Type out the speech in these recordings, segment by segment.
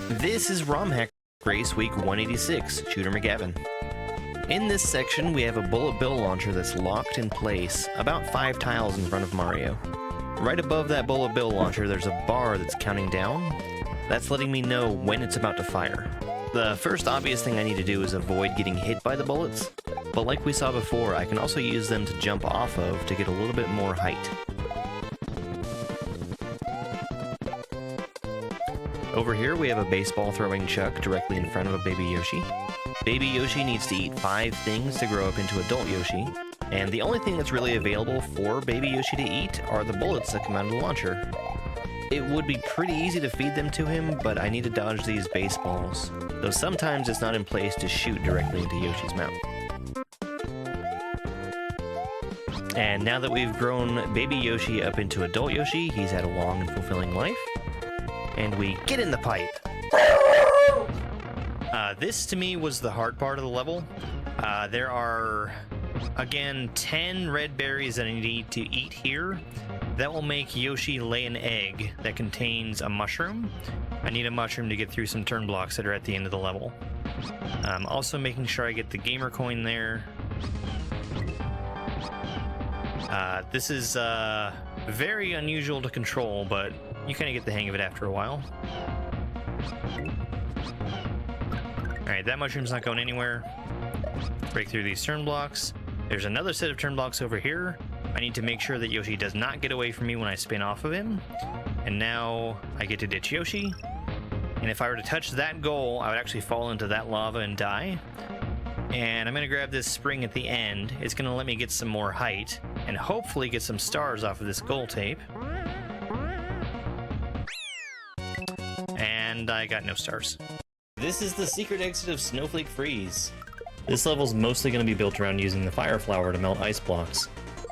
This is ROM Hack Race Week 186, Shooter McGavin. In this section, we have a bullet bill launcher that's locked in place about 5 tiles in front of Mario. Right above that bullet bill launcher, there's a bar that's counting down. That's letting me know when it's about to fire. The first obvious thing I need to do is avoid getting hit by the bullets, but like we saw before, I can also use them to jump off of to get a little bit more height. Over here we have a baseball throwing Chuck directly in front of a baby Yoshi. Baby Yoshi needs to eat 5 things to grow up into adult Yoshi, and the only thing that's really available for baby Yoshi to eat are the bullets that come out of the launcher. It would be pretty easy to feed them to him, but I need to dodge these baseballs, though sometimes it's not in place to shoot directly into Yoshi's mouth. And now that we've grown baby Yoshi up into adult Yoshi, he's had a long and fulfilling life. And we get in the pipe. This to me was the hard part of the level. There are, again, 10 red berries that I need to eat here. That will make Yoshi lay an egg that contains a mushroom. I need a mushroom to get through some turn blocks that are at the end of the level. Also making sure I get the gamer coin there. This is very unusual to control, but you kind of get the hang of it after a while. Alright, that mushroom's not going anywhere. Break through these turn blocks. There's another set of turn blocks over here. I need to make sure that Yoshi does not get away from me when I spin off of him. And now I get to ditch Yoshi. And if I were to touch that goal, I would actually fall into that lava and die. And I'm going to grab this spring at the end. It's going to let me get some more height and hopefully get some stars off of this goal tape. And I got no stars. This is the secret exit of Snowflake Freeze. This level's mostly going to be built around using the fire flower to melt ice blocks.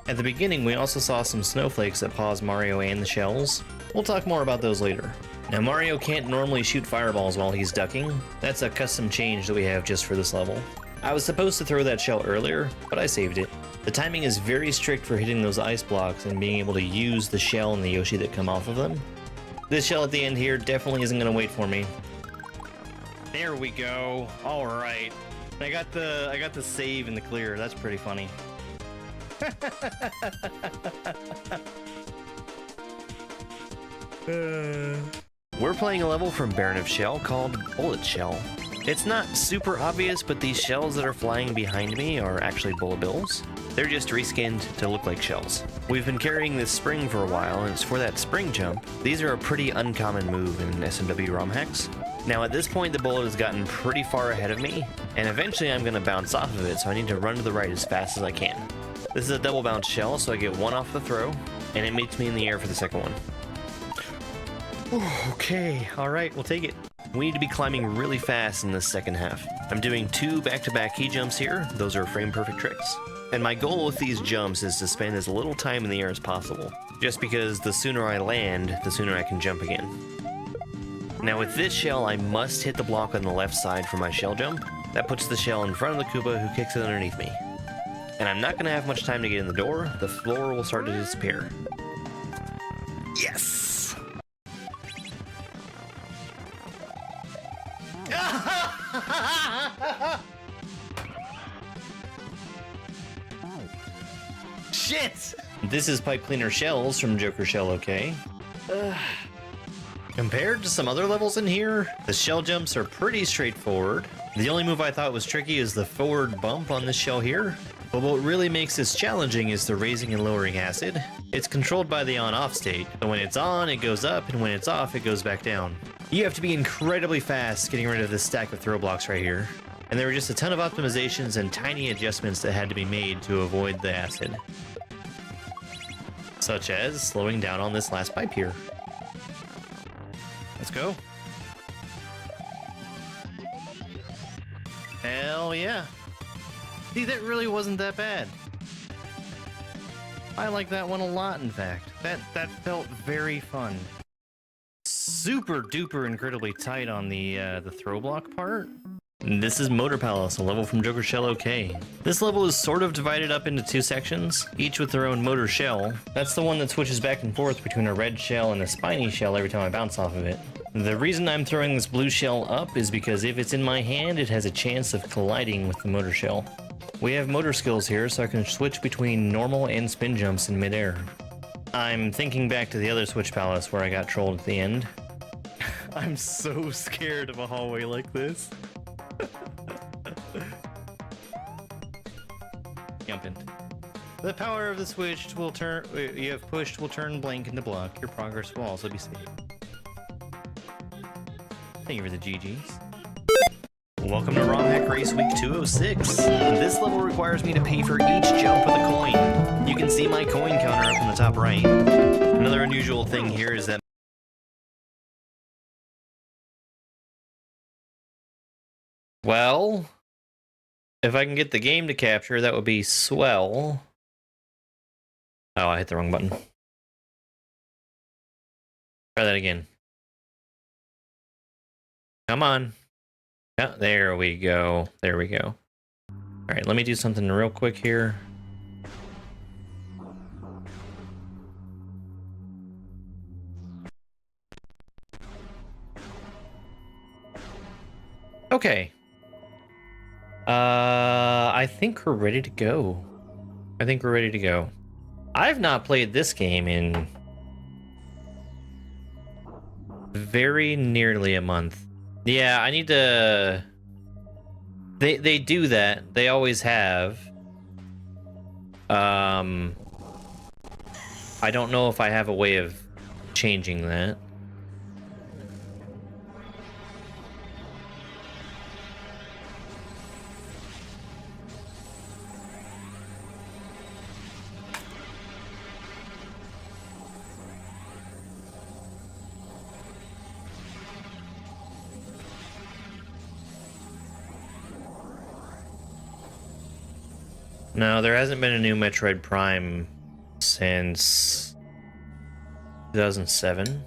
At the beginning, we also saw some snowflakes that pause Mario and the shells. We'll talk more about those later. Now, Mario can't normally shoot fireballs while he's ducking. That's a custom change that we have just for this level. I was supposed to throw that shell earlier, but I saved it. The timing is very strict for hitting those ice blocks and being able to use the shell and the Yoshi that come off of them. This shell at the end here definitely isn't going to wait for me. There we go. All right. I got the save in the clear. That's pretty funny. We're playing a level from Baron of Shell called Bullet Shell. It's not super obvious, but these shells that are flying behind me are actually bullet bills. They're just reskinned to look like shells. We've been carrying this spring for a while, and it's for that spring jump. These are a pretty uncommon move in SMW ROM hacks. Now at this point the bullet has gotten pretty far ahead of me, and eventually I'm going to bounce off of it, so I need to run to the right as fast as I can. This is a double bounce shell, so I get 1 off the throw, and it meets me in the air for the second one. Okay, alright, we'll take it. We need to be climbing really fast in this second half. I'm doing 2 back-to-back key jumps here. Those are frame-perfect tricks. And my goal with these jumps is to spend as little time in the air as possible, just because the sooner I land, the sooner I can jump again. Now with this shell, I must hit the block on the left side for my shell jump. That puts the shell in front of the Koopa, who kicks it underneath me. And I'm not going to have much time to get in the door. The floor will start to disappear. Yes! Shit! This is Pipe Cleaner Shells from Joker Shell OK. Compared to some other levels in here, the shell jumps are pretty straightforward. The only move I thought was tricky is the forward bump on this shell here. But what really makes this challenging is the raising and lowering acid. It's controlled by the on-off state, so when it's on, it goes up, and when it's off, it goes back down. You have to be incredibly fast getting rid of this stack of throw blocks right here. And there were just a ton of optimizations and tiny adjustments that had to be made to avoid the acid. Such as slowing down on this last pipe here. Let's go. Hell yeah. See, that really wasn't that bad. I like that one a lot, in fact. That felt very fun. Super duper incredibly tight on the throw block part. This is Motor Palace, a level from Joker Shell OK. This level is sort of divided up into 2 sections, each with their own motor shell. That's the one that switches back and forth between a red shell and a spiny shell every time I bounce off of it. The reason I'm throwing this blue shell up is because if it's in my hand, it has a chance of colliding with the motor shell. We have motor skills here, so I can switch between normal and spin jumps in midair. I'm thinking back to the other Switch Palace where I got trolled at the end. I'm so scared of a hallway like this. Jumping. The power of the switch will turn you have pushed will turn blank into block. Your progress will also be saved. Thank you for the GGs. Welcome to ROM Hack Race Week 206. This level requires me to pay for each jump with a coin. You can see my coin counter up in the top right. Another unusual thing here is that well, if I can get the game to capture, that would be swell. Oh, I hit the wrong button. Try that again. Come on. Yeah, there we go. There we go. All right, let me do something real quick here. Okay. I think we're ready to go. I think we're ready to go. I've not played this game in very nearly a month. Yeah, I need to... They do that. They always have. I don't know if I have a way of changing that. No, there hasn't been a new Metroid Prime since 2007.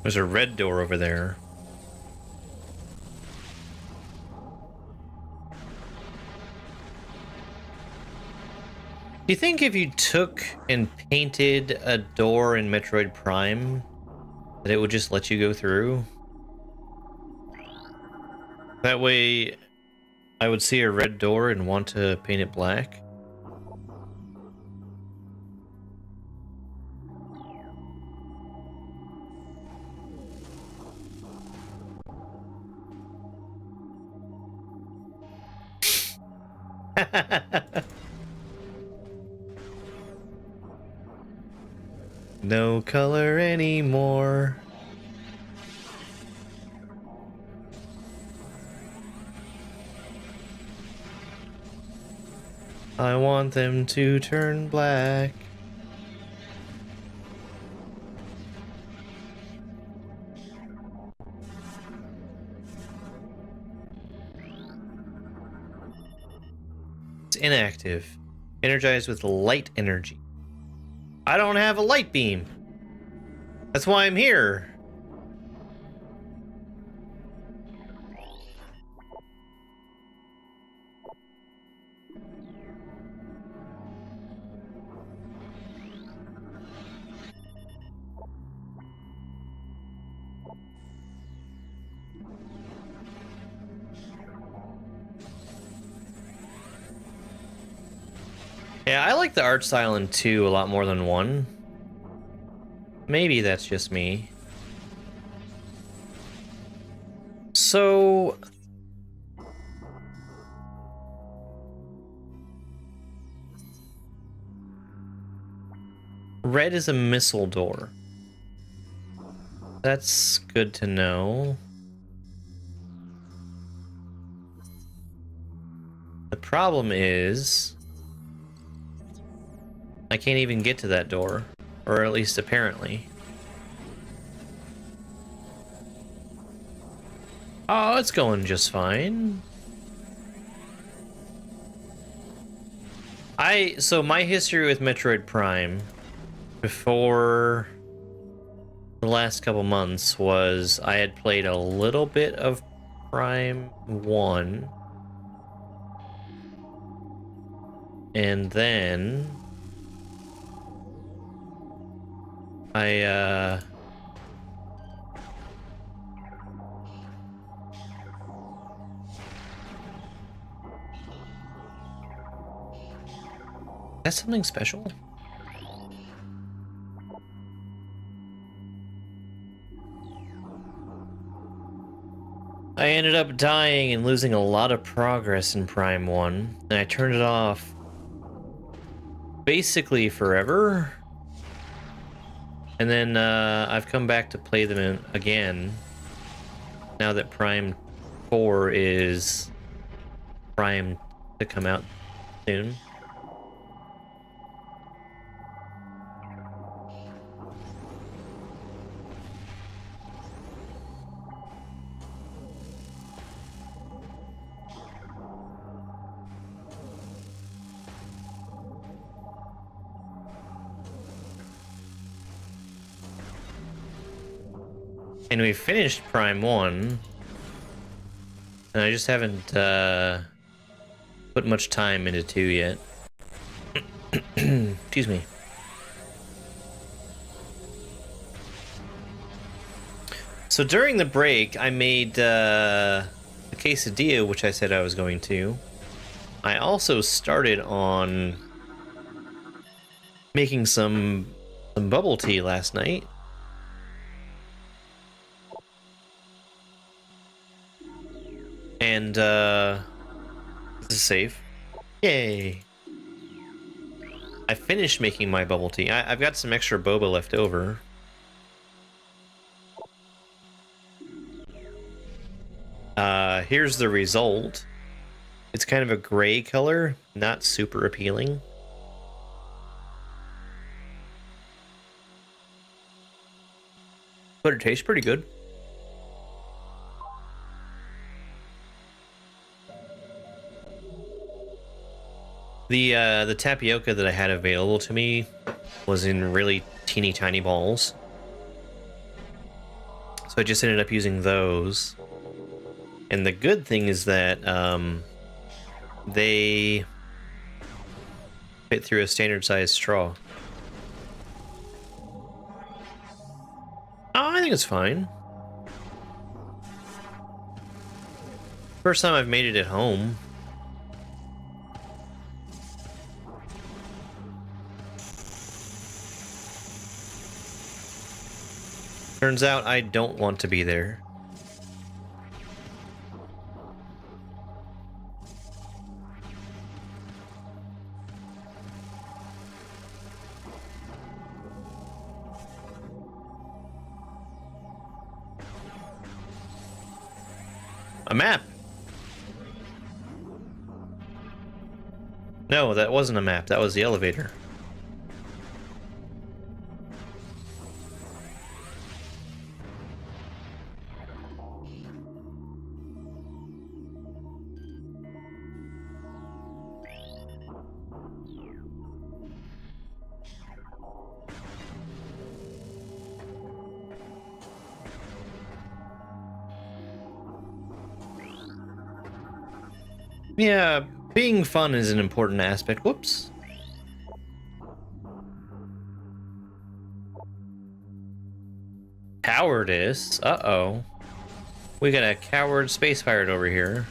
There's a red door over there. Do you think if you took and painted a door in Metroid Prime, that it would just let you go through? That way, I would see a red door and want to paint it black. No color anymore. I want them to turn black. It's inactive. Energized with light energy. I don't have a light beam. That's why I'm here. Yeah, I like the art style in 2 a lot more than 1. Maybe that's just me. So... red is a missile door. That's good to know. The problem is I can't even get to that door, or at least apparently. Oh, it's going just fine. So my history with Metroid Prime before the last couple months was I had played a little bit of Prime 1, and then that's something special? I ended up dying and losing a lot of progress in Prime 1, and I turned it off basically forever. And then I've come back to play them again now that Prime 4 is primed to come out soon. And we finished Prime 1, and I just haven't put much time into 2 yet. Excuse me. So during the break, I made a quesadilla, which I said I was going to. I also started on making some bubble tea last night. And this is safe. Yay! I finished making my bubble tea. I've got some extra boba left over. Here's the result. It's kind of a gray color, not super appealing. But it tastes pretty good. The tapioca that I had available to me was in really teeny tiny balls. So I just ended up using those. And the good thing is that they fit through a standard sized straw. Oh, I think it's fine. First time I've made it at home. Turns out I don't want to be there. A map. No, that wasn't a map. That was the elevator. Yeah, being fun is an important aspect. Whoops. Cowardice? Uh-oh. We got a coward space pirate over here.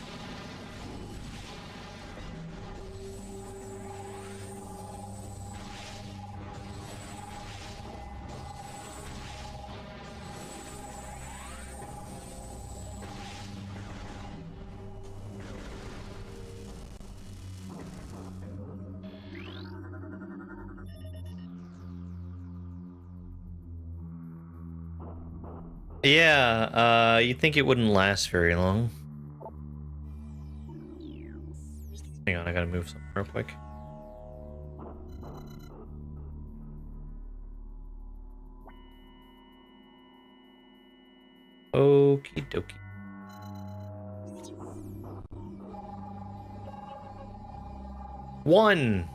Yeah, you'd think it wouldn't last very long. Hang on, I gotta move something real quick. Okie dokie. One!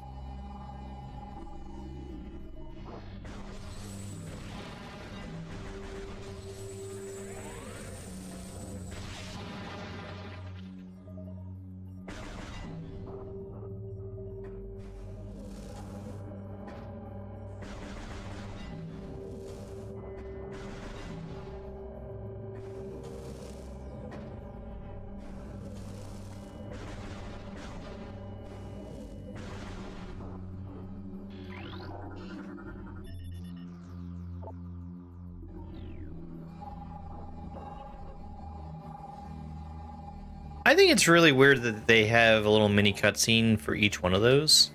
I think it's really weird that they have a little mini cutscene for each one of those.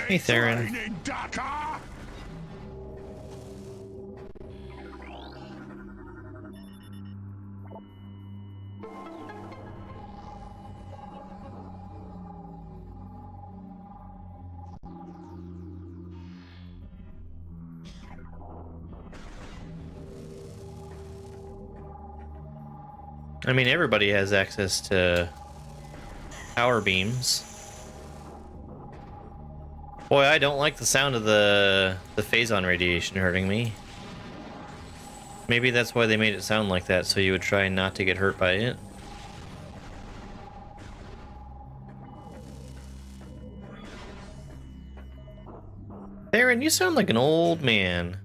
Hey, Theron. I mean, everybody has access to power beams. Boy, I don't like the sound of the phazon radiation hurting me. Maybe that's why they made it sound like that, so you would try not to get hurt by it. Theron, you sound like an old man.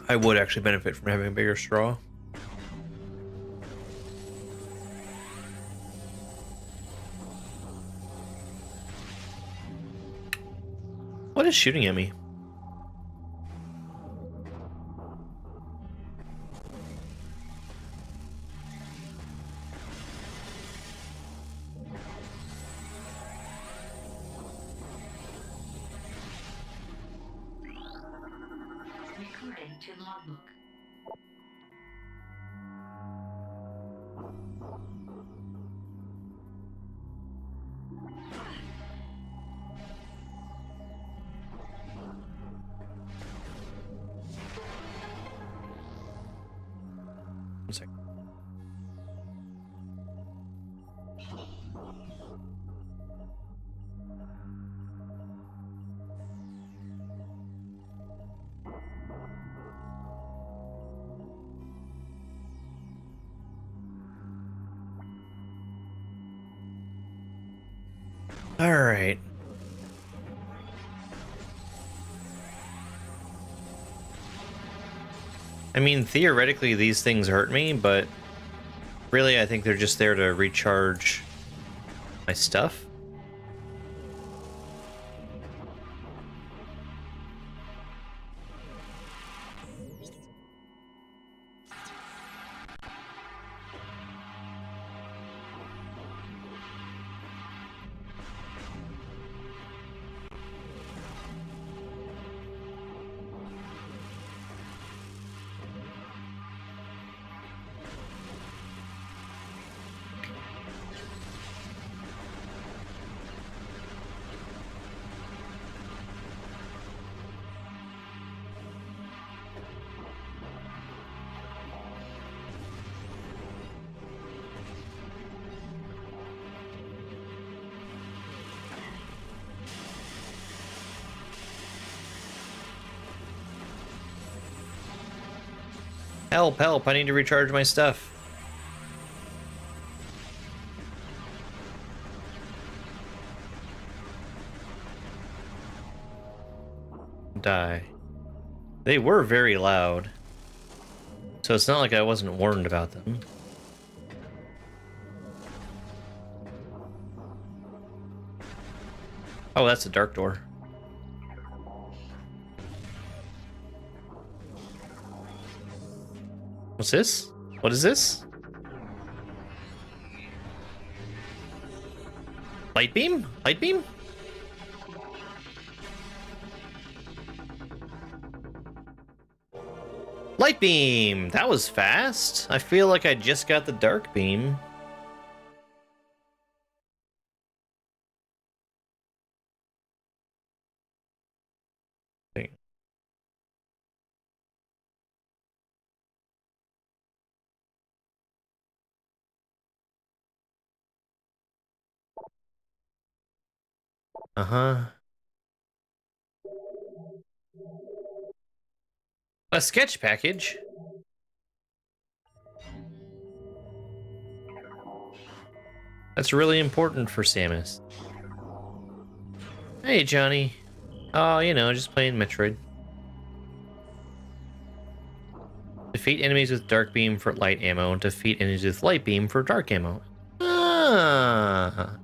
I would actually benefit from having a bigger straw. What is shooting at me? Recording to logbook. One second. All right. I mean, theoretically, these things hurt me, but really, I think they're just there to recharge my stuff. Help, help, I need to recharge my stuff. Die. They were very loud. So it's not like I wasn't warned about them. Oh, that's a dark door. What's this? What is this? Light beam? Light beam? Light beam! That was fast. I feel like I just got the dark beam. Uh-huh. A sketch package? That's really important for Samus. Hey, Johnny. Oh, you know, just playing Metroid. Defeat enemies with dark beam for light ammo, and defeat enemies with light beam for dark ammo. Ah.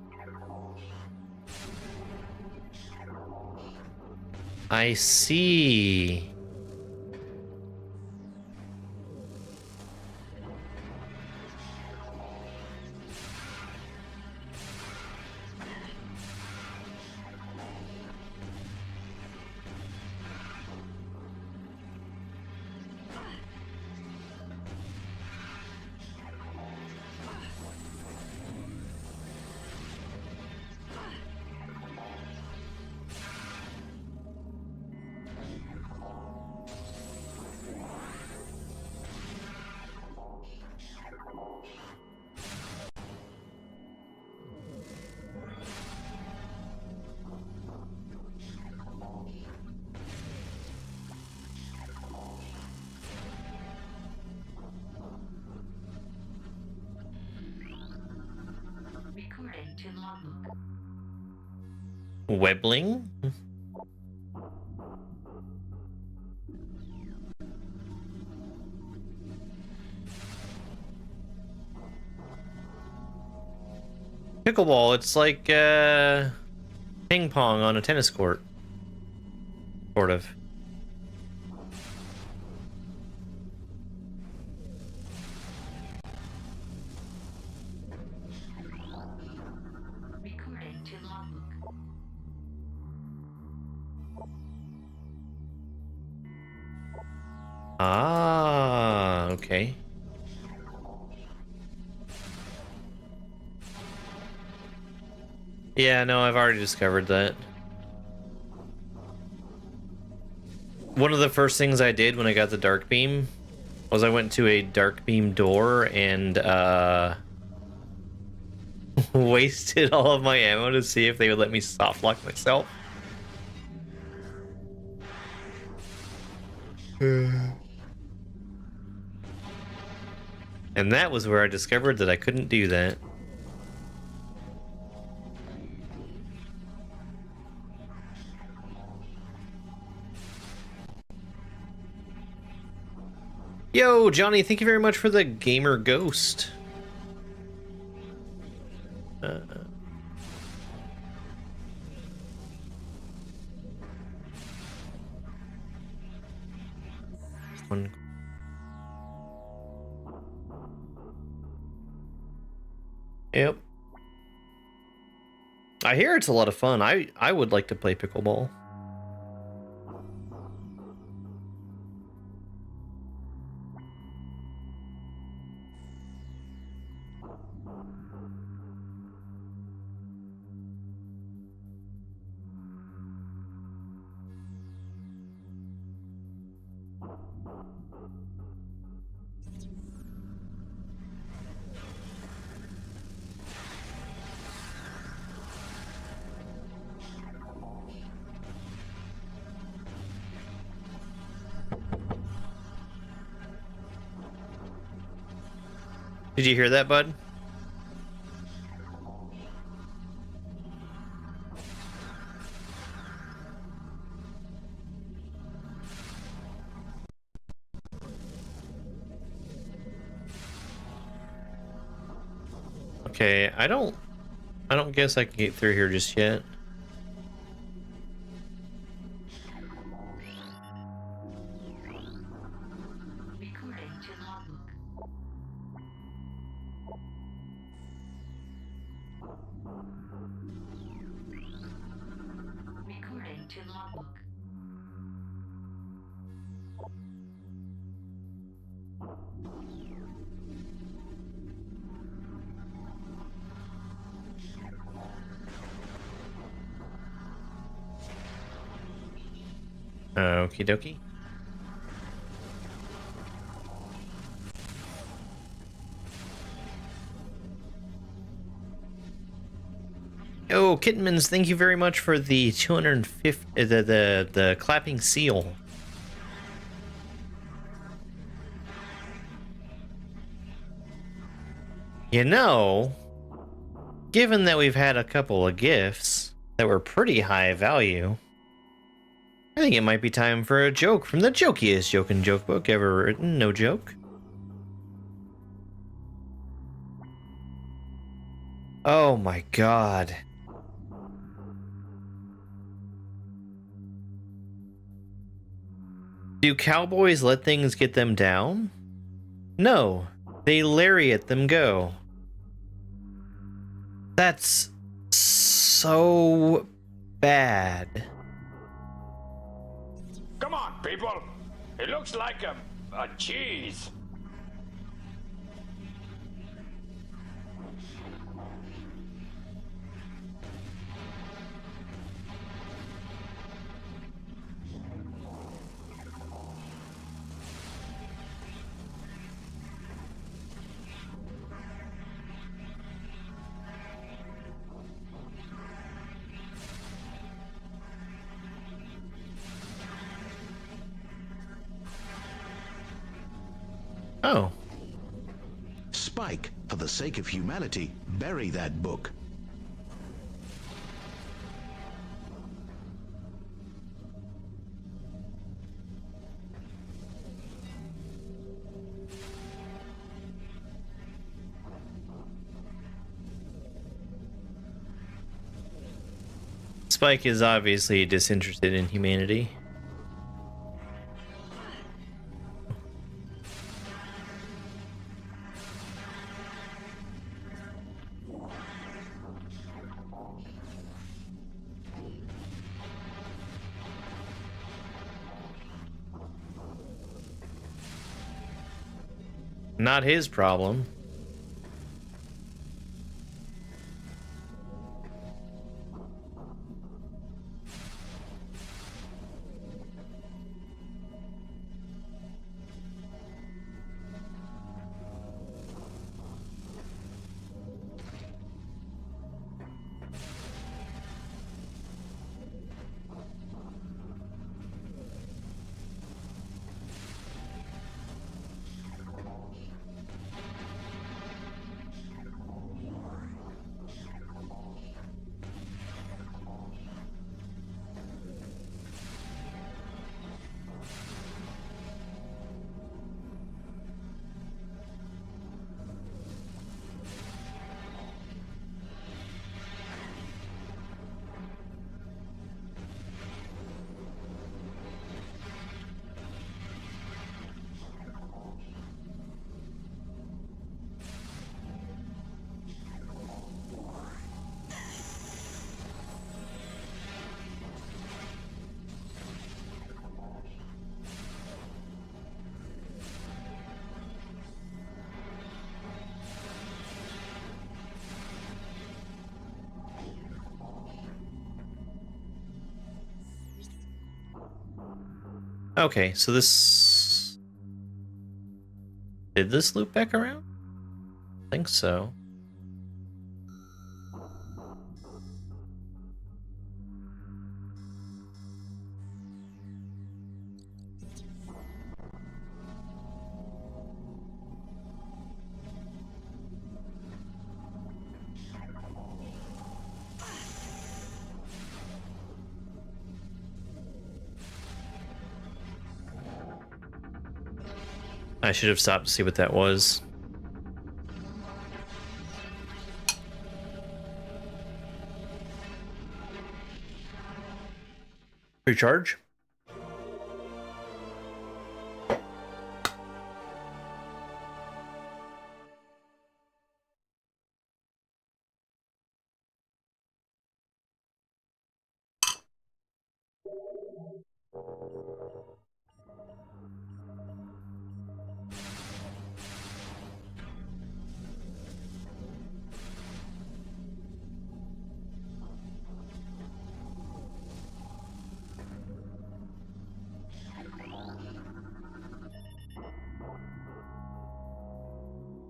I see. Recording to logbook. Webbling? Pickleball, it's like ping pong on a tennis court. Sort of. Recording to logbook. Ah, okay. Yeah, no, I've already discovered that. One of the first things I did when I got the dark beam was I went to a dark beam door and wasted all of my ammo to see if they would let me soft lock myself. And that was where I discovered that I couldn't do that. Yo, Johnny, thank you very much for the gamer ghost. One. Yep. I hear it's a lot of fun. I would like to play pickleball. Did you hear that, bud? Okay, I don't guess I can get through here just yet. Recording to logbook. Recording to logbook. Okie dokie. Oh, Kittenmans, thank you very much for the 250 the clapping seal. You know, given that we've had a couple of gifts that were pretty high value, I think it might be time for a joke from the jokiest joke and joke book ever written. No joke. Oh my god. Do cowboys let things get them down? No, they lariat them go. That's so bad. Come on, people! It looks like a cheese. Oh. Spike, for the sake of humanity, bury that book. Spike is obviously disinterested in humanity. Not his problem. Okay, so this... Did this loop back around? I think so. I should have stopped to see what that was. Recharge?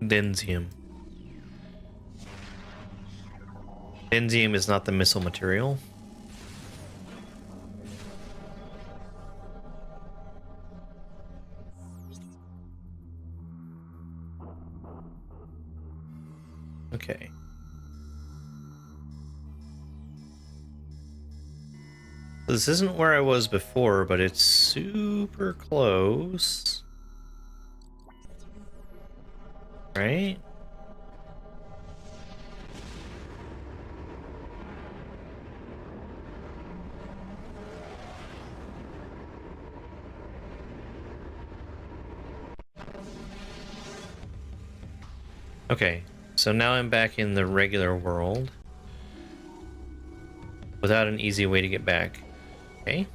Denzium. Denzium is not the missile material. Okay. This isn't where I was before, but it's super close. Right? Okay, so now I'm back in the regular world without an easy way to get back. Okay.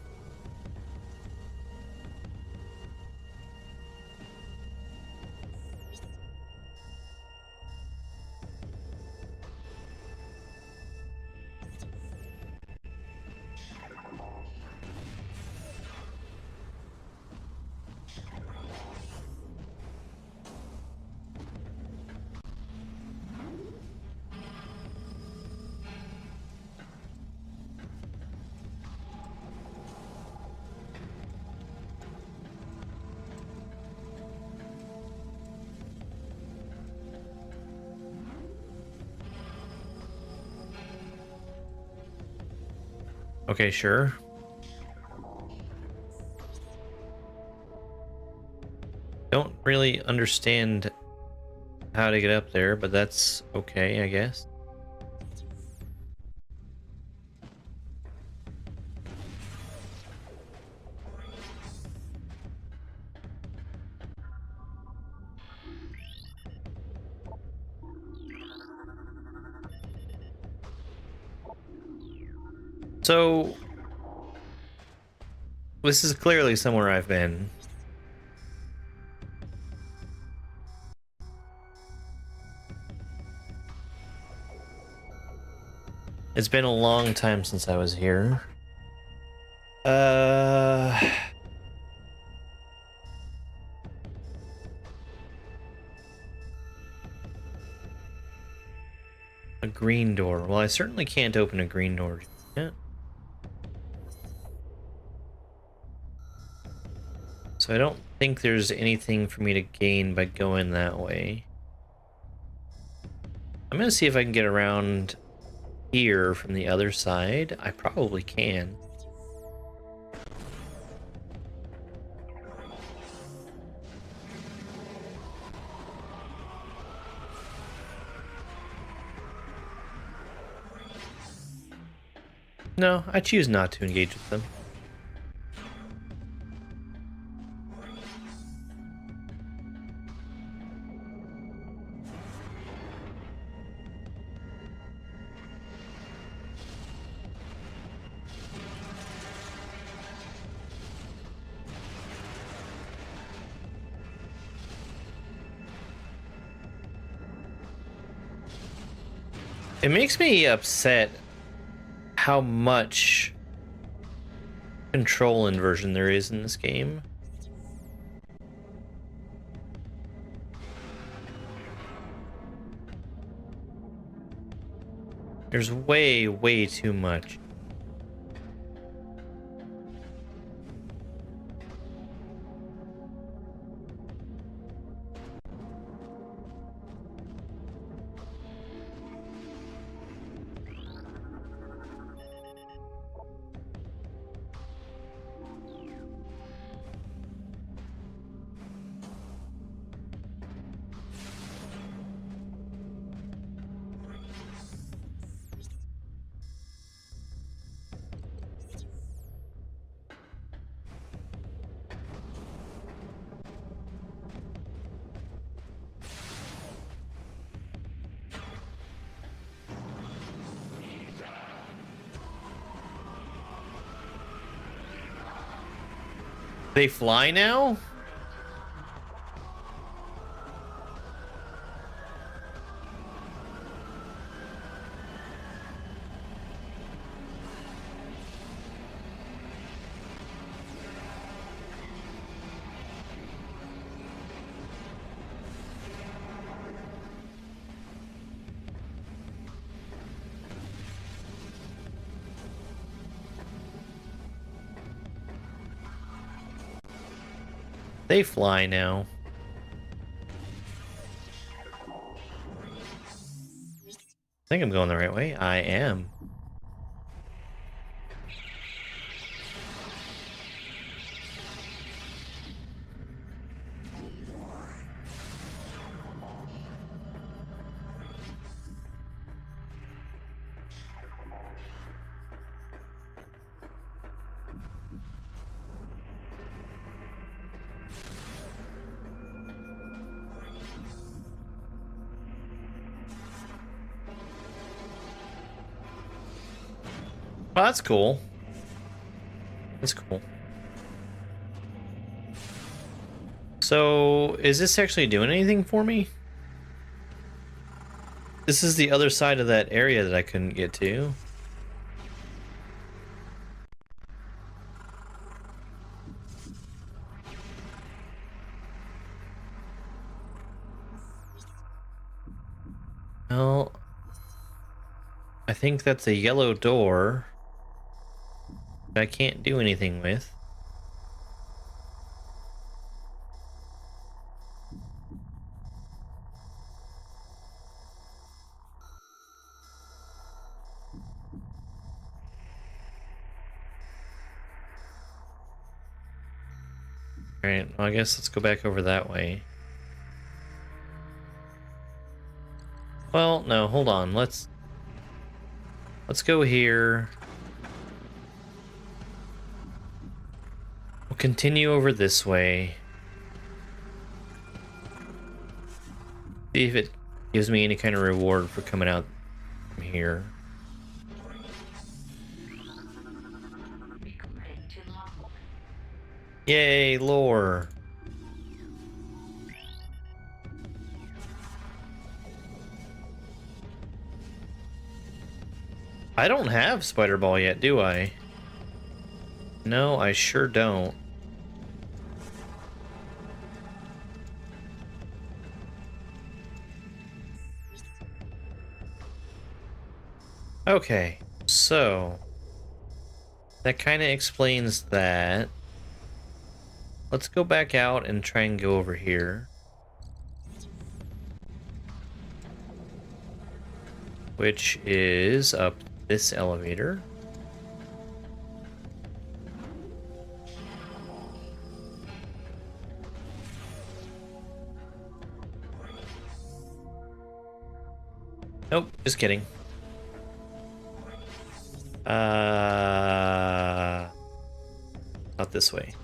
Okay, sure. Don't really understand how to get up there, but that's okay, I guess. So, this is clearly somewhere I've been. It's been a long time since I was here. A green door. Well, I certainly can't open a green door yet. So I don't think there's anything for me to gain by going that way. I'm gonna see if I can get around here from the other side. I probably can. No, I choose not to engage with them. It makes me upset how much control inversion there is in this game. There's way, way too much. They fly now? They fly now. I think I'm going the right way. I am. Oh, that's cool. That's cool. So, is this actually doing anything for me? This is the other side of that area that I couldn't get to. Well, I think that's a yellow door that I can't do anything with. Alright, well, I guess let's go back over that way. Well, no, hold on. Let's go here. We'll continue over this way. See if it gives me any kind of reward for coming out from here. Recording to logbook. Yay, lore. I don't have Spider Ball yet, do I? No, I sure don't. Okay, so that kind of explains that. Let's go back out and try and go over here. Which is up this elevator. Nope, just kidding. Not this way.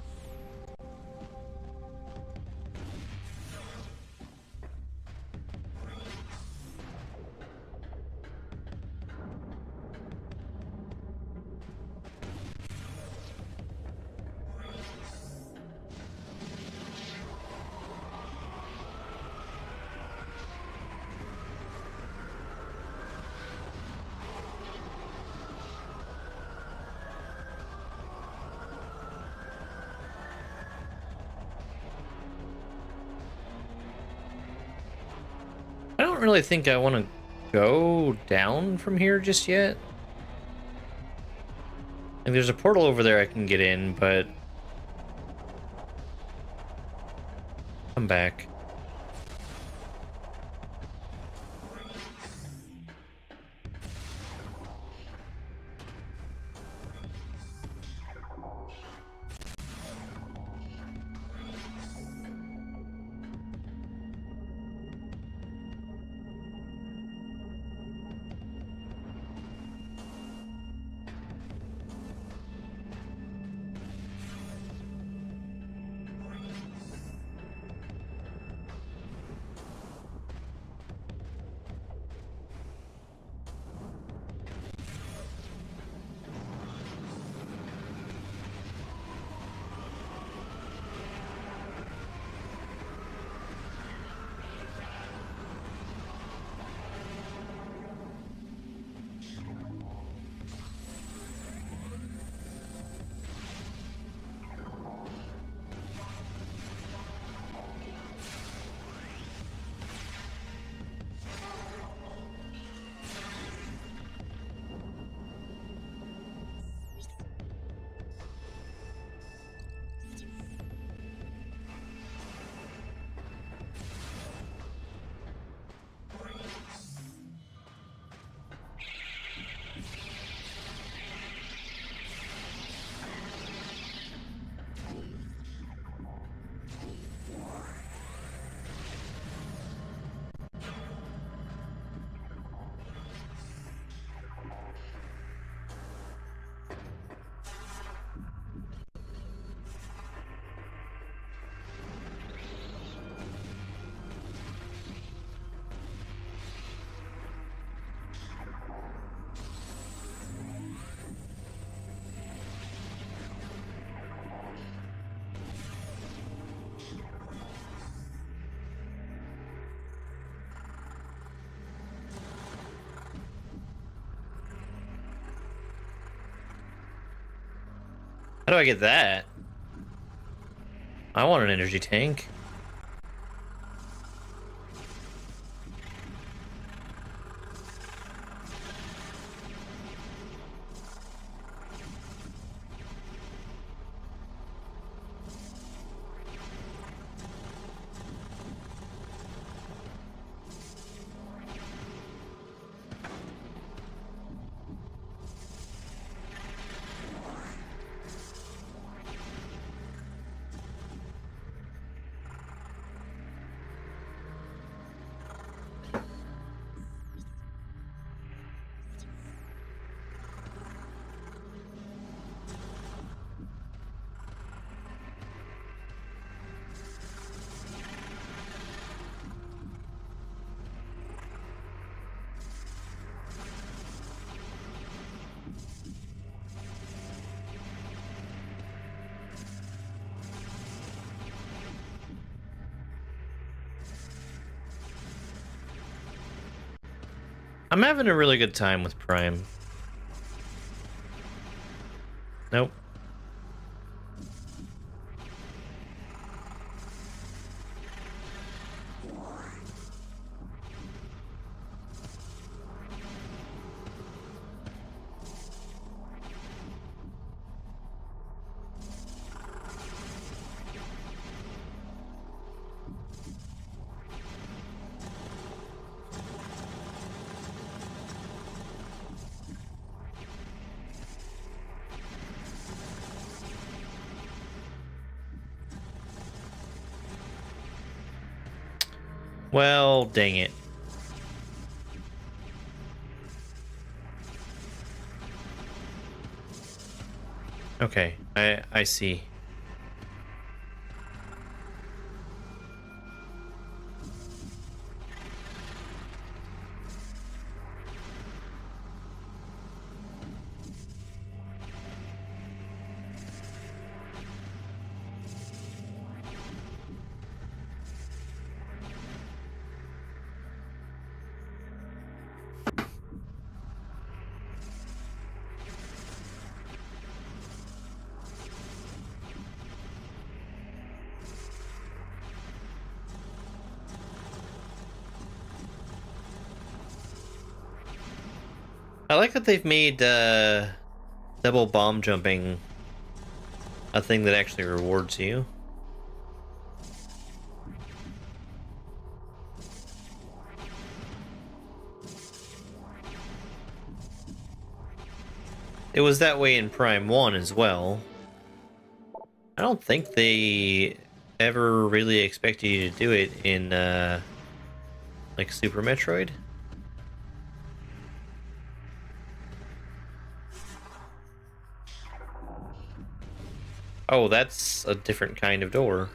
I don't really think I want to go down from here just yet. And there's a portal over there I can get in, but come back. How do I get that? I want an energy tank. I'm having a really good time with Prime. Nope. Well, dang it. Okay, I see. I like that they've made double bomb jumping a thing that actually rewards you. It was that way in Prime 1 as well. I don't think they ever really expected you to do it in like Super Metroid. Oh, that's a different kind of door.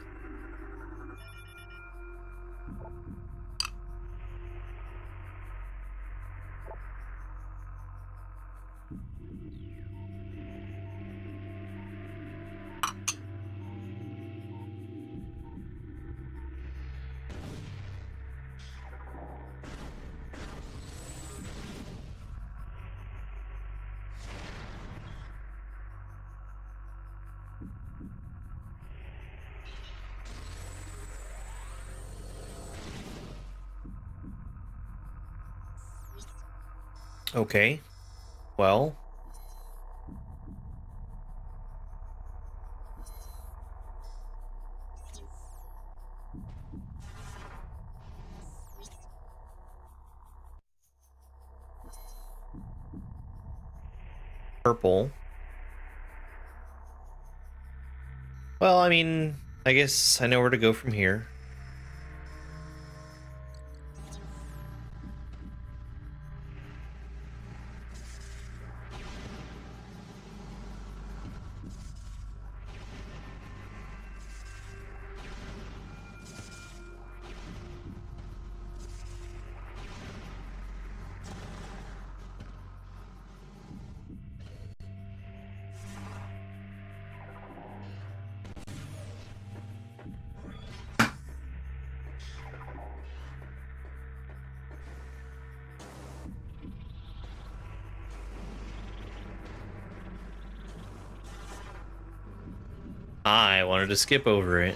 Okay. Well. Purple. Well, I mean, I guess I know where to go from here. I wanted to skip over it.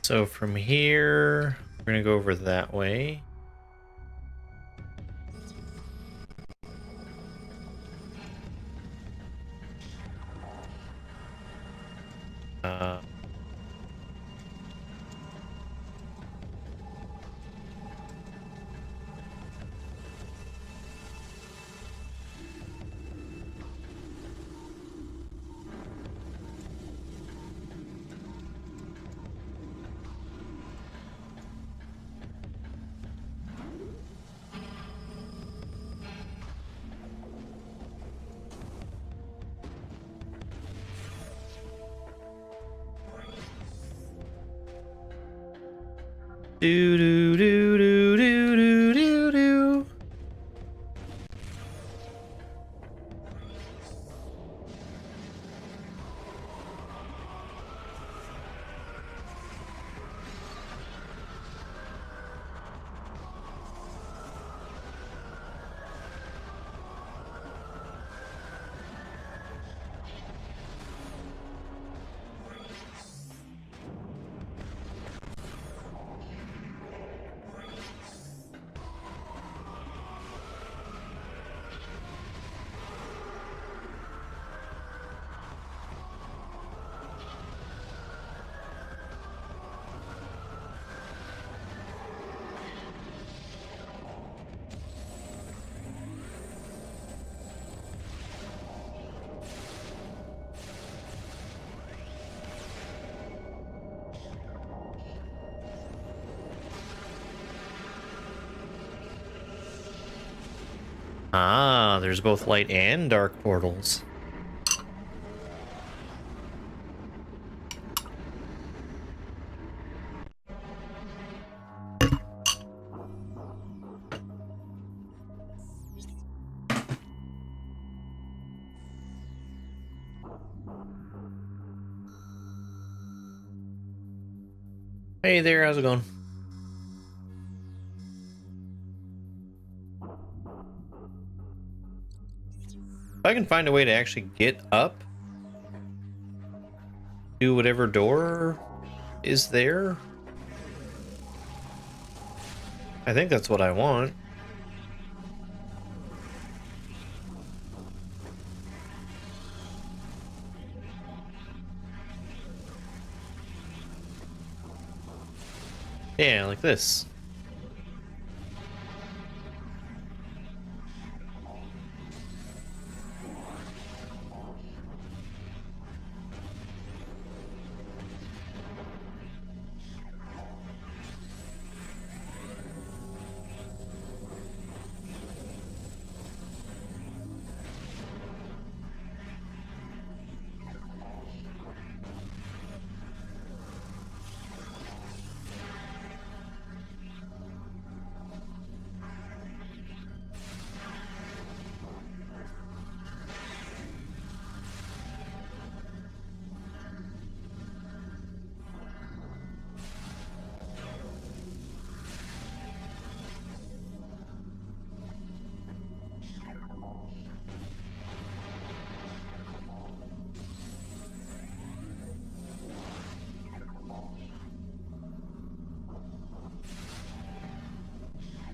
So from here, we're gonna go over that way. Uh, do do do do do do do do. Ah, there's both light and dark portals. Hey there, how's it going? If I can find a way to actually get up to whatever door is there, I think that's what I want. Yeah, like this.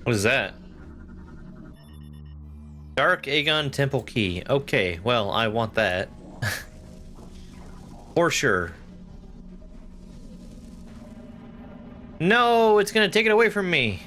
What is that? Dark Aegon Temple Key. Okay, well, I want that. For sure. No, it's gonna take it away from me.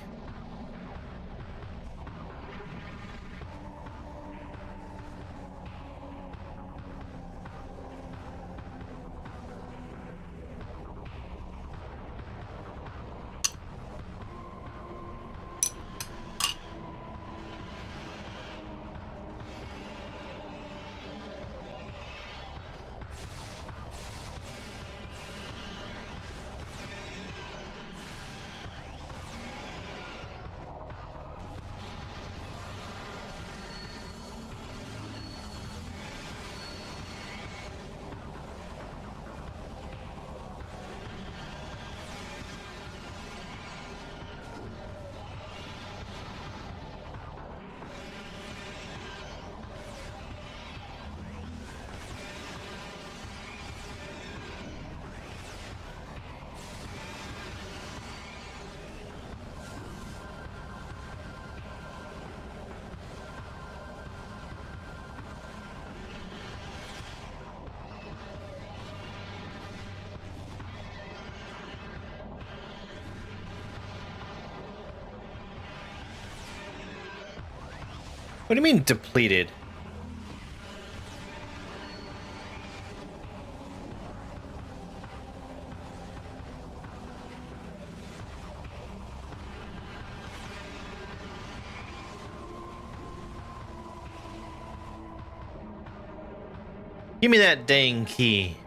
What do you mean depleted? Give me that dang key.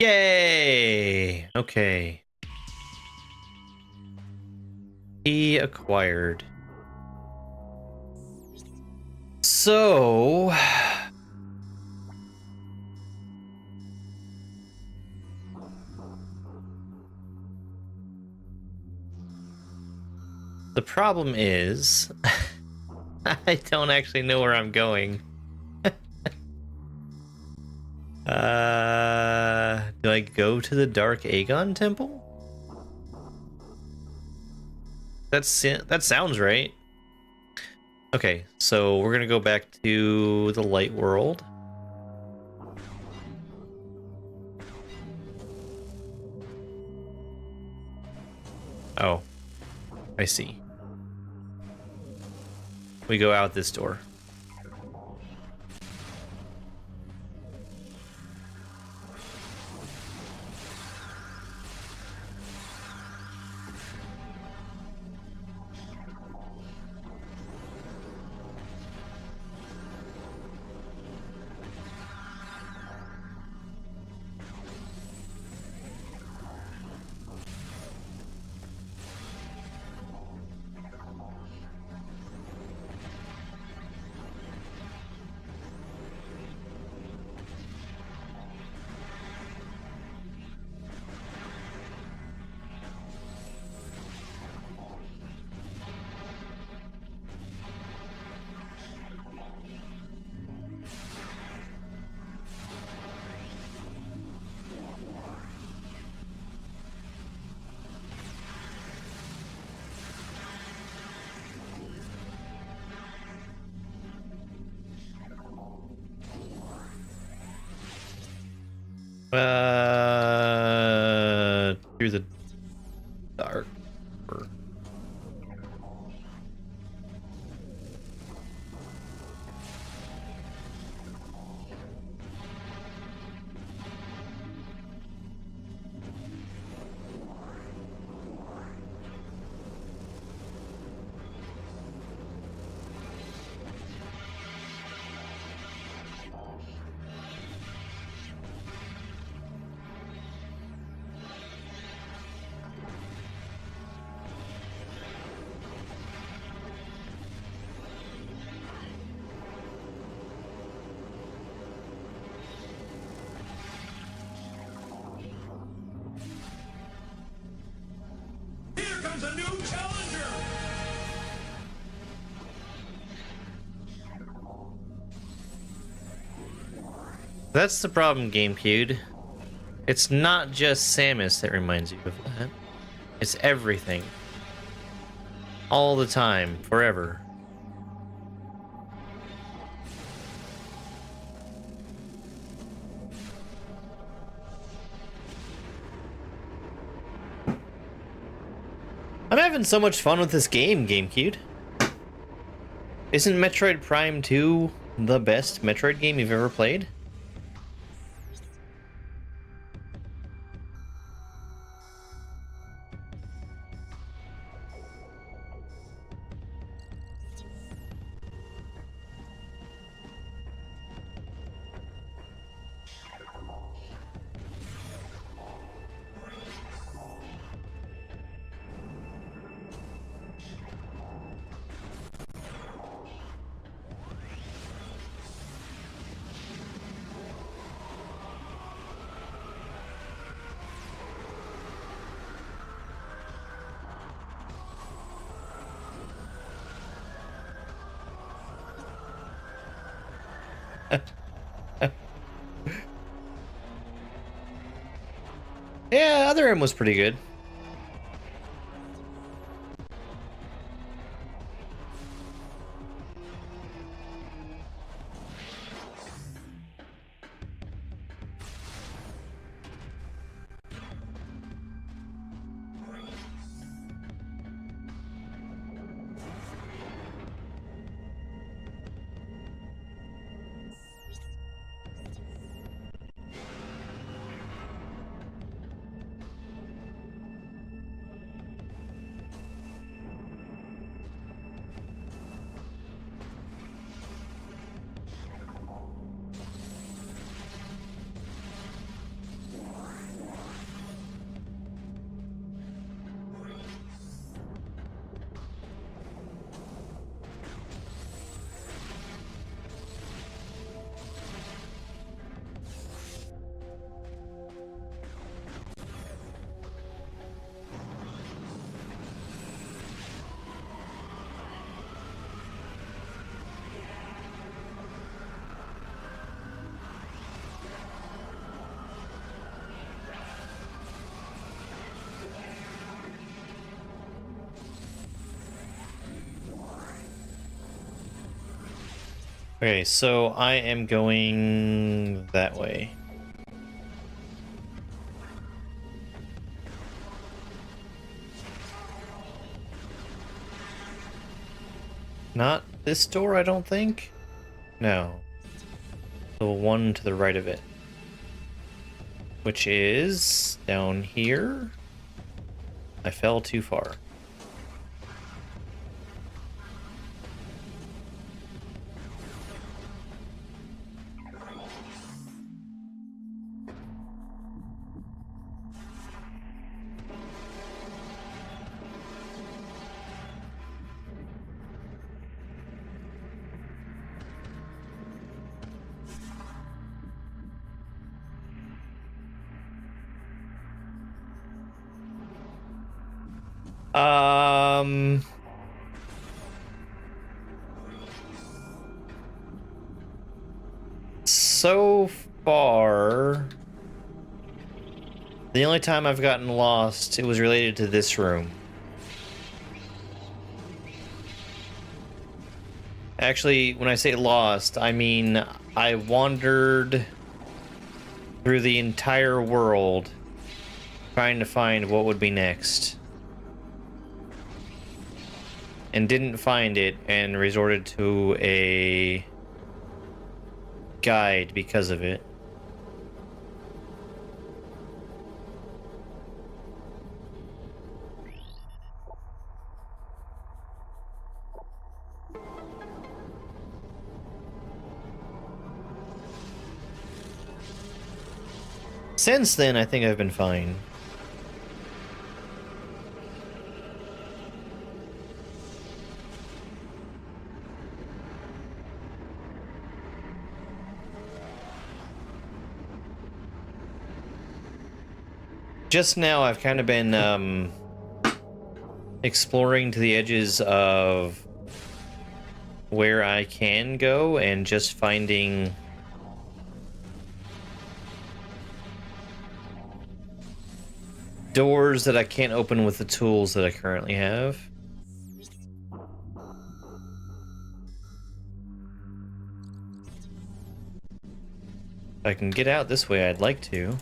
Yay! Okay. Key acquired. So... the problem is... I don't actually know where I'm going. Do I go to the Dark Aegon Temple? That sounds right. Okay, so we're gonna go back to the light world. Oh, I see. We go out this door. Through the dark. comes a new challenger! That's the problem, GameCube. It's not just Samus that reminds you of that. It's everything. All the time, forever. I'm having so much fun with this game, GameCube. Isn't Metroid Prime 2 the best Metroid game you've ever played? Yeah, Other M was pretty good. Okay, so I am going that way. Not this door, I don't think. No. The one to the right of it. Which is down here. I fell too far. So far, the only time I've gotten lost, it was related to this room. Actually, when I say lost, I mean I wandered through the entire world trying to find what would be next. And didn't find it and resorted to a guide because of it. Since then, I think I've been fine. Just now, I've kind of been, exploring to the edges of where I can go and just finding doors that I can't open with the tools that I currently have. If I can get out this way, I'd like to.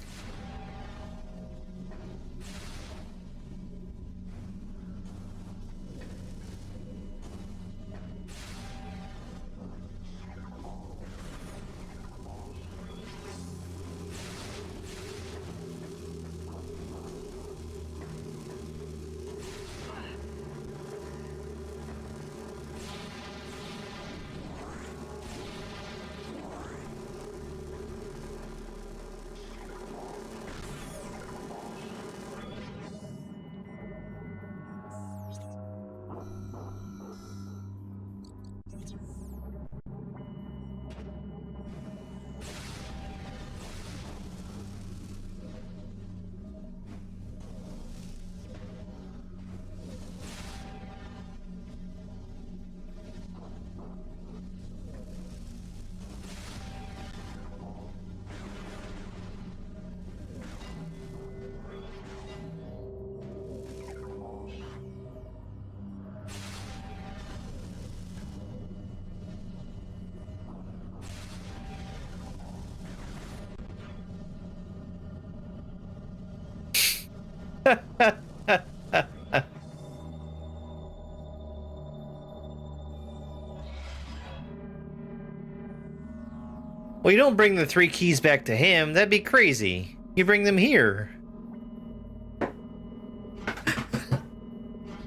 Well, you don't bring the 3 keys back to him. That'd be crazy. You bring them here.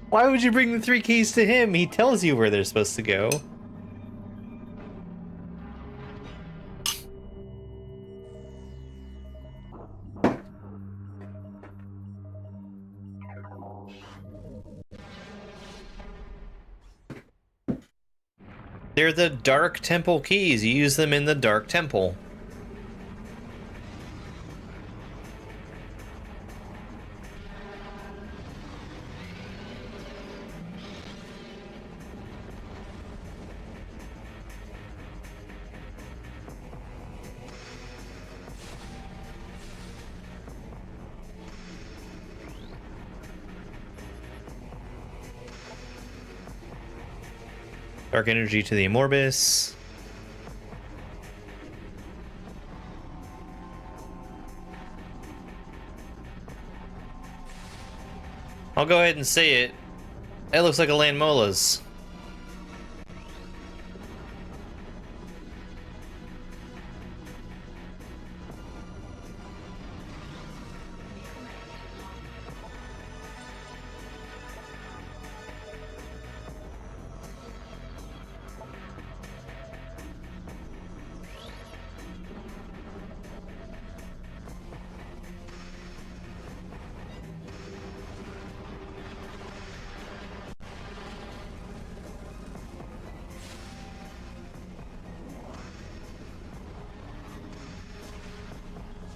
Why would you bring the 3 keys to him? He tells you where they're supposed to go. They're the Dark Temple keys. You use them in the Dark Temple. Dark energy to the Amorbis. I'll go ahead and say it. That looks like a Landmola's.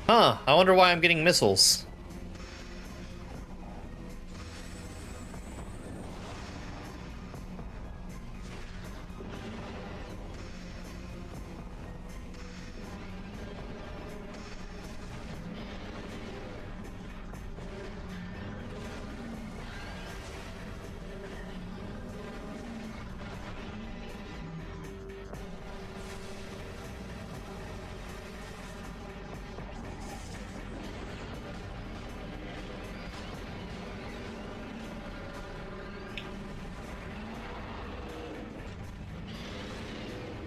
Huh, I wonder why I'm getting missiles.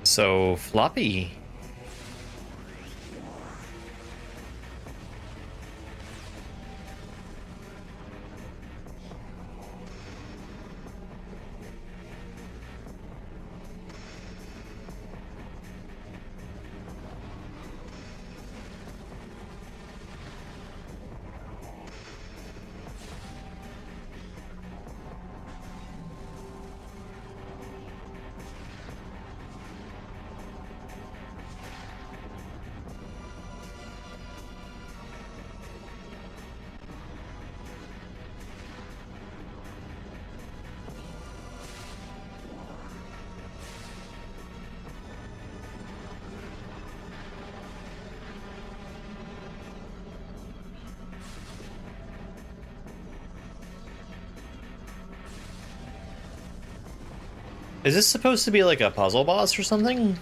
So floppy. Is this supposed to be like a puzzle boss or something?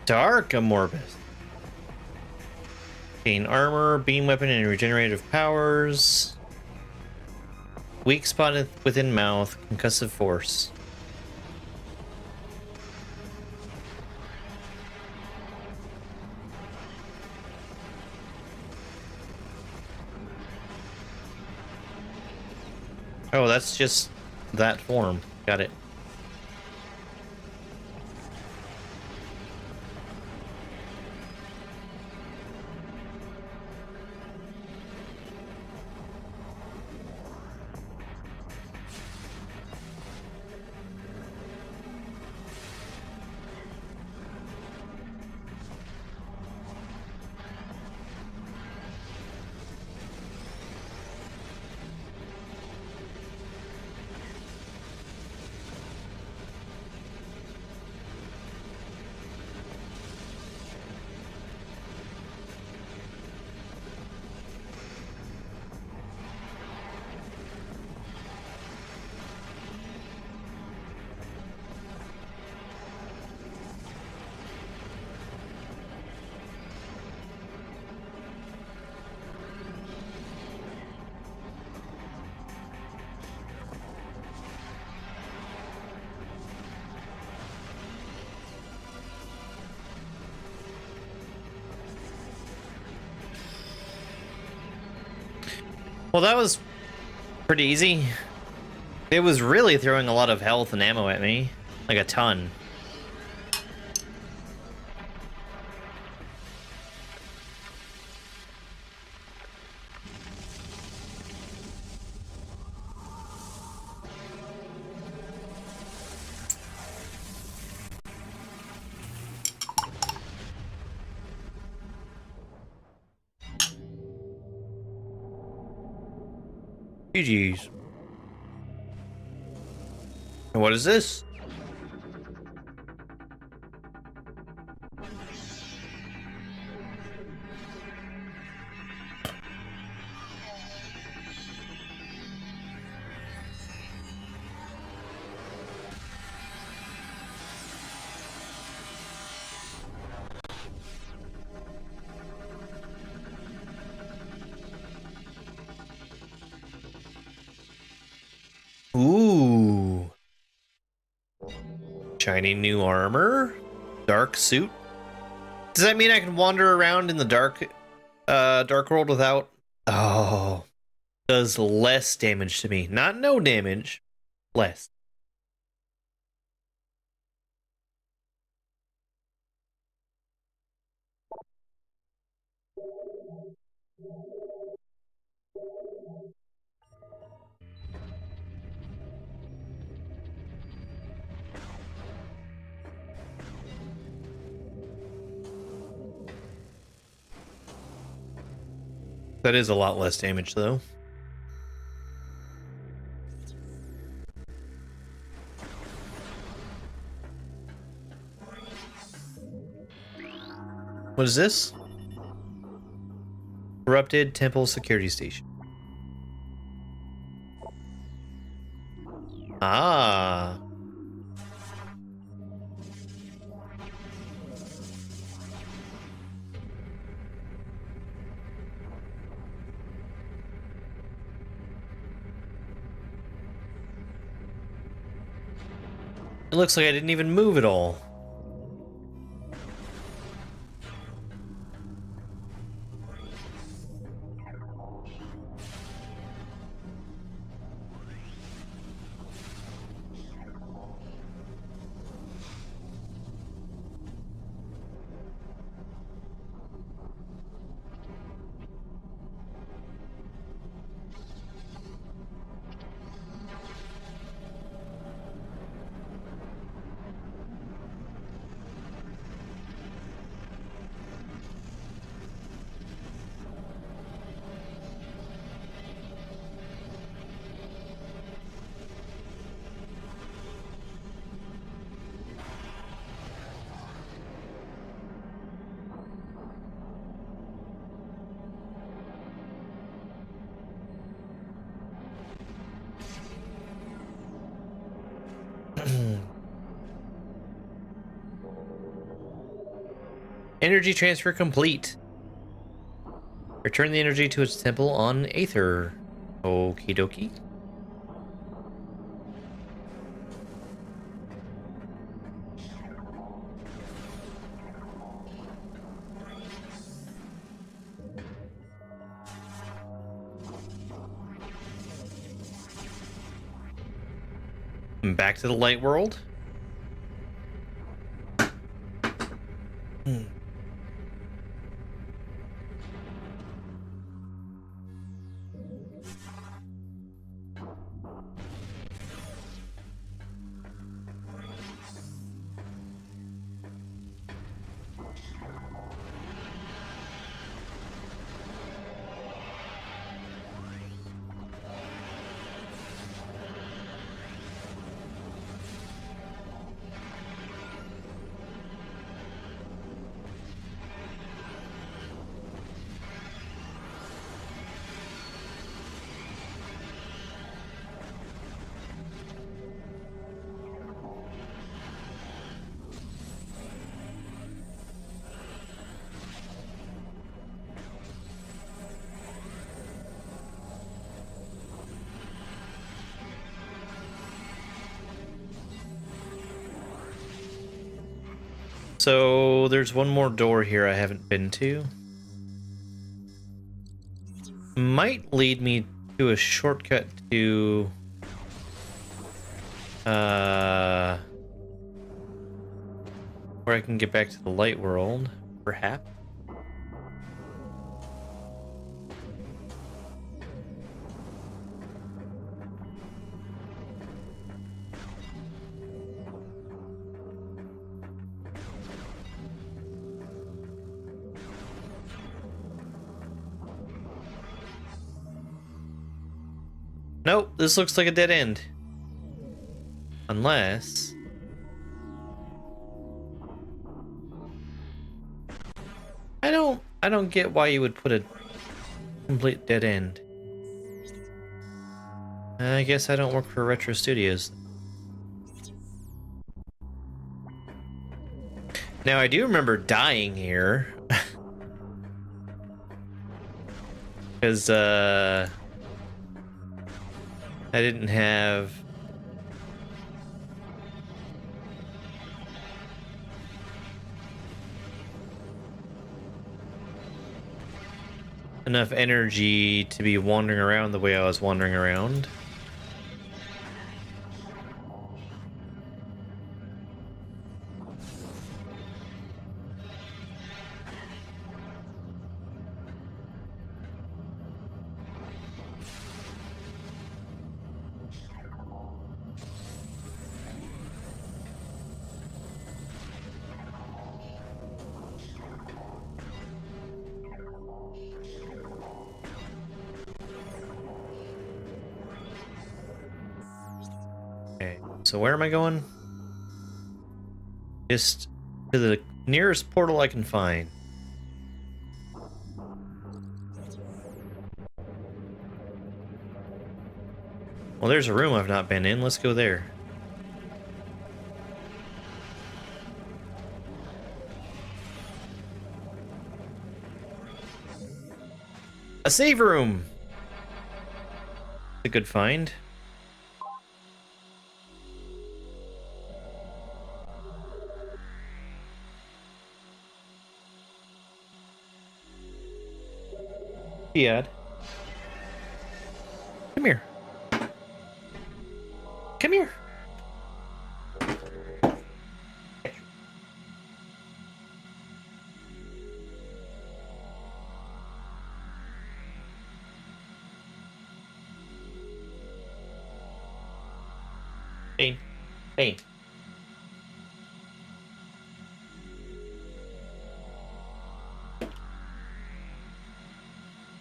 Dark Amorphous. Gain armor, beam weapon, and regenerative powers. Weak spot within mouth, concussive force. Oh, that's just that form. Got it. Well, that was pretty easy. It was really throwing a lot of health and ammo at me. Like a ton. GG's. And what is this? Ooh. Shiny new armor? Dark suit? Does that mean I can wander around in the dark world without? Oh. Does less damage to me. Not no damage. Less. That is a lot less damage, though. What is this? Corrupted Temple Security Station. Ah. It looks like I didn't even move at all. Energy transfer complete. Return the energy to its temple on Aether. Okie dokie. Back to the light world. So there's one more door here I haven't been to. Might lead me do a shortcut to where I can get back to the light world, perhaps. Nope, this looks like a dead end. Unless... I don't get why you would put a complete dead end. I guess I don't work for Retro Studios. Now, I do remember dying here. Because, I didn't have... enough energy to be wandering around the way I was wandering around. Okay, so where am I going? Just to the nearest portal I can find. Well, there's a room I've not been in. Let's go there. A save room! A good find. Fiad. Come here. Come here. Bane. Bane.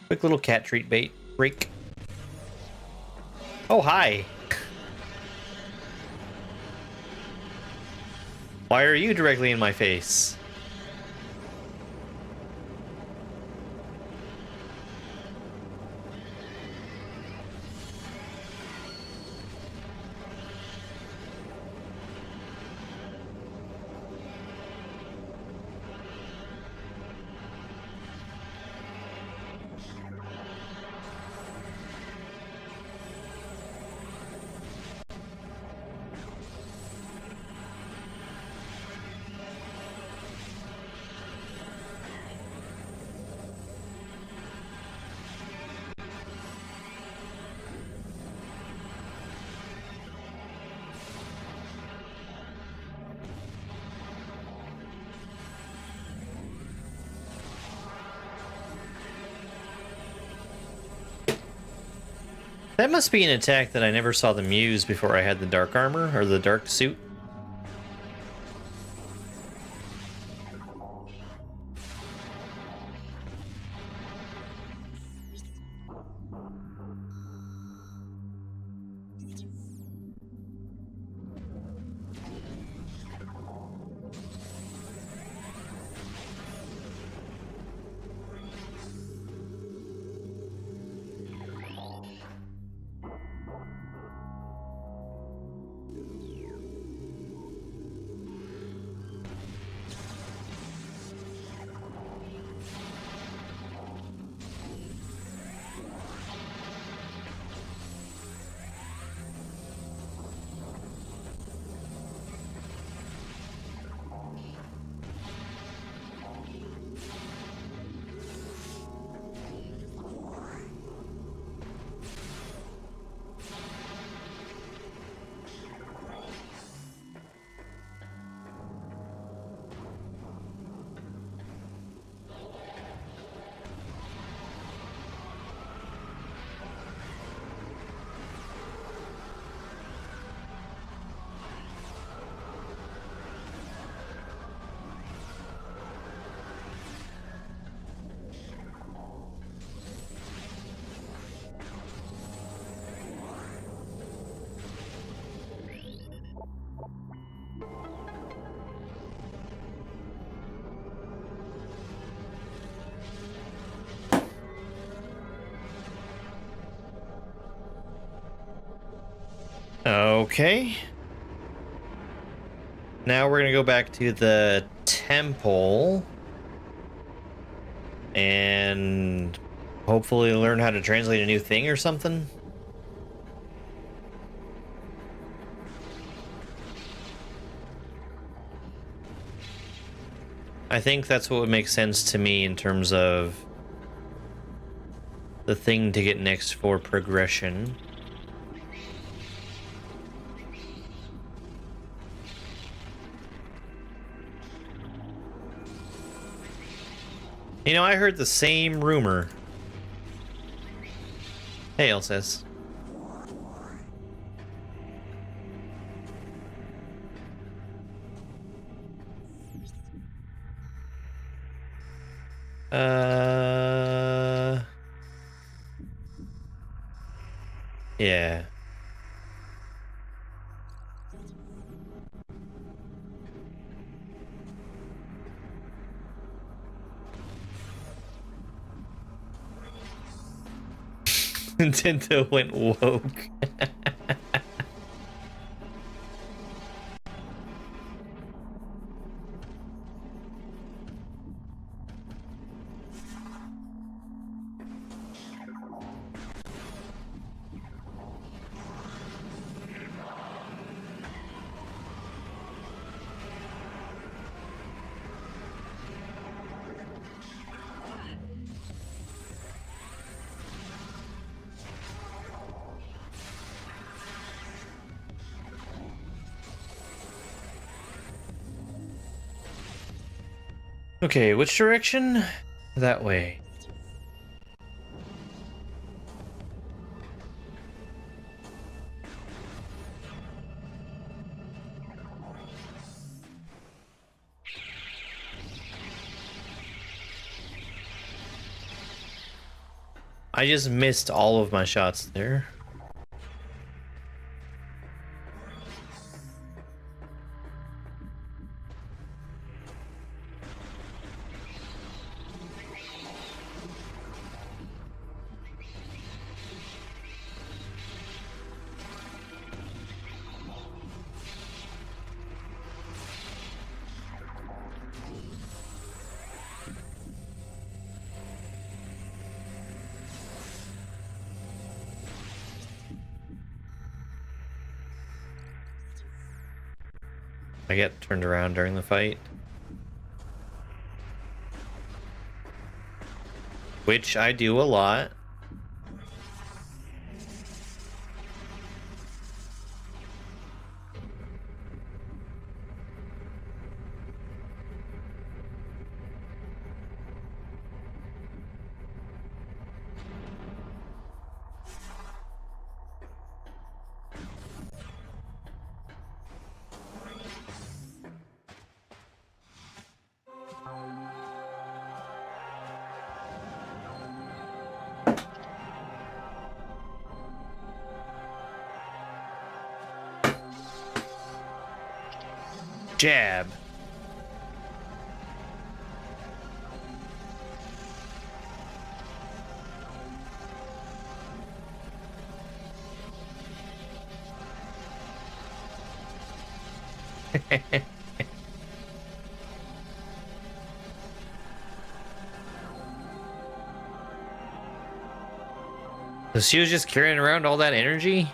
Quick little cat treat bait break. Oh, hi. Why are you directly in my face? That must be an attack that I never saw them use before I had the dark armor, or the dark suit. Okay. Now we're gonna go back to the temple and hopefully learn how to translate a new thing or something. I think that's what would make sense to me in terms of the thing to get next for progression. You know, I heard the same rumor. Hey, Elsass. Yeah. Nintendo went woke. Okay, which direction? That way. I just missed all of my shots there. I get turned around during the fight. Which I do a lot. Jab. So she was just carrying around all that energy?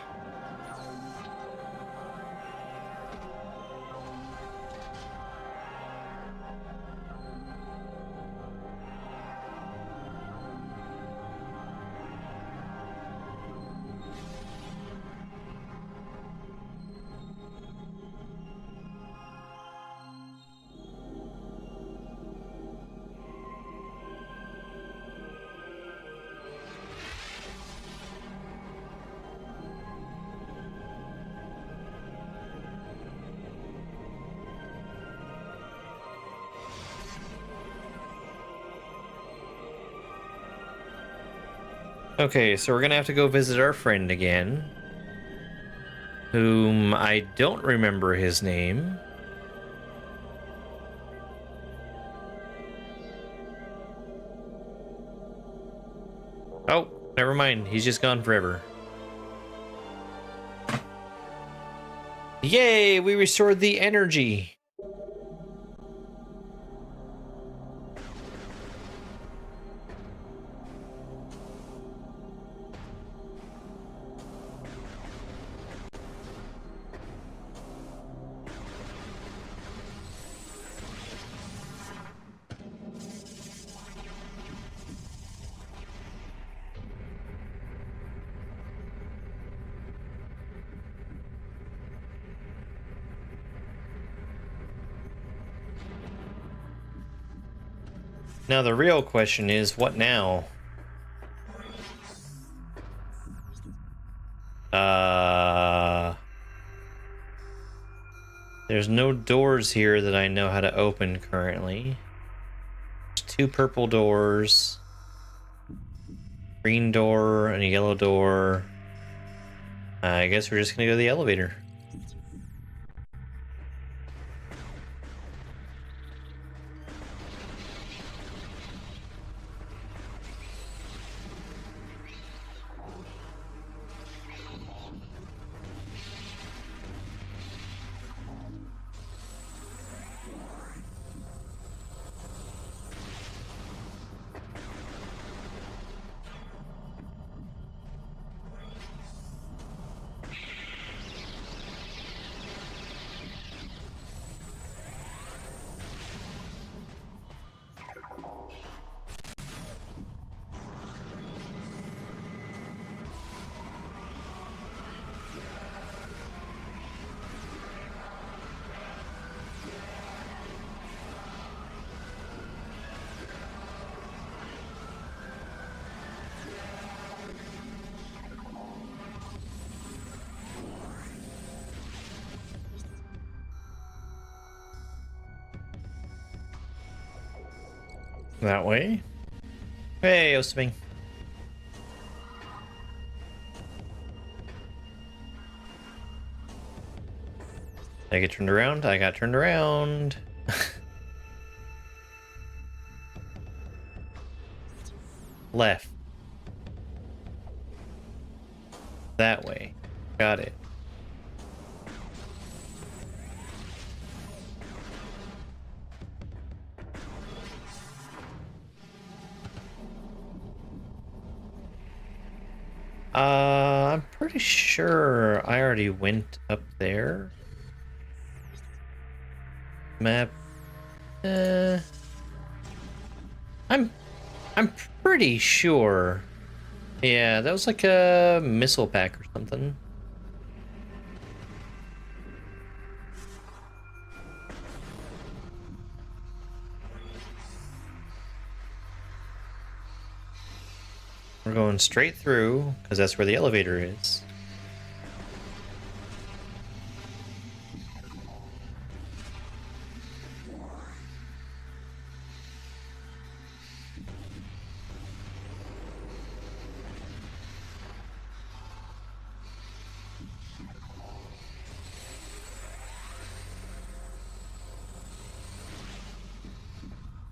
Okay, so we're gonna have to go visit our friend again, whom I don't remember his name. Oh, never mind. He's just gone forever. Yay, we restored the energy. Now the real question is, what now? There's no doors here that I know how to open currently. There's 2 purple doors, green door, and a yellow door. I guess we're just gonna go to the elevator. That way. Hey, Osming. Did I get turned around? I got turned around. Left. That way. Got it. I'm pretty sure I already went up there. Map. I'm pretty sure. Yeah, that was like a missile pack or something. We're going straight through, because that's where the elevator is.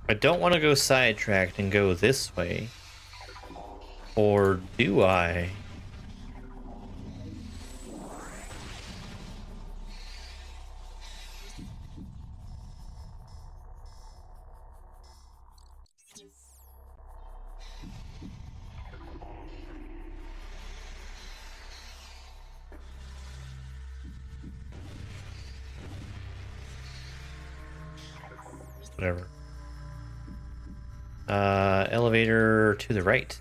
I don't want to go sidetracked and go this way. Or do I? Whatever. Elevator to the right.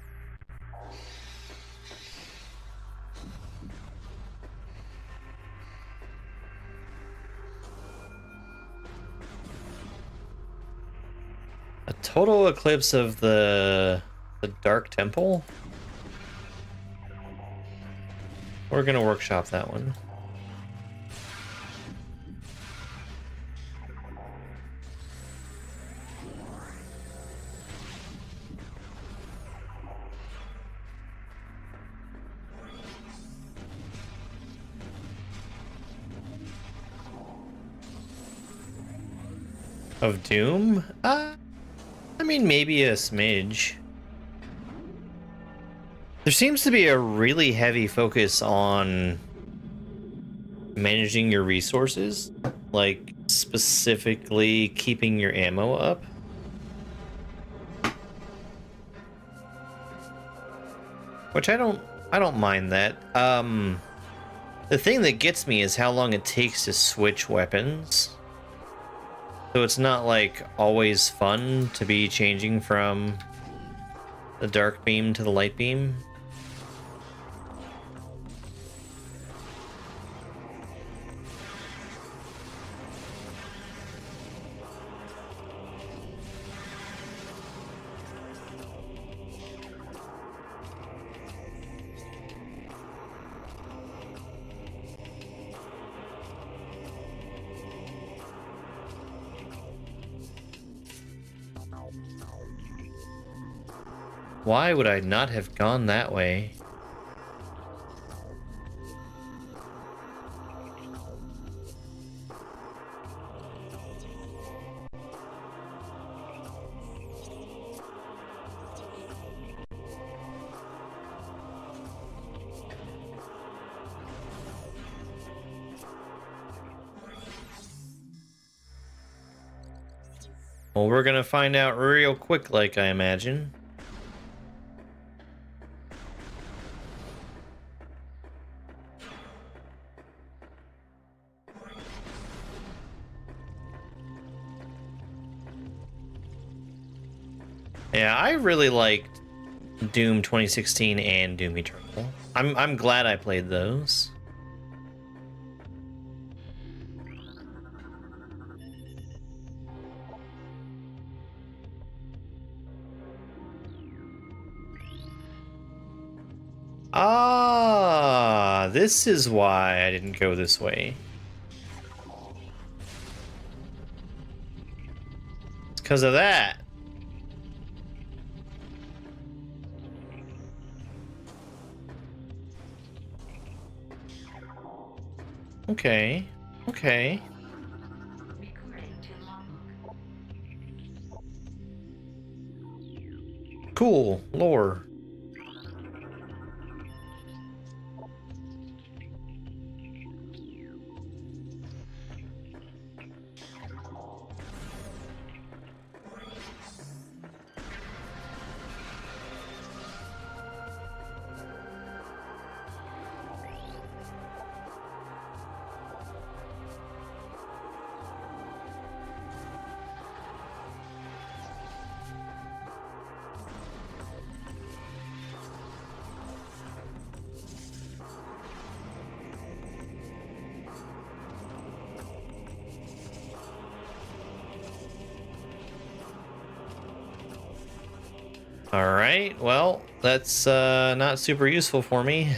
A total eclipse of the Dark Temple? We're gonna workshop that one. Of Doom? I mean, maybe a smidge. There seems to be a really heavy focus on managing your resources, like specifically keeping your ammo up. Which I don't mind that. The thing that gets me is how long it takes to switch weapons. So it's not like always fun to be changing from the dark beam to the light beam. Why would I not have gone that way? Well, we're gonna find out real quick, like I imagine. Yeah, I really liked Doom 2016 and Doom Eternal. I'm glad I played those. Ah, this is why I didn't go this way. It's because of that. Okay. Okay. Recording to logbook. Cool. Lore. All right. Well, that's not super useful for me.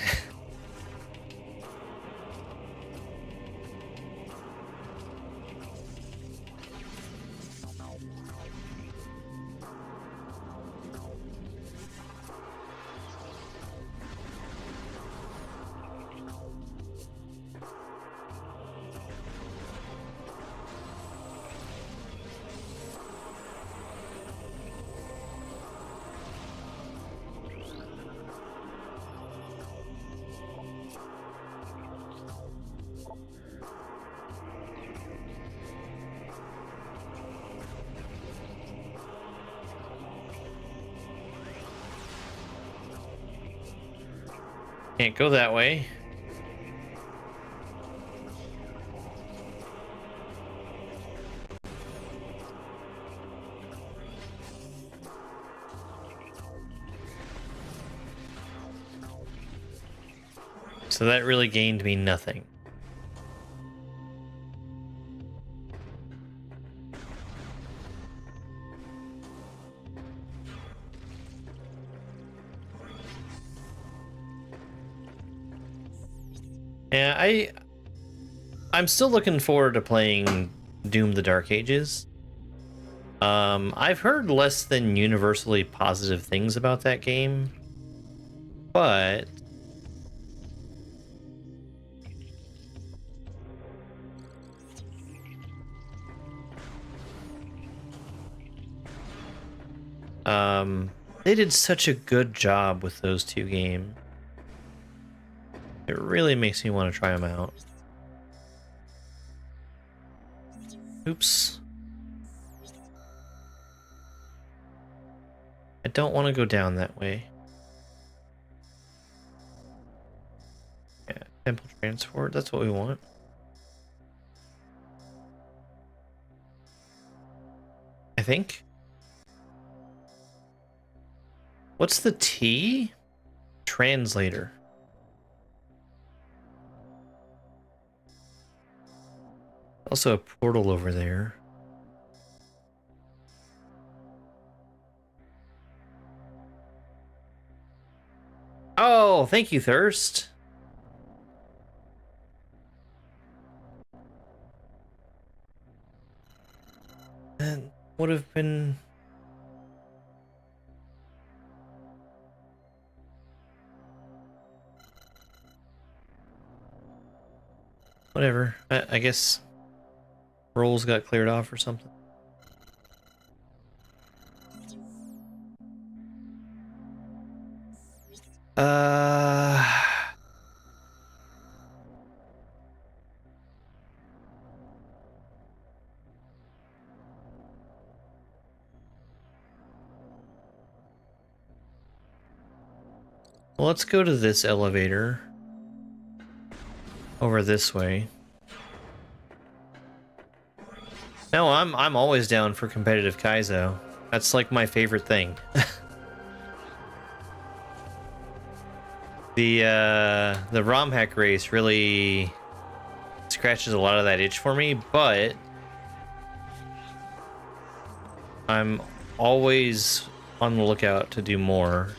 Can't go that way. So that really gained me nothing. Yeah, I'm still looking forward to playing Doom: The Dark Ages. I've heard less than universally positive things about that game, but they did such a good job with those two games. It really makes me want to try them out. Oops. I don't want to go down that way. Yeah, temple transport, that's what we want. I think. What's the T? Translator. Also a portal over there. Oh, thank you, Thirst. That would have been... Whatever. I guess roles got cleared off or something. Well, let's go to this elevator. Over this way. No, I'm always down for competitive Kaizo. That's like my favorite thing. The ROM hack race really scratches a lot of that itch for me, but I'm always on the lookout to do more.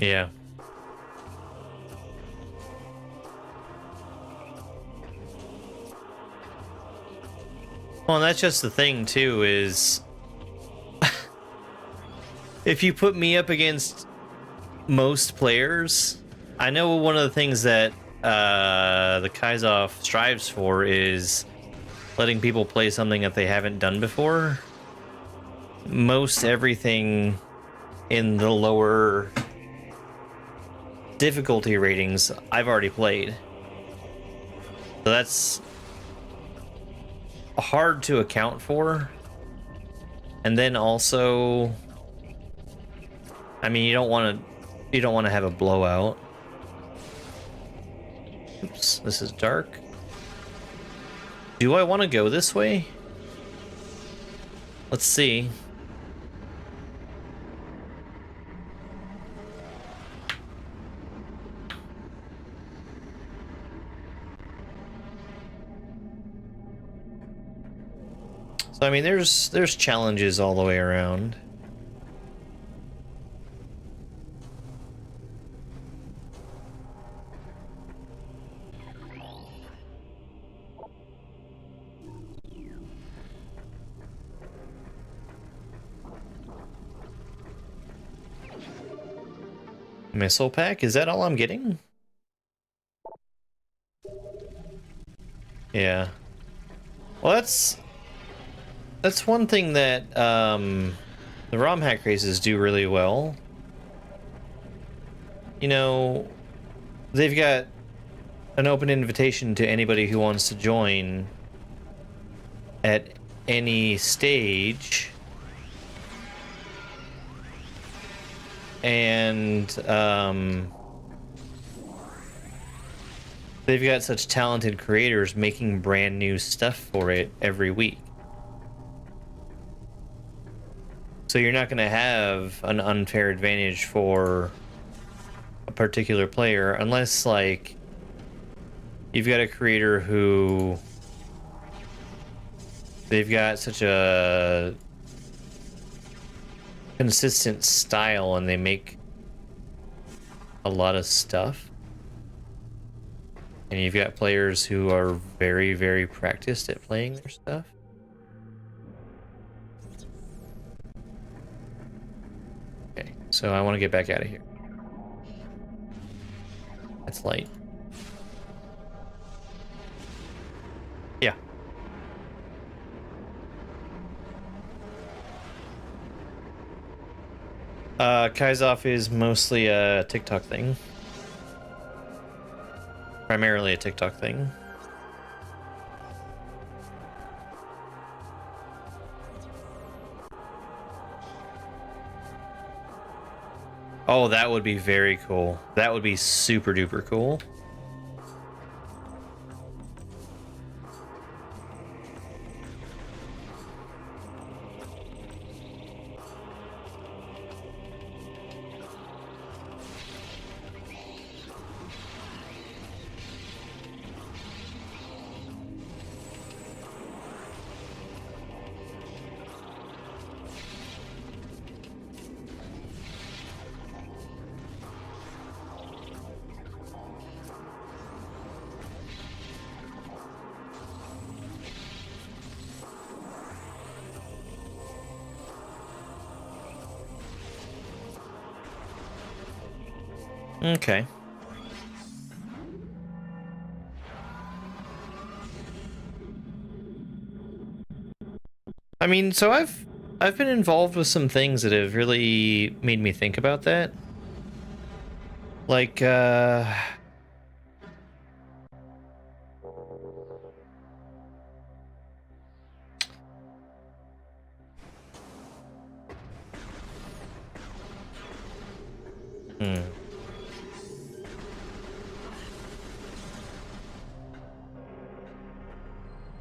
Yeah. Well, and that's just the thing too, is if you put me up against most players, I know one of the things that the Kaizoff strives for is letting people play something that they haven't done before. Most everything in the lower difficulty ratings I've already played, so that's hard to account for. And then also, I mean, you don't want to have a blowout. Oops, this is dark. Do I want to go this way? Let's see. So, I mean, there's challenges all the way around. Missile pack? Is that all I'm getting? Yeah. Well, that's one thing that the ROM hack races do really well. You know, they've got an open invitation to anybody who wants to join at any stage. And they've got such talented creators making brand new stuff for it every week. So you're not going to have an unfair advantage for a particular player unless, like, you've got a creator who they've got such a consistent style and they make a lot of stuff. And you've got players who are very, very practiced at playing their stuff. Okay, so I want to get back out of here. That's light. Yeah. Kaizoff is mostly a TikTok thing. Primarily a TikTok thing. Oh, that would be very cool. That would be super duper cool. Okay. I mean, so I've been involved with some things that have really made me think about that. Like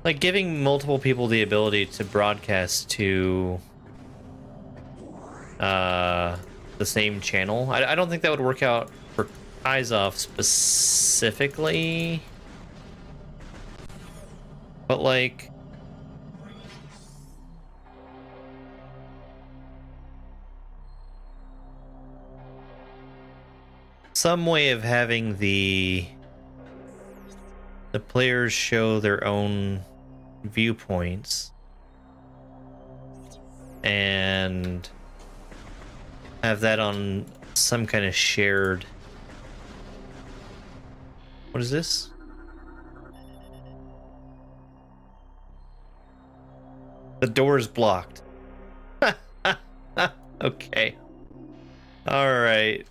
like giving multiple people the ability to broadcast to the same channel. I don't think that would work out for Kaizoff specifically, but like some way of having the players show their own viewpoints and have that on some kind of shared. What is this? The door is blocked. Okay. All right.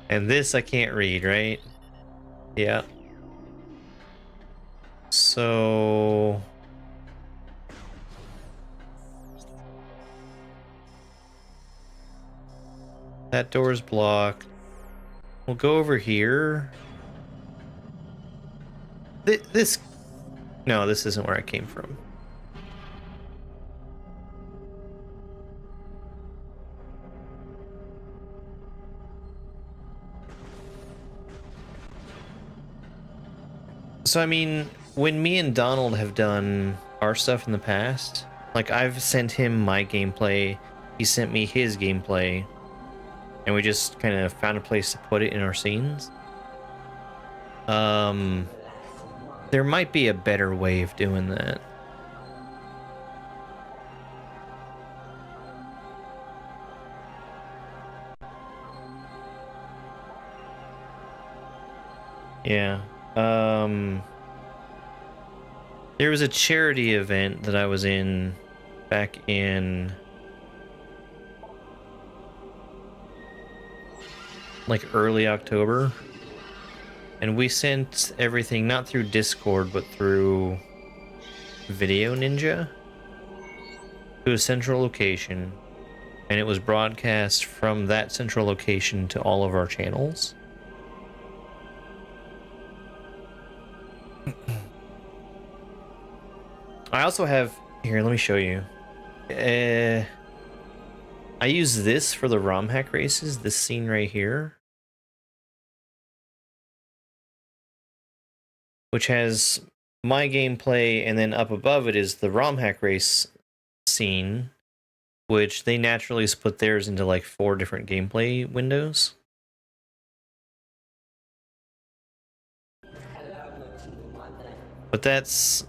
And this I can't read, right? Yeah. So that door's blocked. We'll go over here. This no, this isn't where I came from. So I mean, when me and Donald have done our stuff in the past, like I've sent him my gameplay, he sent me his gameplay, and we just kind of found a place to put it in our scenes. There might be a better way of doing that. Yeah. There was a charity event that I was in back in like early October, and we sent everything not through Discord but through Video Ninja to a central location, and it was broadcast from that central location to all of our channels. I also have here, let me show you. I use this for the ROM hack races, this scene right here, which has my gameplay, and then up above it is the ROM hack race scene, which they naturally split theirs into like 4 different gameplay windows. But that's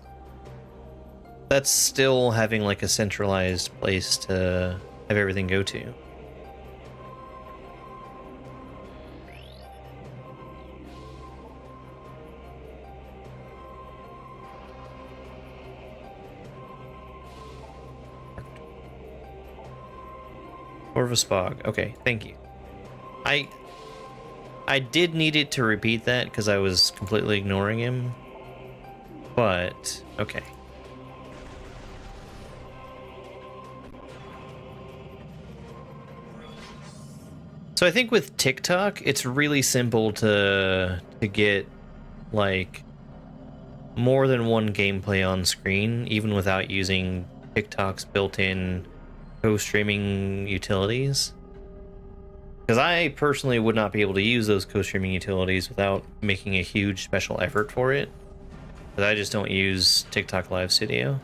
still having like a centralized place to have everything go to. Torvvis Bog. Okay, thank you. I did need it to repeat that because I was completely ignoring him. But okay. So I think with TikTok, it's really simple to get like more than one gameplay on screen, even without using TikTok's built-in co-streaming utilities. Because I personally would not be able to use those co-streaming utilities without making a huge special effort for it. But I just don't use TikTok Live Studio.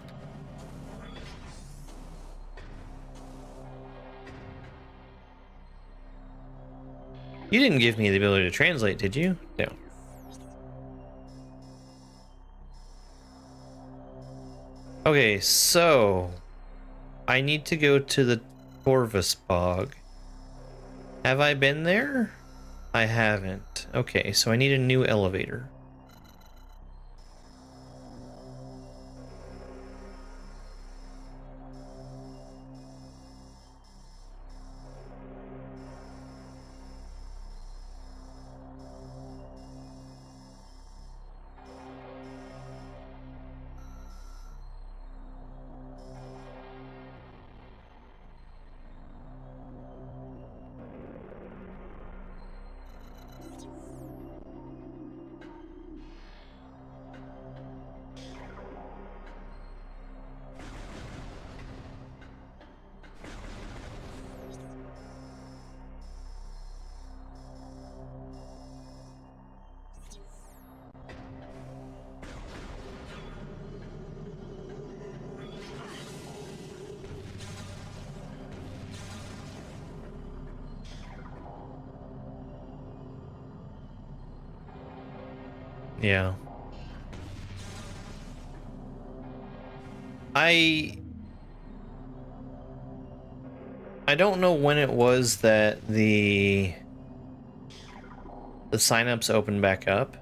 You didn't give me the ability to translate, did you? No. Okay, so I need to go to the Torvvis Bog. Have I been there? I haven't. Okay, so I need a new elevator. Yeah. I don't know when it was that the signups opened back up.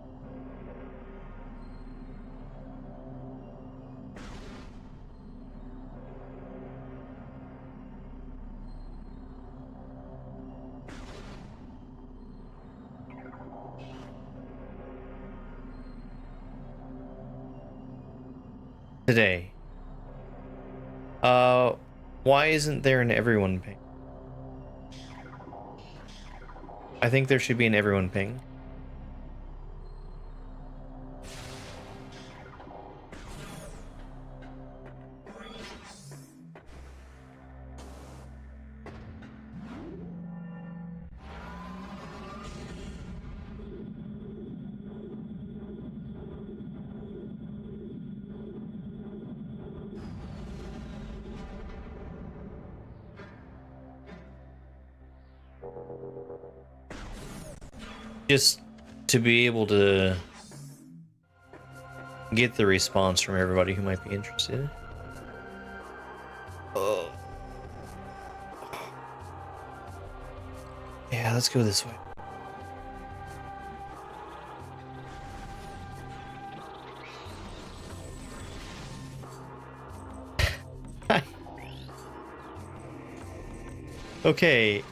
Today. Why isn't there an everyone ping? I think there should be an everyone ping. Just to be able to get the response from everybody who might be interested. Oh. Yeah, let's go this way. Okay,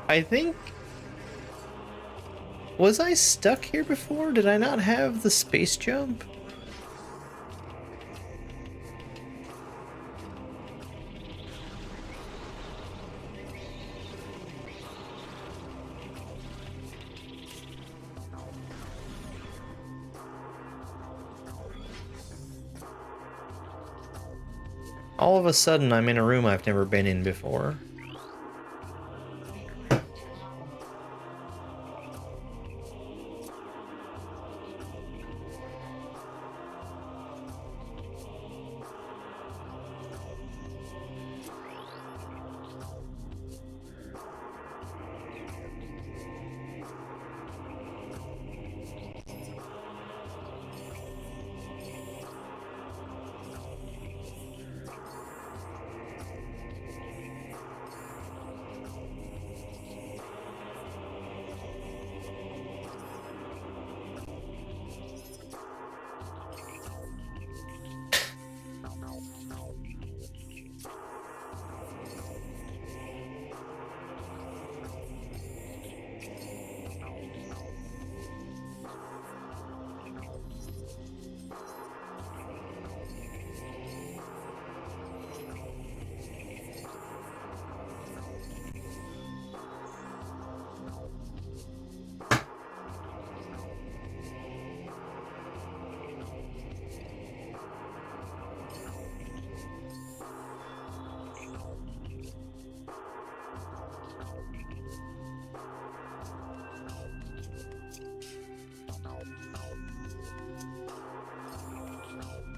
I think... Was I stuck here before? Did I not have the space jump? All of a sudden, I'm in a room I've never been in before.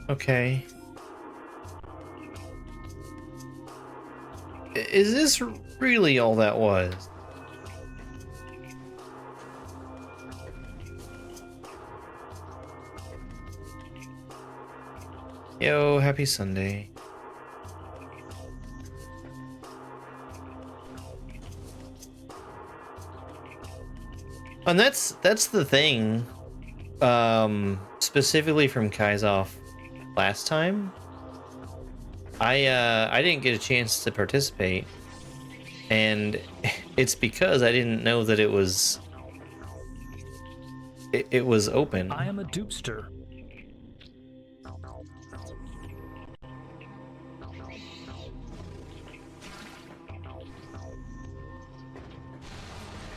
Okay. Is this really all that was? Yo, happy Sunday. And that's the thing. Specifically from Kaizoff last time. I didn't get a chance to participate. And it's because I didn't know that it was open. I am a dupster.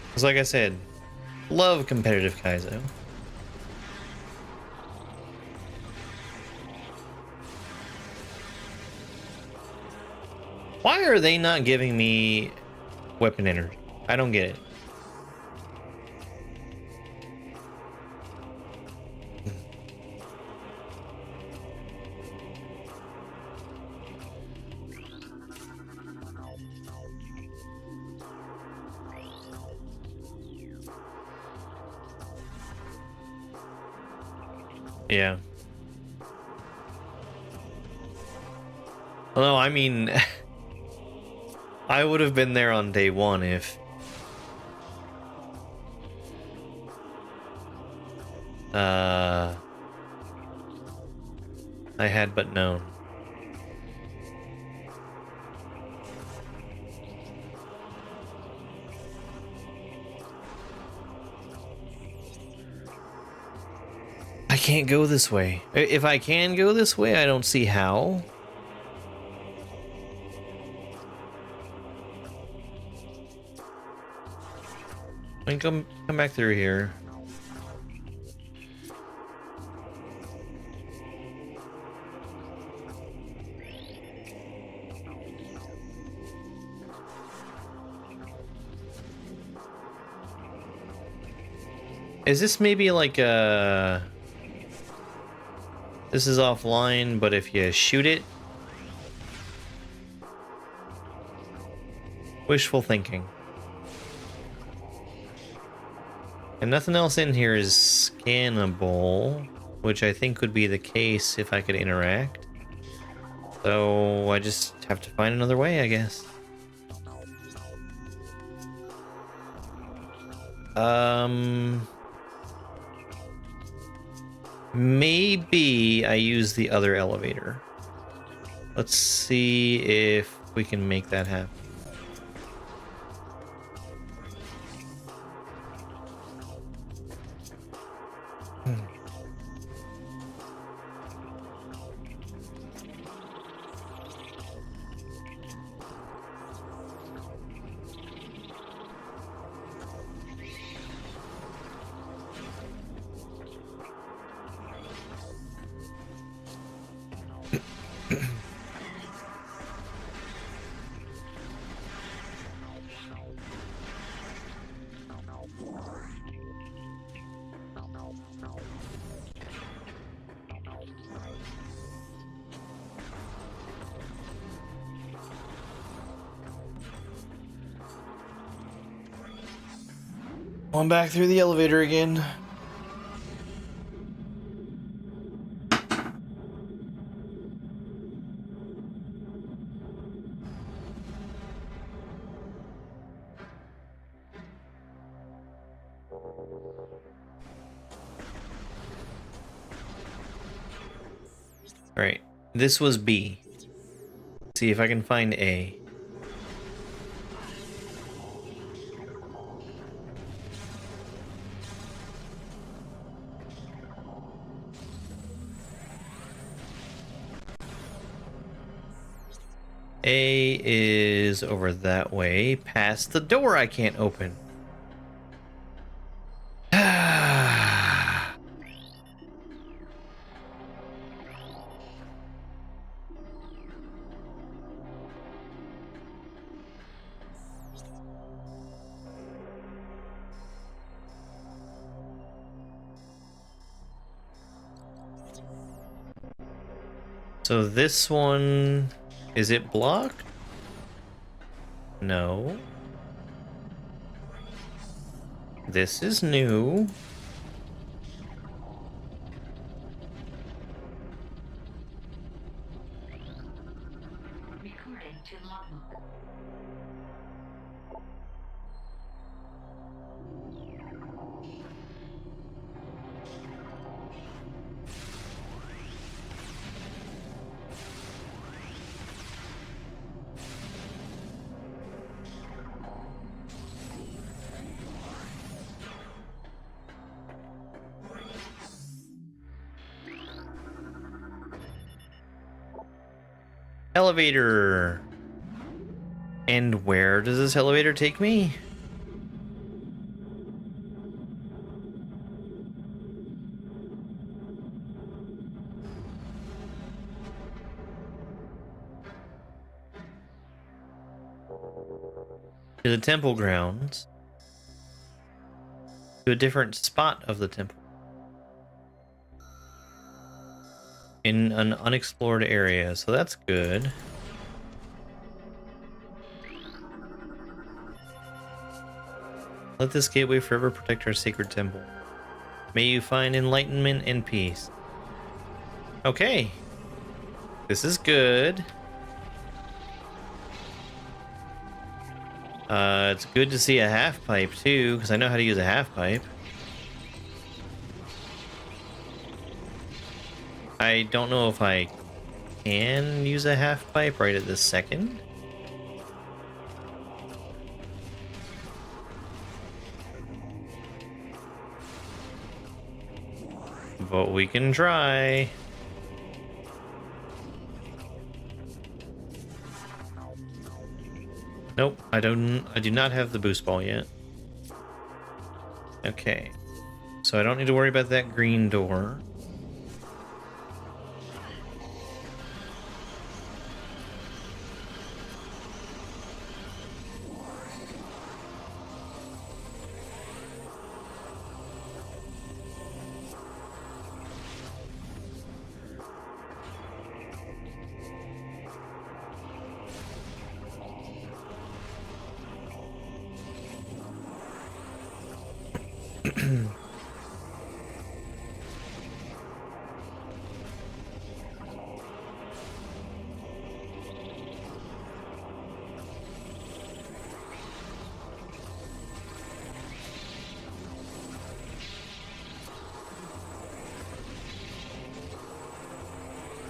Because like I said, love competitive Kaizo. Why are they not giving me weapon energy? I don't get it. Yeah. Although, I mean, I would have been there on day one if... I had but known. I can't go this way. If I can go this way, I don't see how. I can come back through here. Is this maybe like a... This is offline, but if you shoot it... Wishful thinking. And nothing else in here is scannable, which I think would be the case if I could interact. So I just have to find another way, I guess. Maybe I use the other elevator. Let's see if we can make that happen. Going back through the elevator again. Alright, this was B. Let's see if I can find A. A is over that way, past the door I can't open. So this one, is it blocked? No. This is new. Recording to logbook. Elevator. And where does this elevator take me? To the temple grounds. To a different spot of the temple. In an unexplored area, so that's good. Let this gateway forever protect our sacred temple. May you find enlightenment and peace. Okay. This is good. It's good to see a half pipe too, because I know how to use a half pipe. I don't know if I can use a half pipe right at this second. But we can try. Nope, I do not have the boost ball yet. Okay. So I don't need to worry about that green door.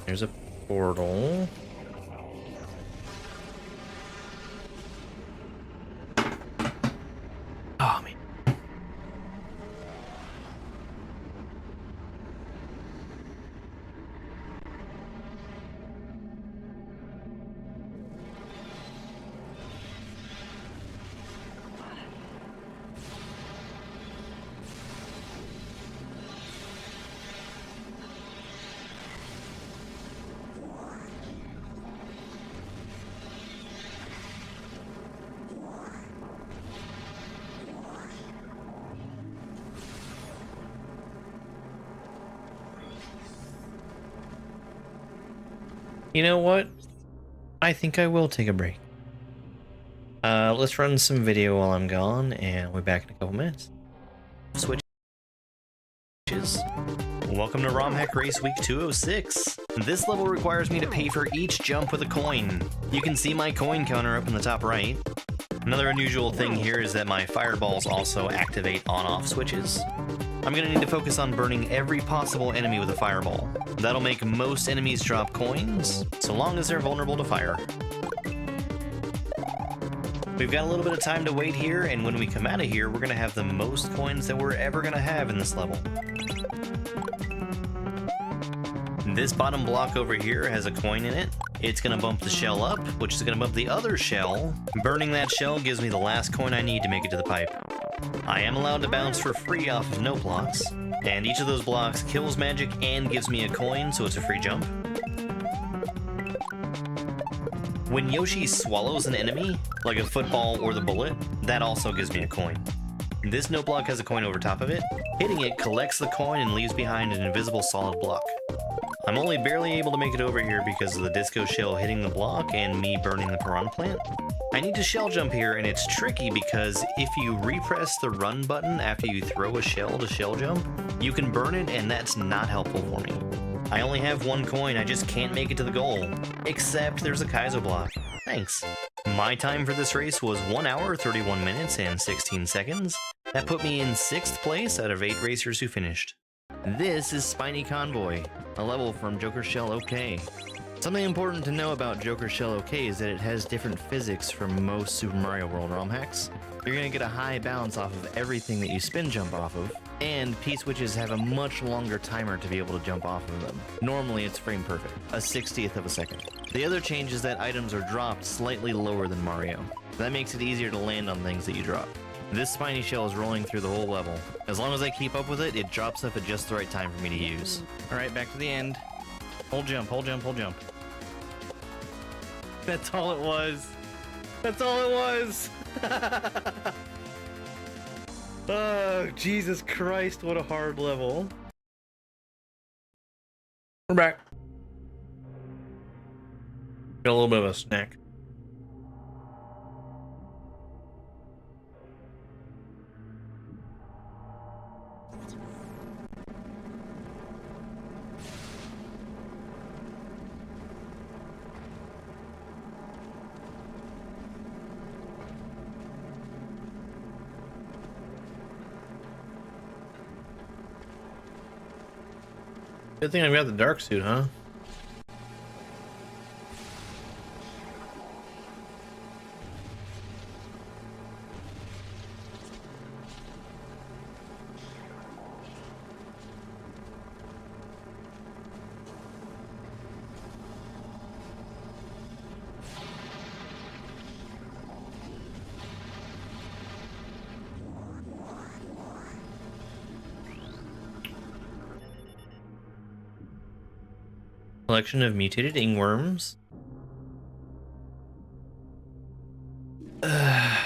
There's a portal. Oh, man. You know what? I think I will take a break. Let's run some video while I'm gone, and we'll be back in a couple minutes. Switches. Welcome to ROM Hack Race Week 206. This level requires me to pay for each jump with a coin. You can see my coin counter up in the top right. Another unusual thing here is that my fireballs also activate on-off switches. I'm gonna need to focus on burning every possible enemy with a fireball. That'll make most enemies drop coins, so long as they're vulnerable to fire. We've got a little bit of time to wait here, and when we come out of here, we're gonna have the most coins that we're ever gonna have in this level. This bottom block over here has a coin in it. It's gonna bump the shell up, which is gonna bump the other shell. Burning that shell gives me the last coin I need to make it to the pipe. I am allowed to bounce for free off of no blocks, and each of those blocks kills magic and gives me a coin, so it's a free jump. When Yoshi swallows an enemy, like a football or the bullet, that also gives me a coin. This note block has a coin over top of it. Hitting it collects the coin and leaves behind an invisible solid block. I'm only barely able to make it over here because of the disco shell hitting the block and me burning the piranha plant. I need to shell jump here, and it's tricky because if you repress the run button after you throw a shell to shell jump, you can burn it, and that's not helpful for me. I only have 1 coin, I just can't make it to the goal. Except there's a Kaizo block. Thanks. My time for this race was 1 hour, 31 minutes, and 16 seconds. That put me in 6th place out of 8 racers who finished. This is Spiny Convoy, a level from Joker Shell OK. Something important to know about Joker Shell OK is that it has different physics from most Super Mario World ROM hacks. You're going to get a high bounce off of everything that you spin jump off of, and P-switches have a much longer timer to be able to jump off of them. Normally it's frame perfect, a 60th of a second. The other change is that items are dropped slightly lower than Mario. That makes it easier to land on things that you drop. This spiny shell is rolling through the whole level. As long as I keep up with it, it drops stuff at just the right time for me to use. Alright, back to the end. Hold jump, hold jump, hold jump. That's all it was. That's all it was! Oh, Jesus Christ, what a hard level. We're back. Got a little bit of a snack. Good thing I've got the dark suit, huh? Collection of mutated ingworms. A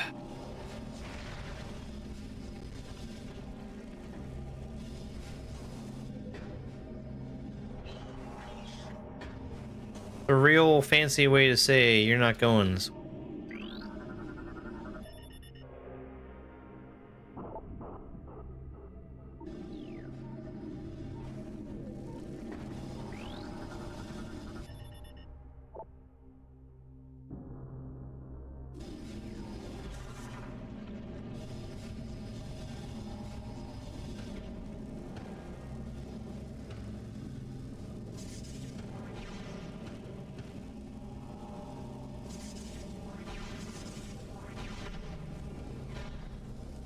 real fancy way to say you're not going.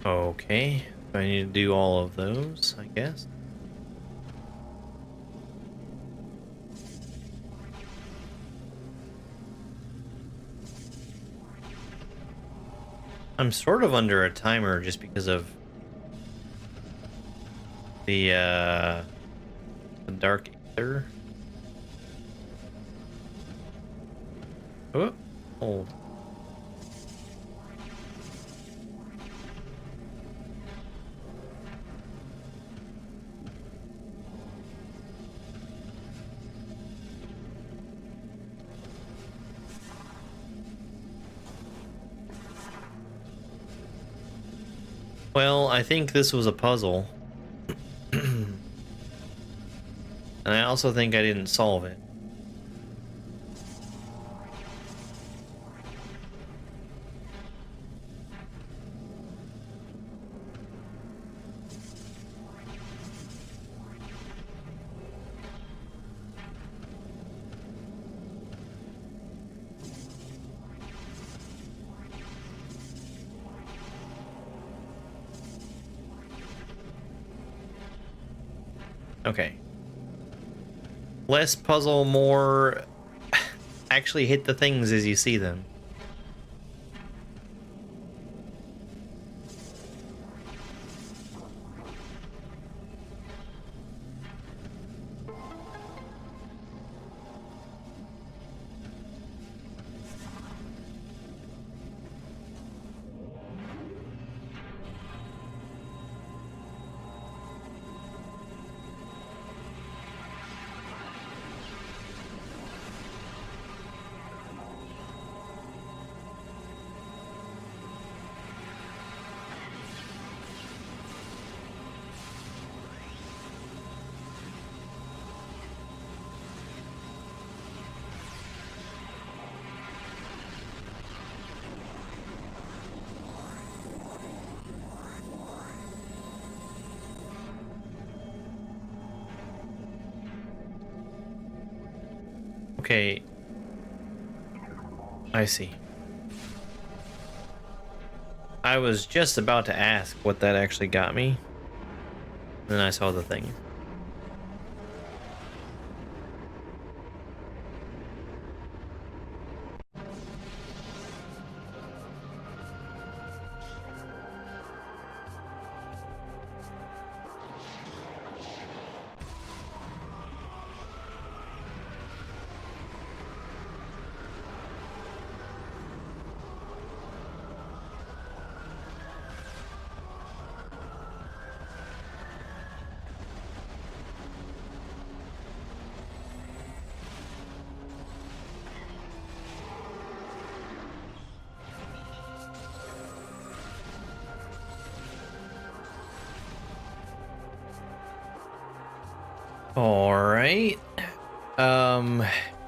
Okay, I need to do all of those, I guess. I'm sort of under a timer just because of the dark ether. Oh, hold. Well, I think this was a puzzle. And I also think I didn't solve it. Okay. Less puzzle, more actually hit the things as you see them. Okay. I see. I was just about to ask what that actually got me. And then I saw the thing. All right.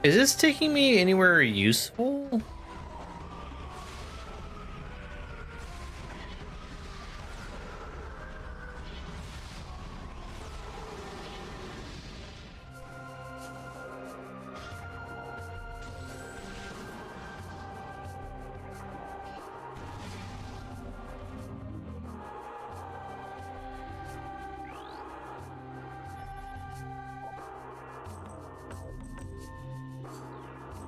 Is this taking me anywhere useful?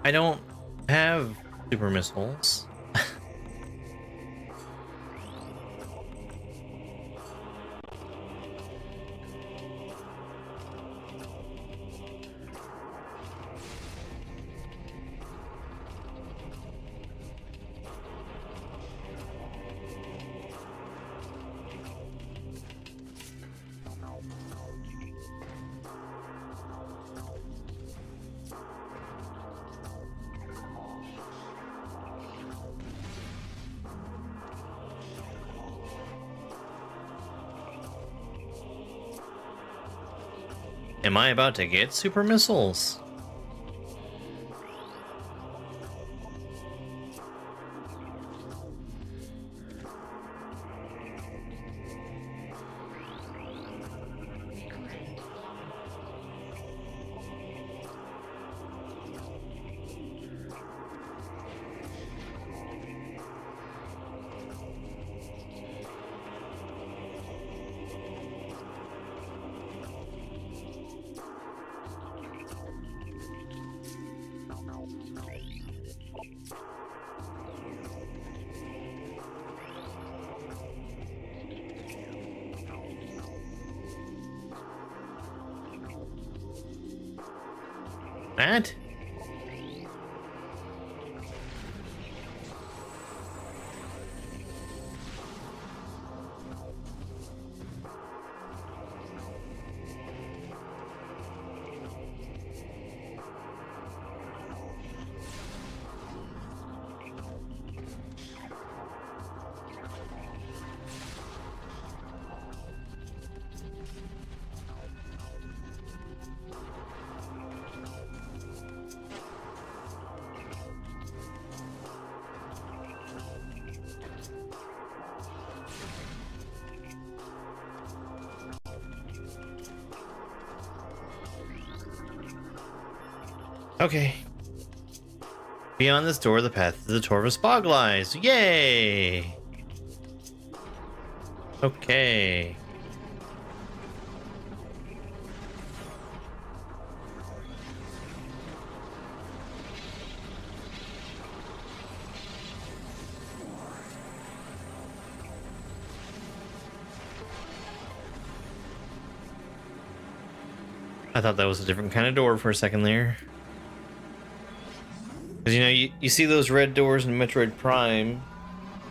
I don't have super missiles. Am I about to get super missiles? That? Okay. Beyond this door, the path to the Torvvis Bog lies. Yay! Okay. I thought that was a different kind of door for a second there. Because, you know, you see those red doors in Metroid Prime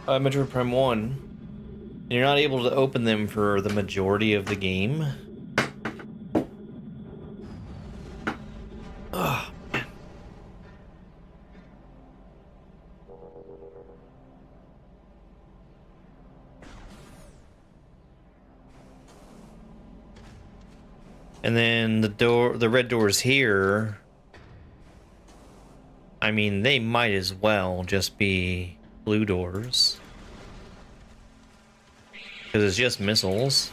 1, and you're not able to open them for the majority of the game. Ugh. And then the red doors here, I mean, they might as well just be blue doors. Because it's just missiles.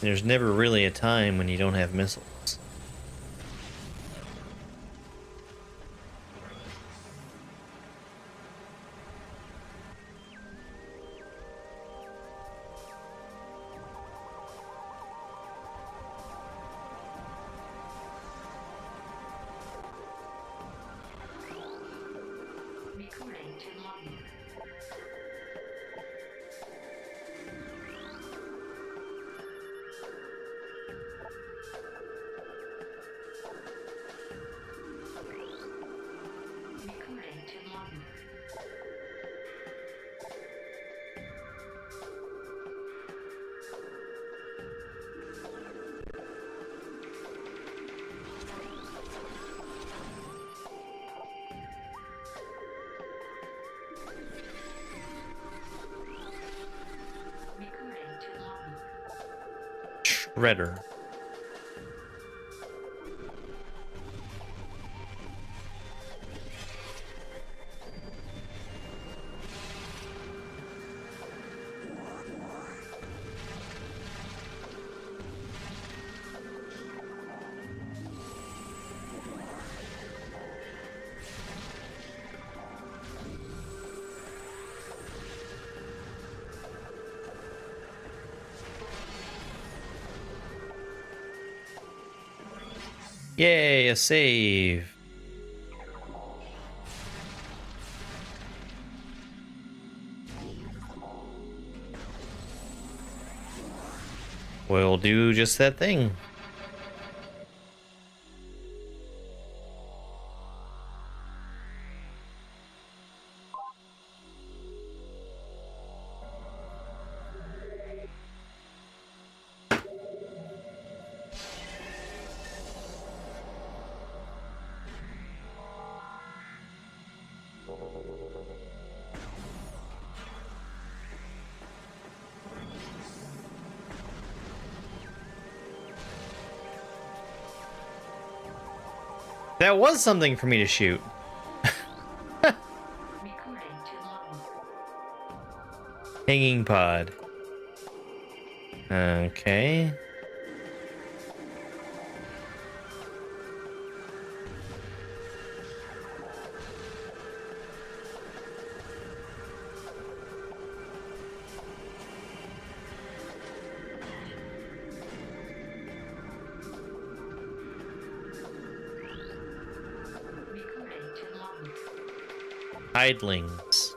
There's never really a time when you don't have missiles. to logbook. Recording to logbook. Recording to logbook. Shredder. Yay, a save. We'll do just that thing. That was something for me to shoot. Recording to logbook. Hanging pod. Okay. Recording to logbook. Idlings.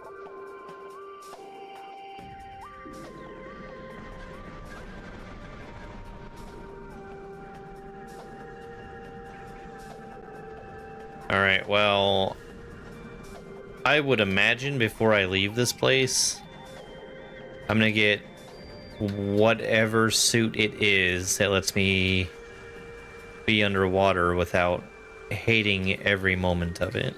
Alright, well, I would imagine before I leave this place, I'm gonna get whatever suit it is that lets me be underwater without hating every moment of it.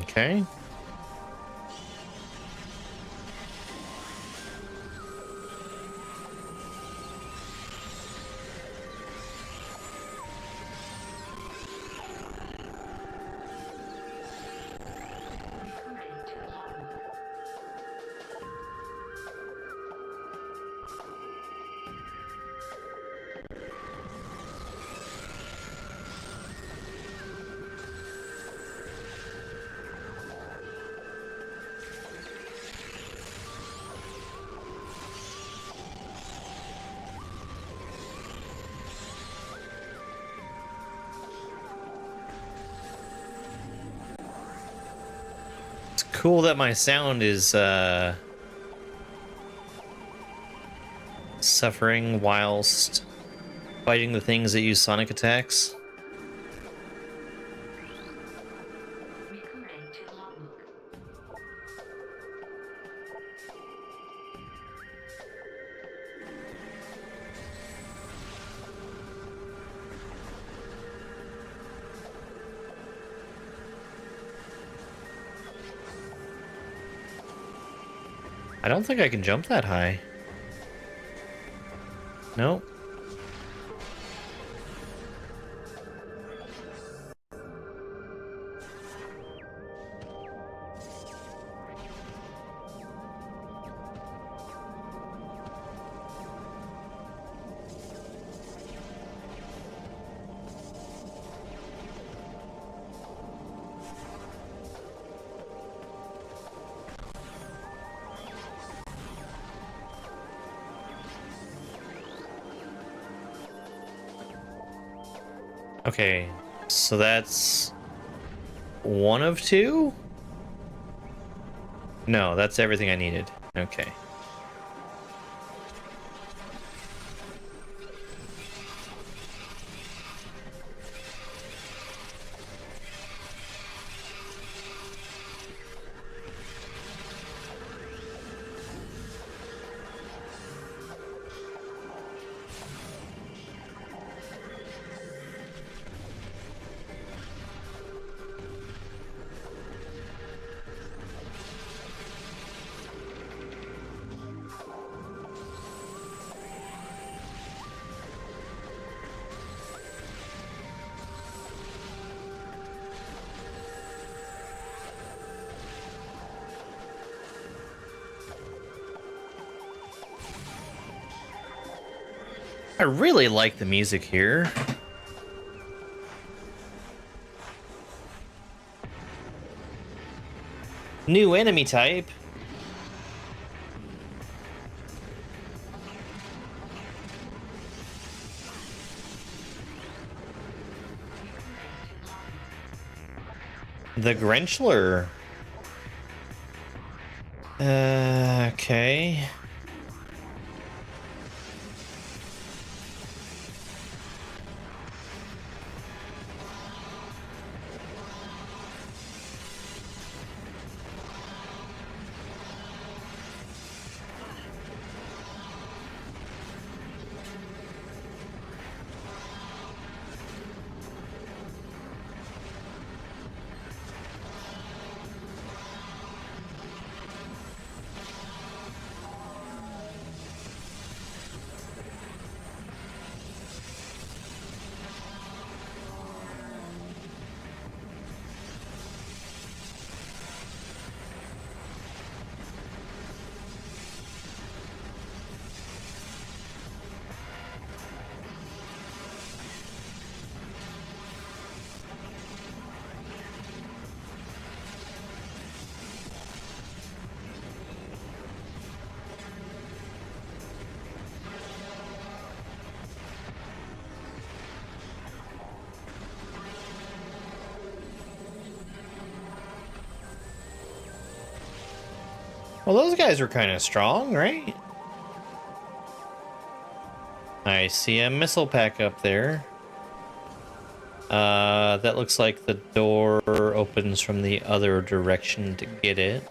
Okay. Recording to logbook. It's cool that my sound is suffering whilst fighting the things that use sonic attacks. I don't think I can jump that high. Nope. Okay, so that's one of two? No, that's everything I needed. Okay. I really like the music here. New enemy type. The Grenchler. Okay. Well, those guys were kind of strong, right? I see a missile pack up there. That looks like the door opens from the other direction to get it.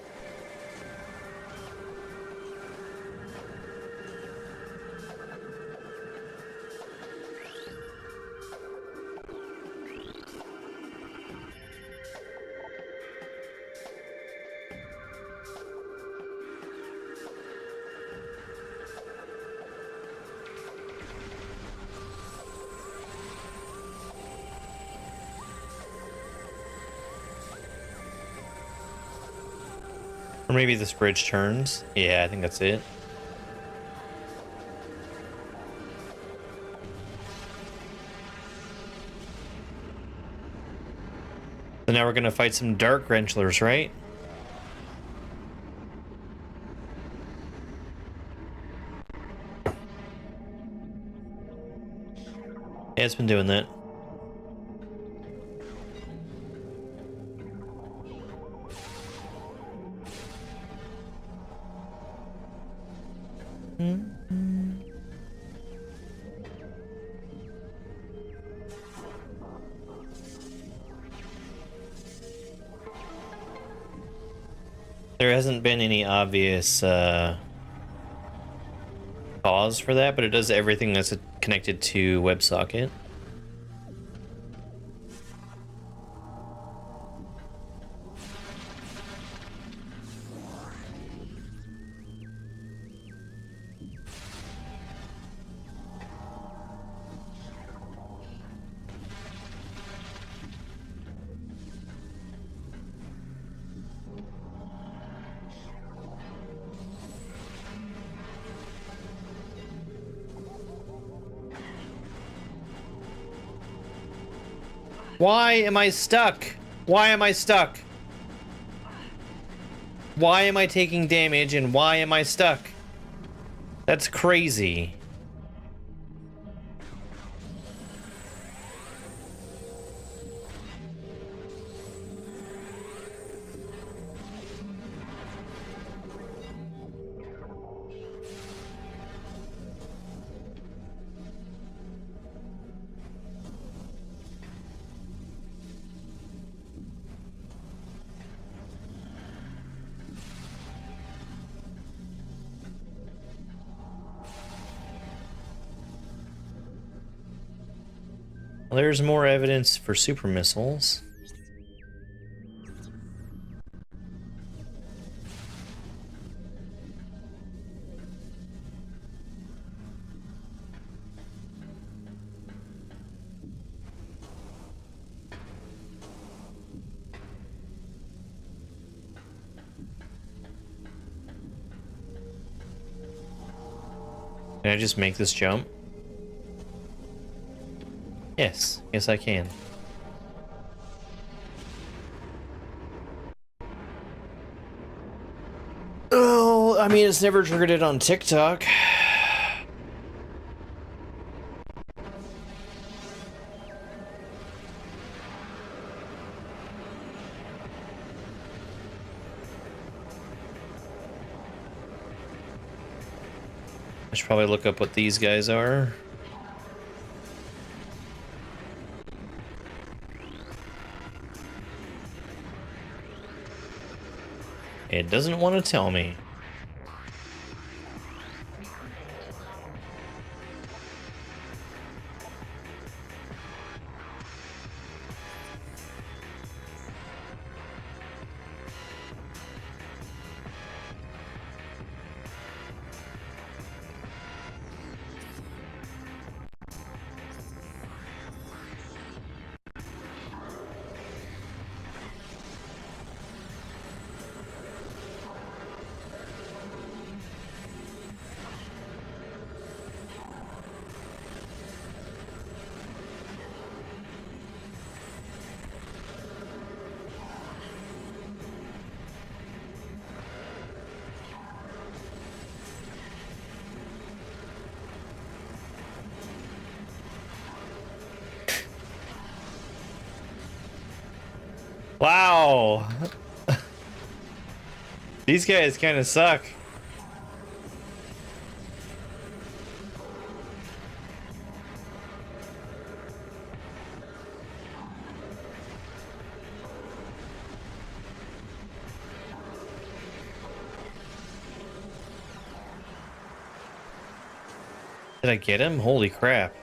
Or maybe this bridge turns. Yeah, I think that's it. So now we're gonna fight some dark Grenchlers, right? Yeah, it's been doing that. There hasn't been any obvious cause for that, but it does everything that's connected to WebSocket. Why am I stuck? Why am I stuck? Why am I taking damage and why am I stuck? That's crazy. Well, there's more evidence for super missiles. Can I just make this jump? Yes, yes I can. Oh, I mean, it's never triggered it on TikTok. I should probably look up what these guys are. It doesn't want to tell me. Wow. These guys kind of suck. Did I get him? Holy crap.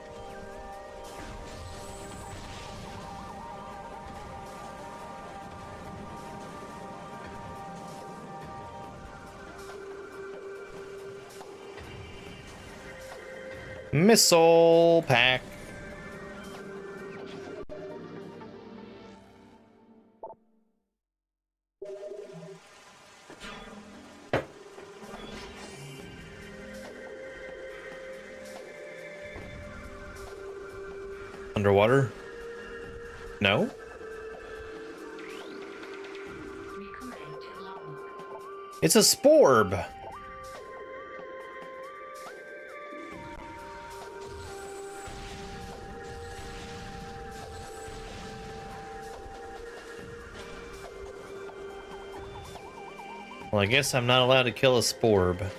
Missile pack. Underwater? No? It's a sporb. Well, I guess I'm not allowed to kill a sporb.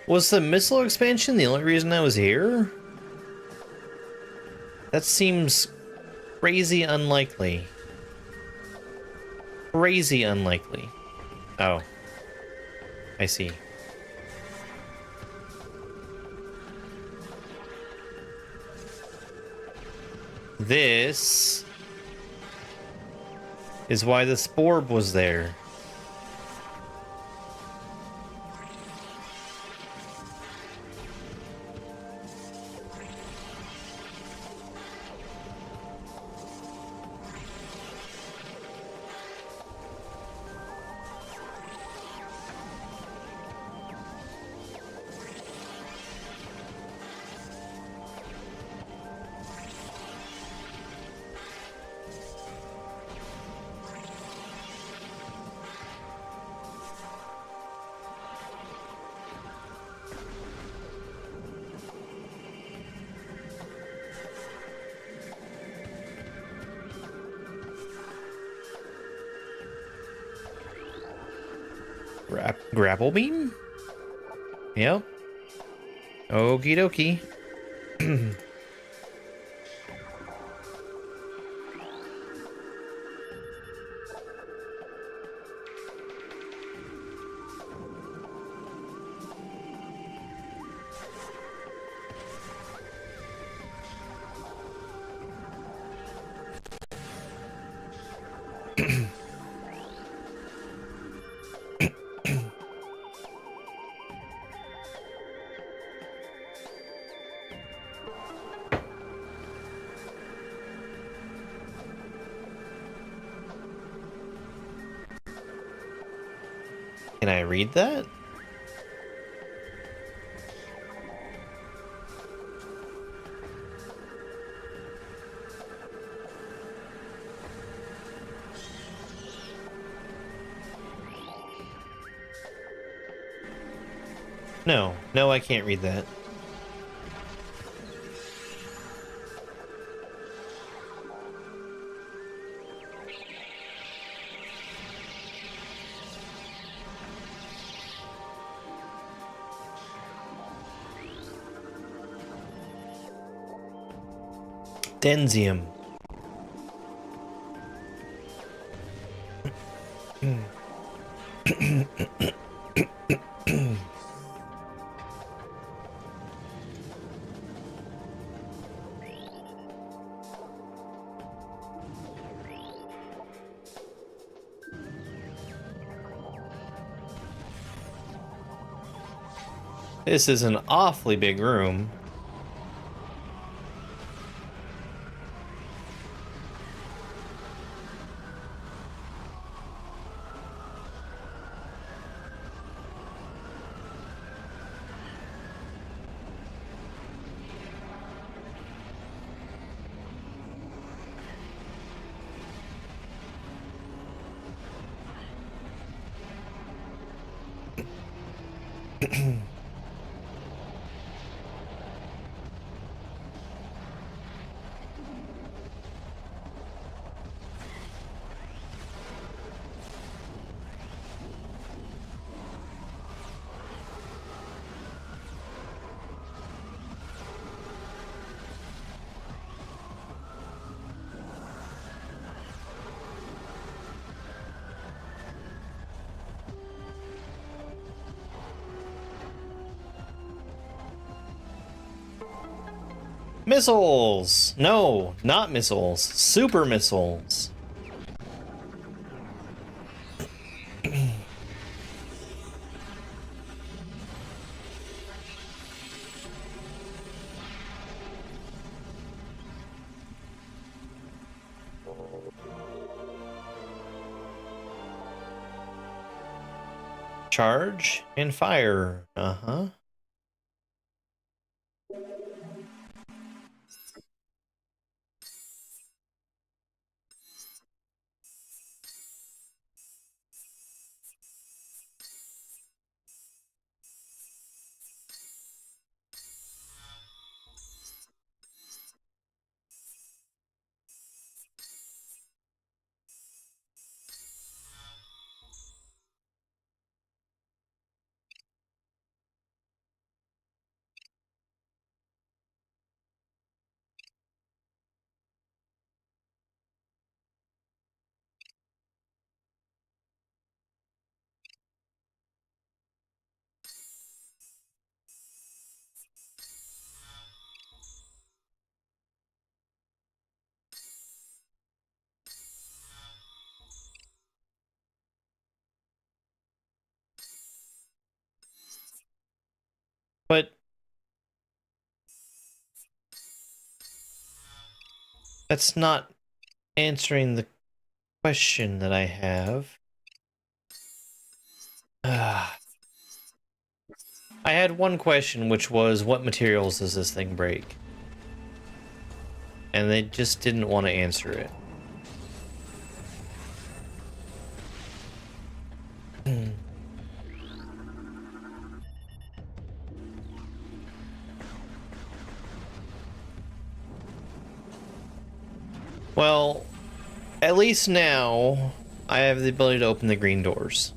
Was the missile expansion the only reason I was here? That seems crazy unlikely. Crazy unlikely. Oh. I see. This is why the Sporb was there. Grapple beam? Yep. Okie dokie. Can I read that? No, no, I can't read that. Denzium. This is an awfully big room. Missiles! No, not missiles. Super missiles. Charge and fire. Uh-huh. But that's not answering the question that I have. I had one question, which was, what materials does this thing break? And they just didn't want to answer it. Well, at least now I have the ability to open the green doors.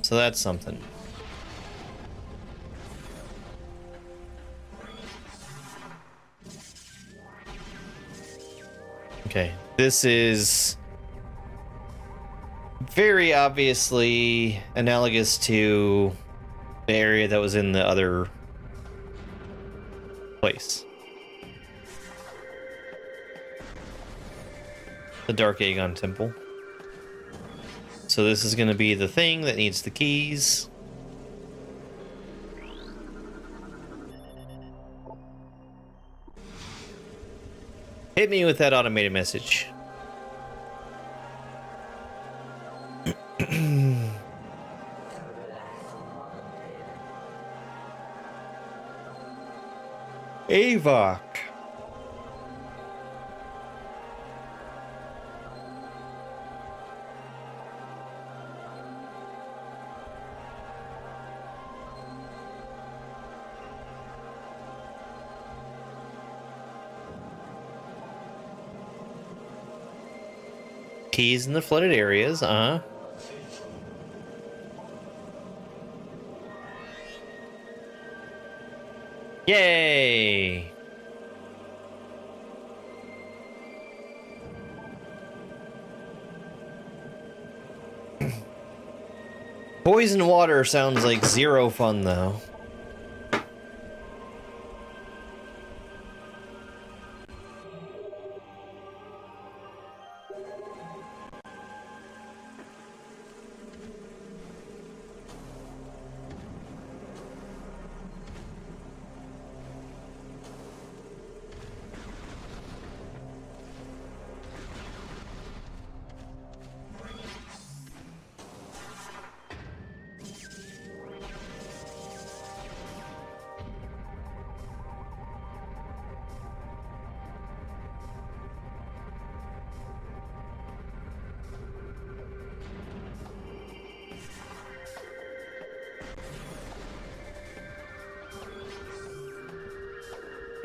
So that's something. Okay, this is very obviously analogous to the area that was in the other place. The Dark Aegon Temple. So this is going to be the thing that needs the keys. Hit me with that automated message. Avok. Keys in the flooded areas, Yay! Poison water sounds like zero fun, though.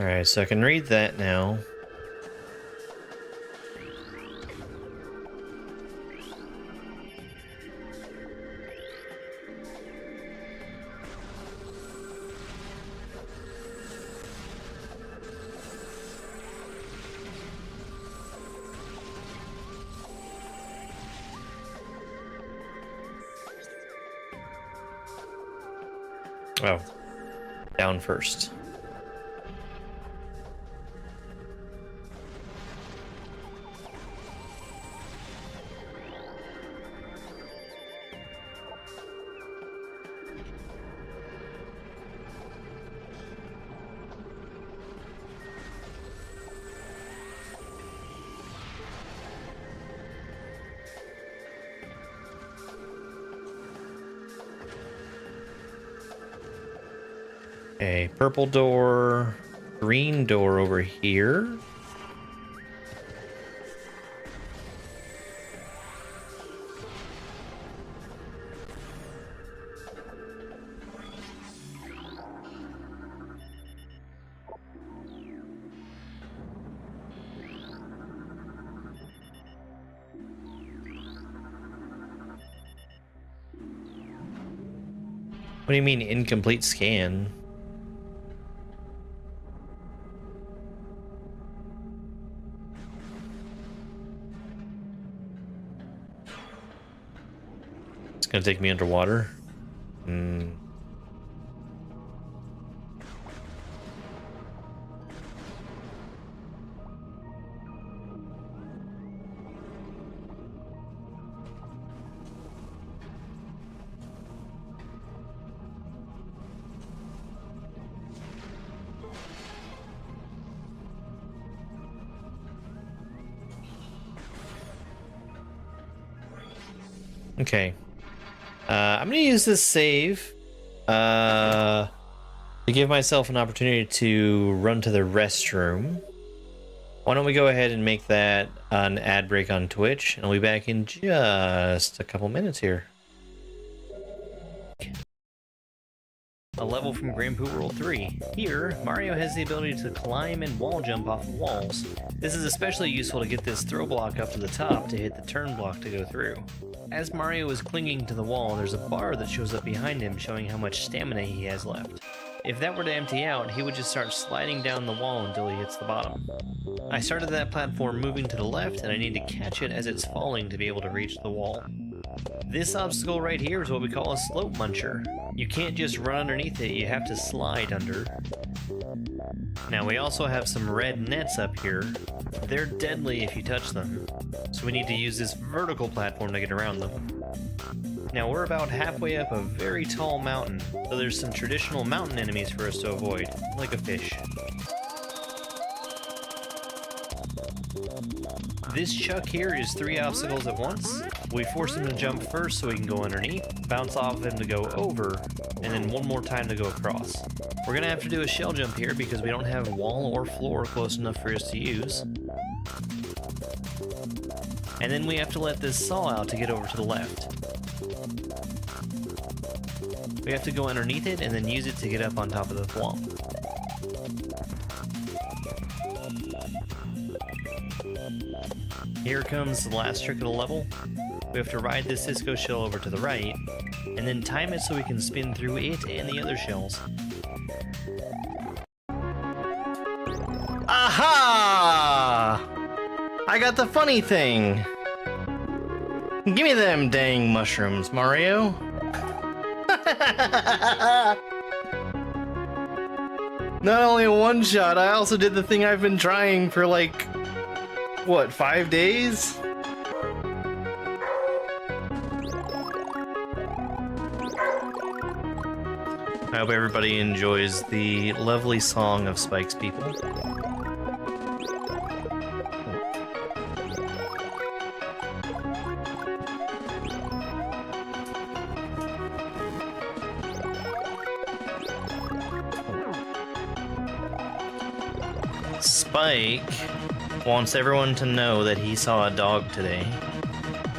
Alright, so I can read that now. Oh, down first. A purple door, green door over here. What do you mean incomplete scan? It's gonna take me underwater. Okay. I'm gonna use this save to give myself an opportunity to run to the restroom. Why don't we go ahead and make that an ad break on Twitch, and I'll be back in just a couple minutes here. A level from Grandpoo World 3. Here, Mario has the ability to climb and wall jump off of walls. This is especially useful to get this throw block up to the top to hit the turn block to go through. As Mario is clinging to the wall, there's a bar that shows up behind him showing how much stamina he has left. If that were to empty out, he would just start sliding down the wall until he hits the bottom. I started that platform moving to the left, and I need to catch it as it's falling to be able to reach the wall. This obstacle right here is what we call a slope muncher. You can't just run underneath it, you have to slide under. Now we also have some red nets up here. They're deadly if you touch them, so we need to use this vertical platform to get around them. Now we're about halfway up a very tall mountain, so there's some traditional mountain enemies for us to avoid, like a fish. This chuck here is 3 obstacles at once. We force him to jump first so he can go underneath, bounce off of him to go over, and then one more time to go across. We're gonna have to do a shell jump here because we don't have wall or floor close enough for us to use. And then we have to let this saw out to get over to the left. We have to go underneath it and then use it to get up on top of the wall. Here comes the last trick of the level. We have to ride this Cisco shell over to the right, and then time it so we can spin through it and the other shells. Aha! I got the funny thing! Give me them dang mushrooms, Mario! Not only a one shot, I also did the thing I've been trying for like, what, 5 days? I hope everybody enjoys the lovely song of Spike's people. Spike wants everyone to know that he saw a dog today,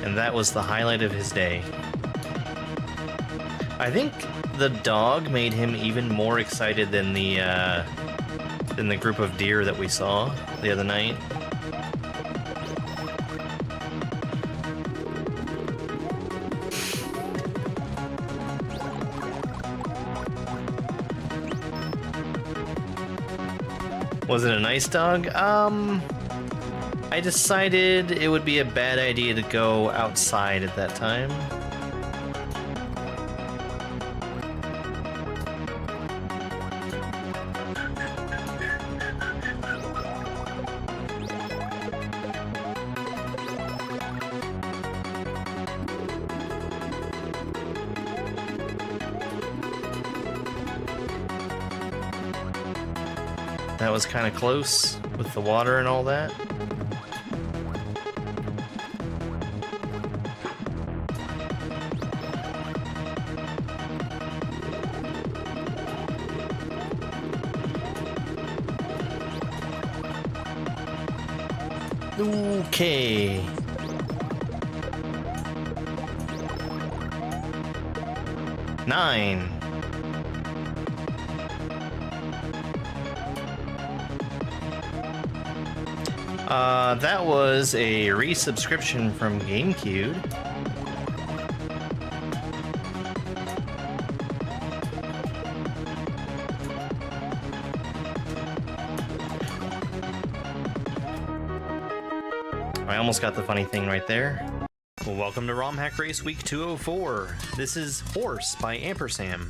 and that was the highlight of his day. I think the dog made him even more excited than the group of deer that we saw the other night. Was it a nice dog? I decided it would be a bad idea to go outside at that time. That was kind of close with the water and all that. Okay. Nine. That was a resubscription from GameCube. I almost got the funny thing right there. Well, welcome to ROM Hack Race Week 204. This is Horse by Ampersand.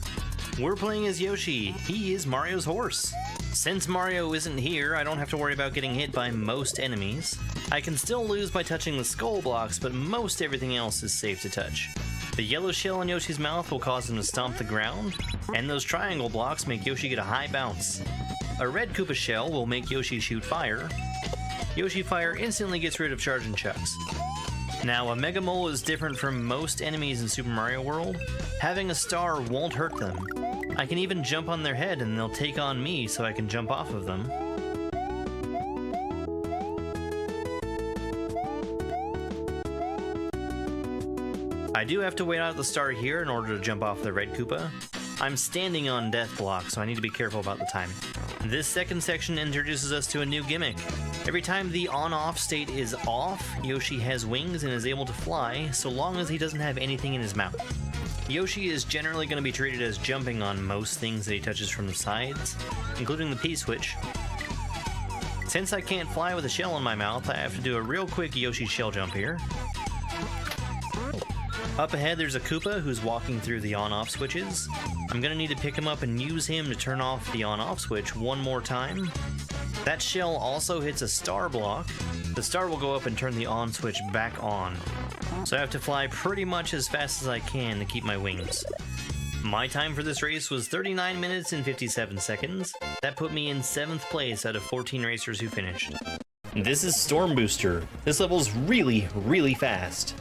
We're playing as Yoshi. He is Mario's horse. Since Mario isn't here, I don't have to worry about getting hit by most enemies. I can still lose by touching the skull blocks, but most everything else is safe to touch. The yellow shell in Yoshi's mouth will cause him to stomp the ground, and those triangle blocks make Yoshi get a high bounce. A red Koopa shell will make Yoshi shoot fire. Yoshi fire instantly gets rid of charging chucks. Now, a Mega Mole is different from most enemies in Super Mario World. Having a star won't hurt them. I can even jump on their head and they'll take on me so I can jump off of them. I do have to wait out the star here in order to jump off the red Koopa. I'm standing on death block, so I need to be careful about the time. This second section introduces us to a new gimmick. Every time the on-off state is off, Yoshi has wings and is able to fly, so long as he doesn't have anything in his mouth. Yoshi is generally going to be treated as jumping on most things that he touches from the sides, including the P-switch. Since I can't fly with a shell in my mouth, I have to do a real quick Yoshi shell jump here. Up ahead there's a Koopa who's walking through the on-off switches. I'm gonna need to pick him up and use him to turn off the on-off switch one more time. That shell also hits a star block. The star will go up and turn the on switch back on. So I have to fly pretty much as fast as I can to keep my wings. My time for this race was 39 minutes and 57 seconds. That put me in 7th place out of 14 racers who finished. This is Storm Booster. This level's really, really fast.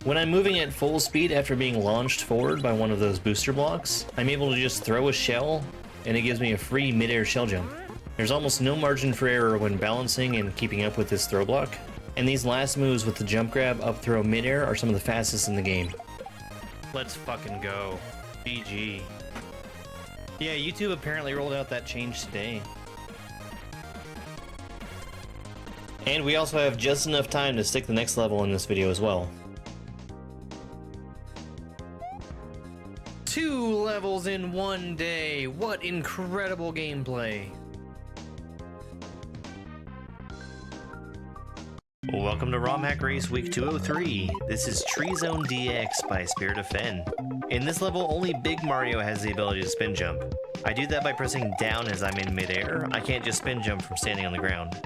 When I'm moving at full speed after being launched forward by one of those booster blocks, I'm able to just throw a shell, and it gives me a free mid-air shell jump. There's almost no margin for error when balancing and keeping up with this throw block, and these last moves with the jump grab, up throw, mid-air are some of the fastest in the game. Let's fucking go. GG. Yeah, YouTube apparently rolled out that change today. And we also have just enough time to stick the next level in this video as well. 2 levels in one day. What incredible gameplay. Welcome to ROM Hack Race Week 203. This is Treezone DX by Spirit of Fen. In this level, only Big Mario has the ability to spin jump. I do that by pressing down as I'm in midair. I can't just spin jump from standing on the ground.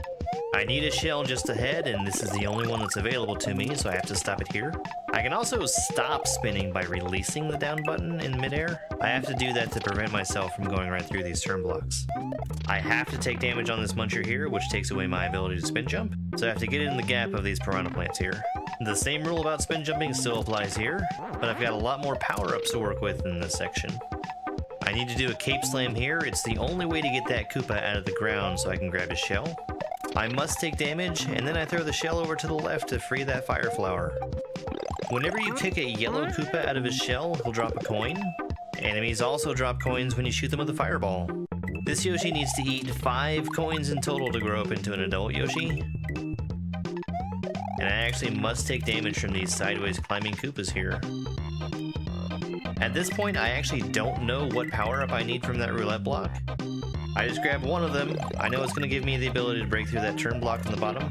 I need a shell just ahead, and this is the only one that's available to me, so I have to stop it here. I can also stop spinning by releasing the down button in midair. I have to do that to prevent myself from going right through these turn blocks. I have to take damage on this muncher here, which takes away my ability to spin jump, so I have to get in the gap of these piranha plants here. The same rule about spin jumping still applies here, but I've got a lot more power-ups to work with in this section. I need to do a cape slam here. It's the only way to get that Koopa out of the ground so I can grab his shell. I must take damage, and then I throw the shell over to the left to free that fire flower. Whenever you kick a yellow Koopa out of his shell, he'll drop a coin. Enemies also drop coins when you shoot them with a fireball. This Yoshi needs to eat 5 coins in total to grow up into an adult Yoshi. And I actually must take damage from these sideways climbing Koopas here. At this point, I actually don't know what power-up I need from that roulette block. I just grab one of them. I know it's going to give me the ability to break through that turn block on the bottom.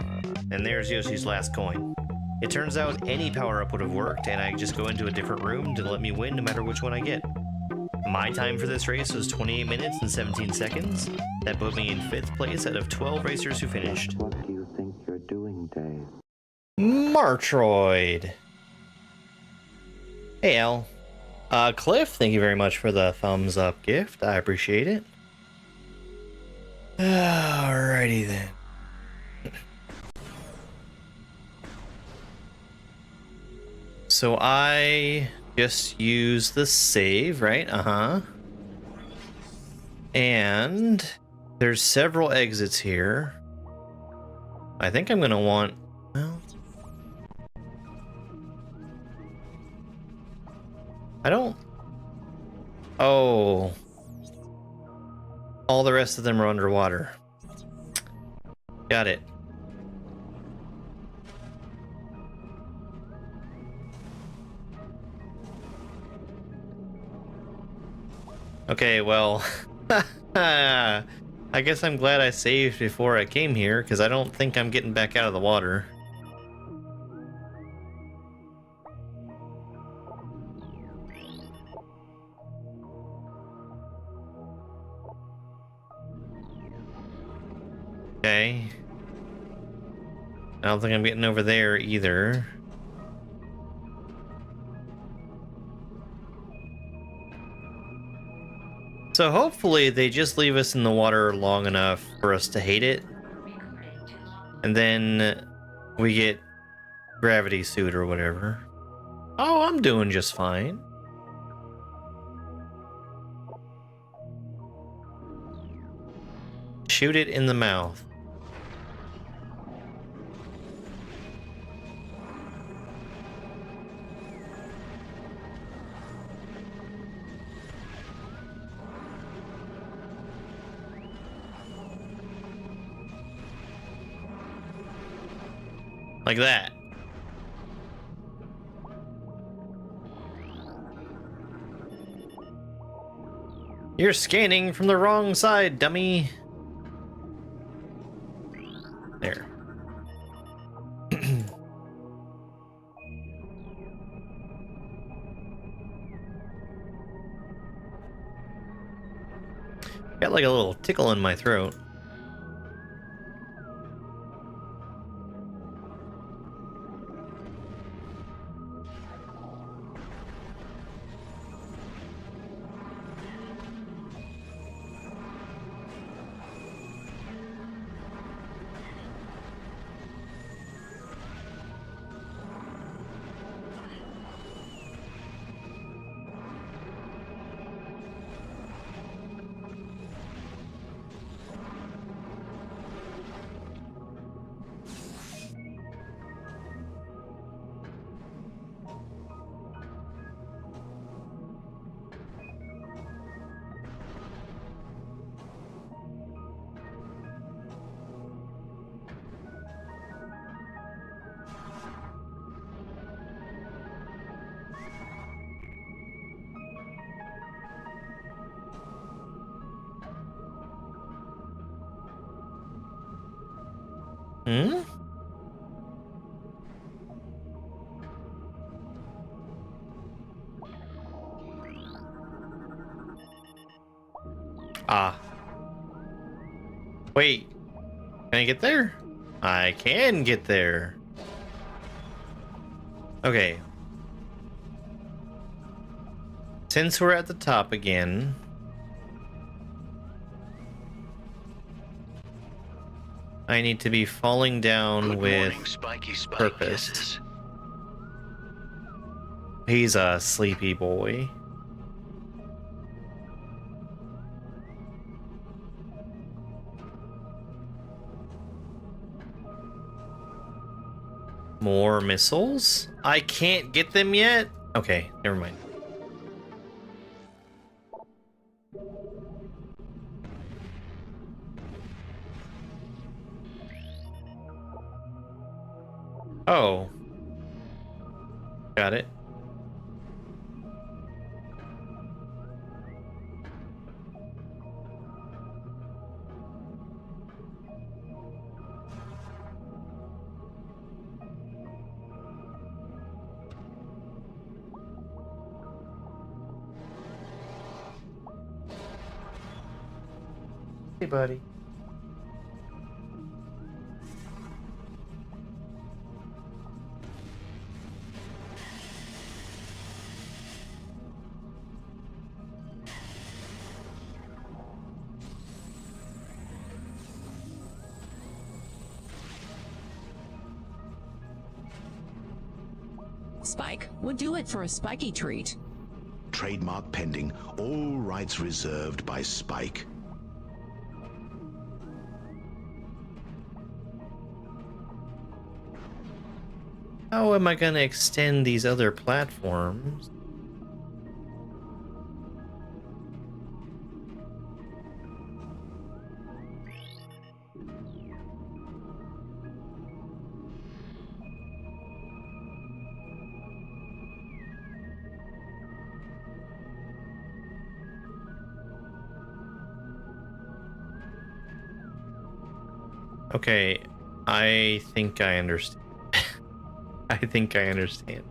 And there's Yoshi's last coin. It turns out any power-up would have worked, and I just go into a different room to let me win no matter which one I get. My time for this race was 28 minutes and 17 seconds. That put me in 5th place out of 12 racers who finished. What do you think you're doing, Dave? Metroid. Hey, Al. Cliff, thank you very much for the thumbs up gift. I appreciate it. Alrighty then. So I just use the save, right? And there's several exits here. I think I'm gonna want, well, I don't, oh, all the rest of them are underwater. Got it. Okay, well, I guess I'm glad I saved before I came here, because I don't think I'm getting back out of the water. Okay. I don't think I'm getting over there either. So hopefully they just leave us in the water long enough for us to hate it. And then we get gravity suit or whatever. Oh, I'm doing just fine. Shoot it in the mouth. Like that. You're scanning from the wrong side, dummy. There. Got like a little tickle in my throat. Hmm? Ah. Wait. Can I get there? I can get there. Okay. Since we're at the top again, I need to be falling down Good with morning, Spiky Spike. purpose. Yes. He's a sleepy boy. More missiles? I can't get them yet? Okay, never mind. Oh. Got it. Hey, buddy. Spike would do it for a spiky treat. Trademark pending. All rights reserved by Spike. How am I gonna extend these other platforms? Okay, I think I understand. I think I understand.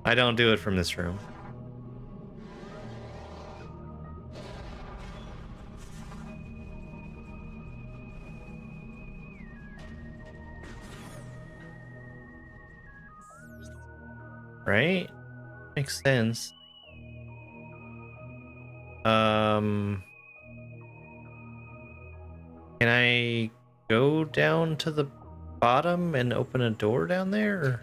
I don't do it from this room. Right? Makes sense. Can I go down to the bottom and open a door down there? Or...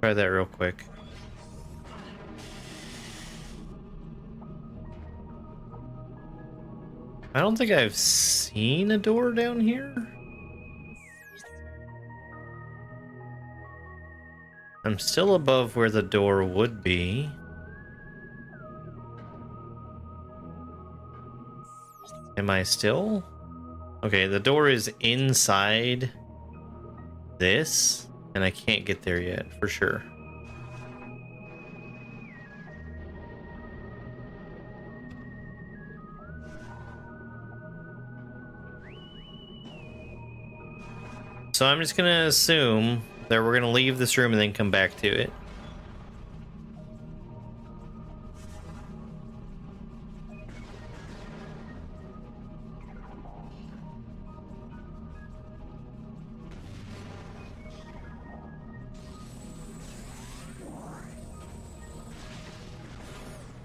Try that real quick. I don't think I've seen a door down here. I'm still above where the door would be. Am I still? Okay, the door is inside this, and I can't get there yet, for sure. So I'm just gonna assume that we're gonna leave this room and then come back to it.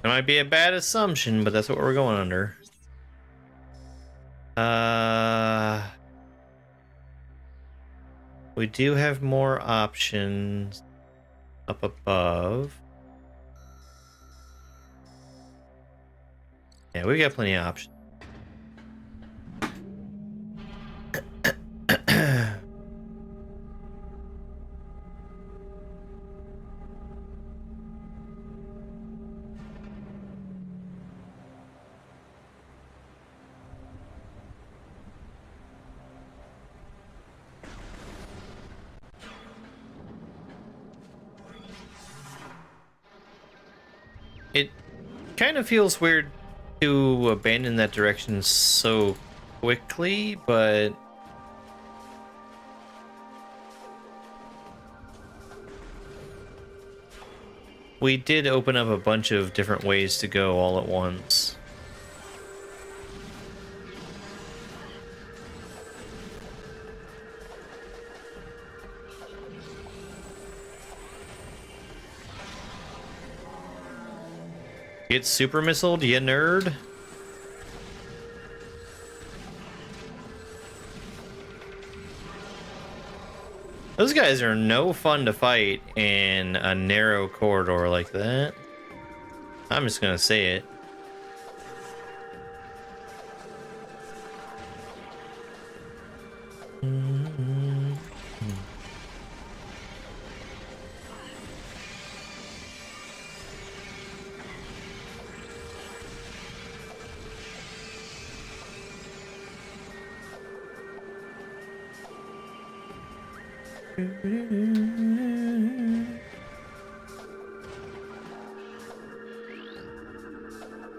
It might be a bad assumption, but that's what we're going under. We do have more options up above. Yeah, we got plenty of options. It kind of feels weird to abandon that direction so quickly, but we did open up a bunch of different ways to go all at once. Get super missiled, you nerd. Those guys are no fun to fight in a narrow corridor like that. I'm just gonna say it.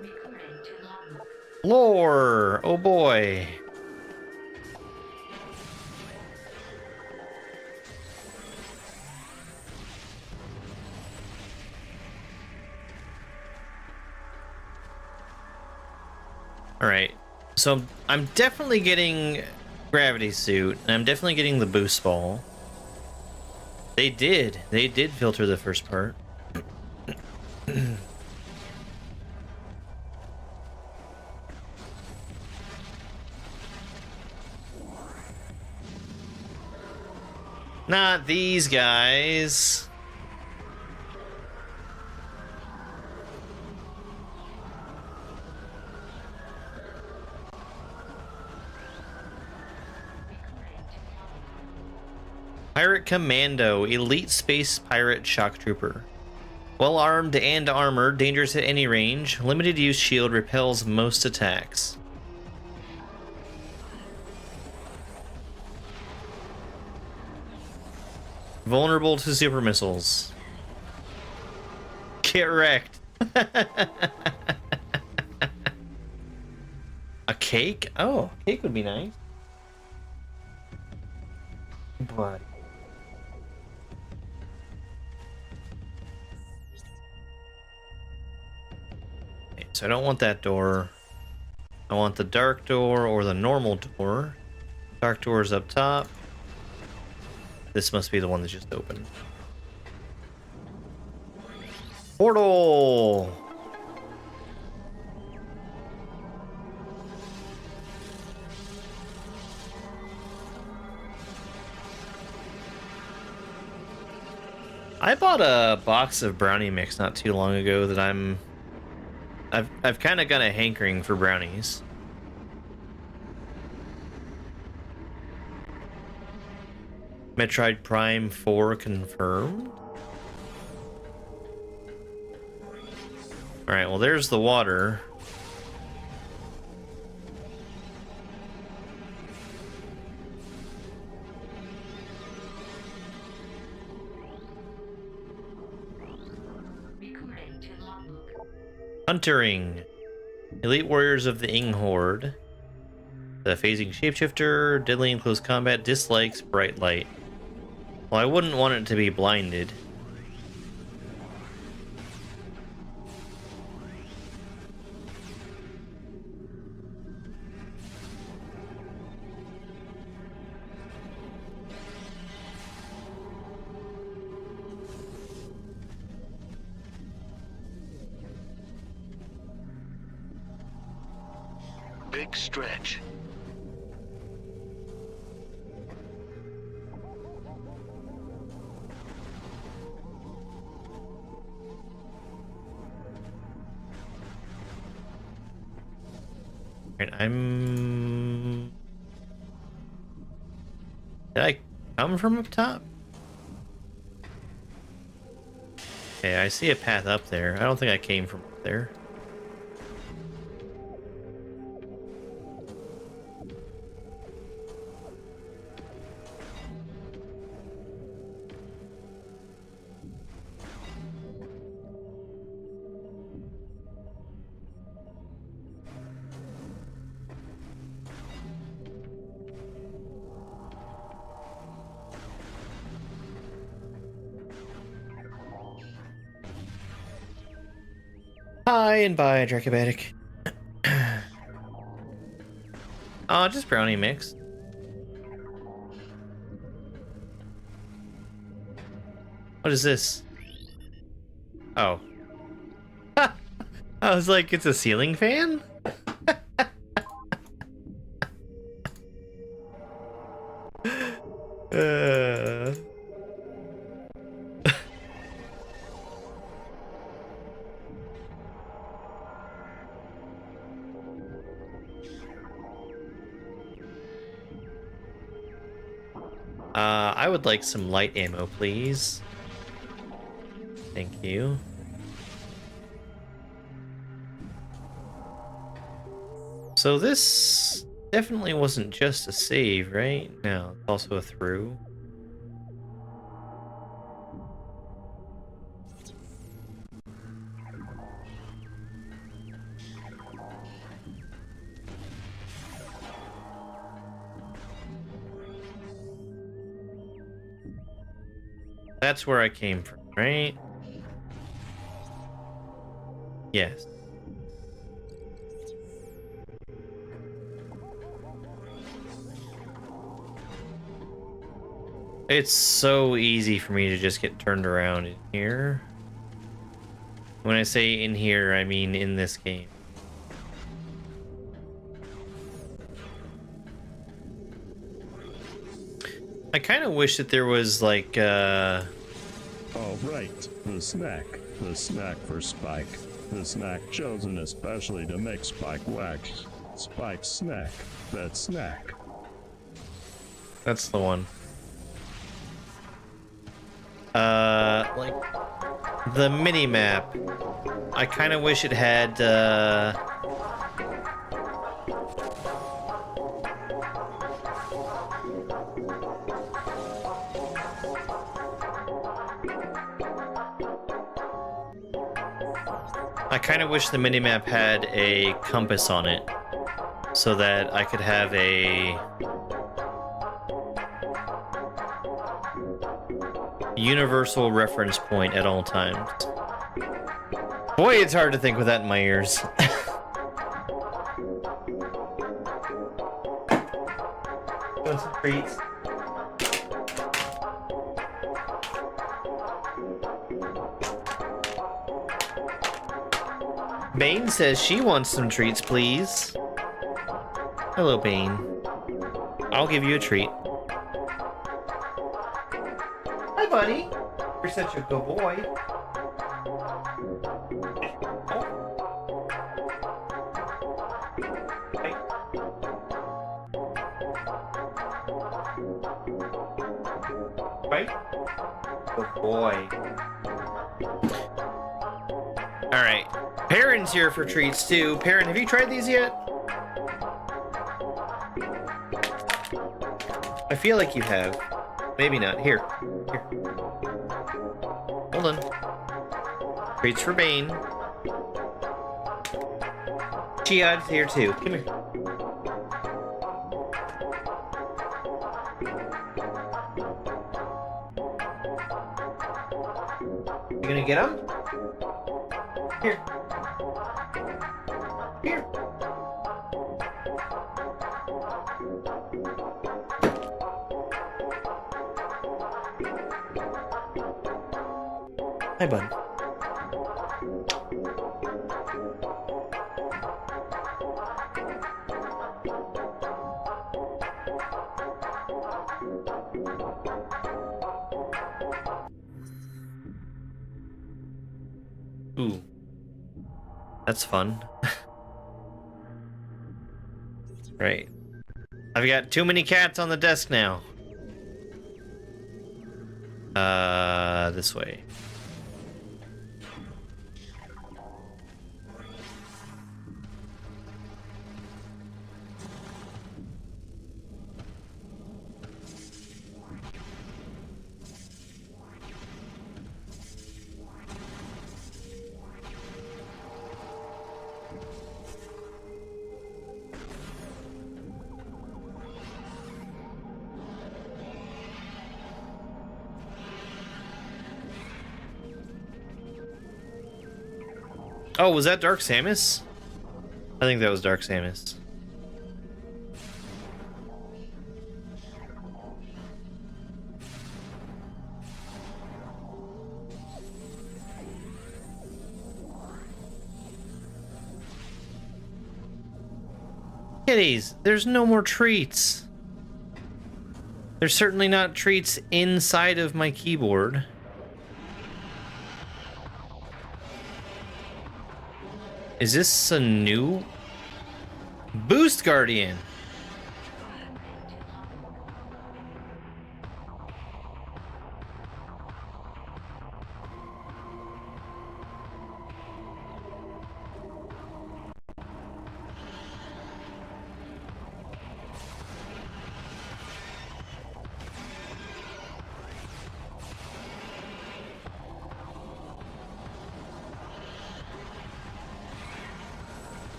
Recording to logbook. Lore! Oh boy. Alright, so I'm definitely getting gravity suit, and I'm definitely getting the boost ball. They did filter the first part. Not these guys. Pirate Commando, Elite Space Pirate Shock Trooper. Well armed and armored, dangerous at any range. Limited use shield repels most attacks. Vulnerable to super missiles. Get wrecked. A cake? Oh, cake would be nice. But so I don't want that door. I want the dark door or the normal door. Dark door is up top. This must be the one that just opened. Portal! I bought a box of brownie mix not too long ago that I've kind of got a hankering for brownies. Metroid Prime 4 confirmed. All right, well there's the water. Recording to logbook. Huntering. Elite Warriors of the Ing Horde. The phasing shapeshifter, deadly in close combat, dislikes bright light. Well, I wouldn't want it to be blinded. Big stretch. Right, I'm... Did I come from up top? Okay, I see a path up there. I don't think I came from up there. Hi and bye, Dracobatic. Oh, just brownie mix. What is this? Oh. I was like, it's a ceiling fan? uh... I would like some light ammo, please. Thank you. So this definitely wasn't just a save, right? No, it's also a through. That's where I came from, right? Yes. It's so easy for me to just get turned around in here. When I say in here, I mean in this game. I kind of wish that there was like All right, the snack for Spike. The snack chosen especially to make Spike wax. Spike snack, that snack. That's the one. Like the mini map. I kind of wish it had I kind of wish the minimap had a compass on it so that I could have a universal reference point at all times. Boy, it's hard to think with that in my ears. Want some treats? Bane says she wants some treats, please. Hello, Bane. I'll give you a treat. Hi, buddy. You're such a good boy. Oh. Hey. Right? Good boy. Alright. Perrin's here for treats too. Perrin, have you tried these yet? I feel like you have. Maybe not. Here. Here. Hold on. Treats for Bane. Chiad's here too. Come here. You gonna get him? Here. Here. Hi, bud. Ooh. That's fun. Right. I've got too many cats on the desk now. This way. Oh, was that Dark Samus? I think that was Dark Samus. Kitties, there's no more treats. There's certainly not treats inside of my keyboard. Is this a new Boost Guardian?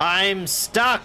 I'm stuck.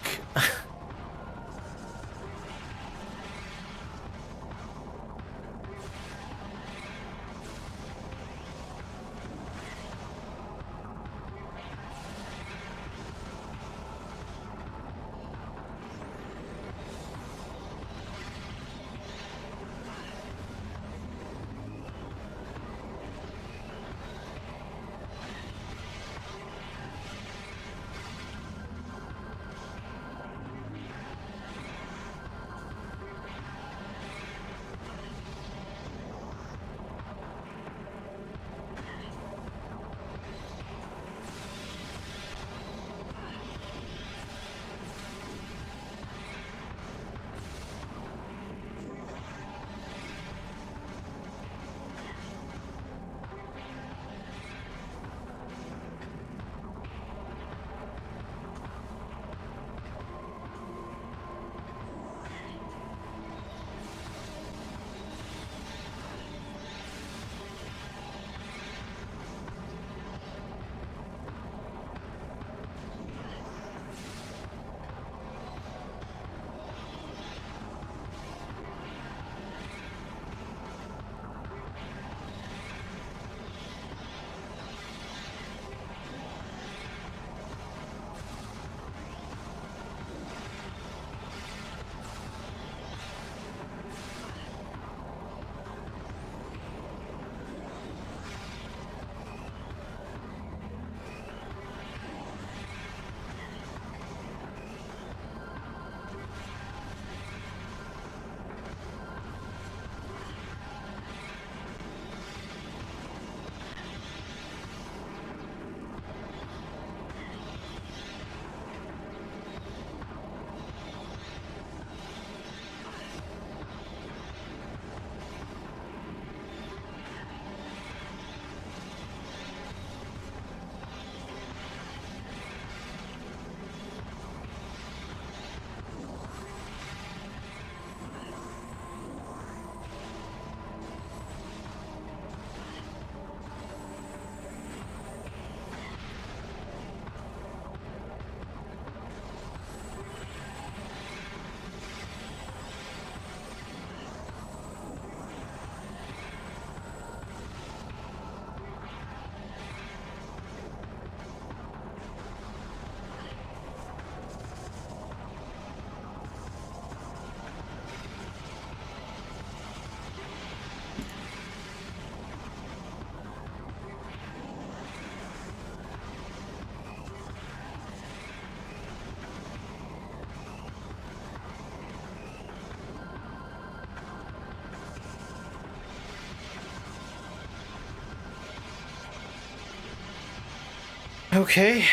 Okay.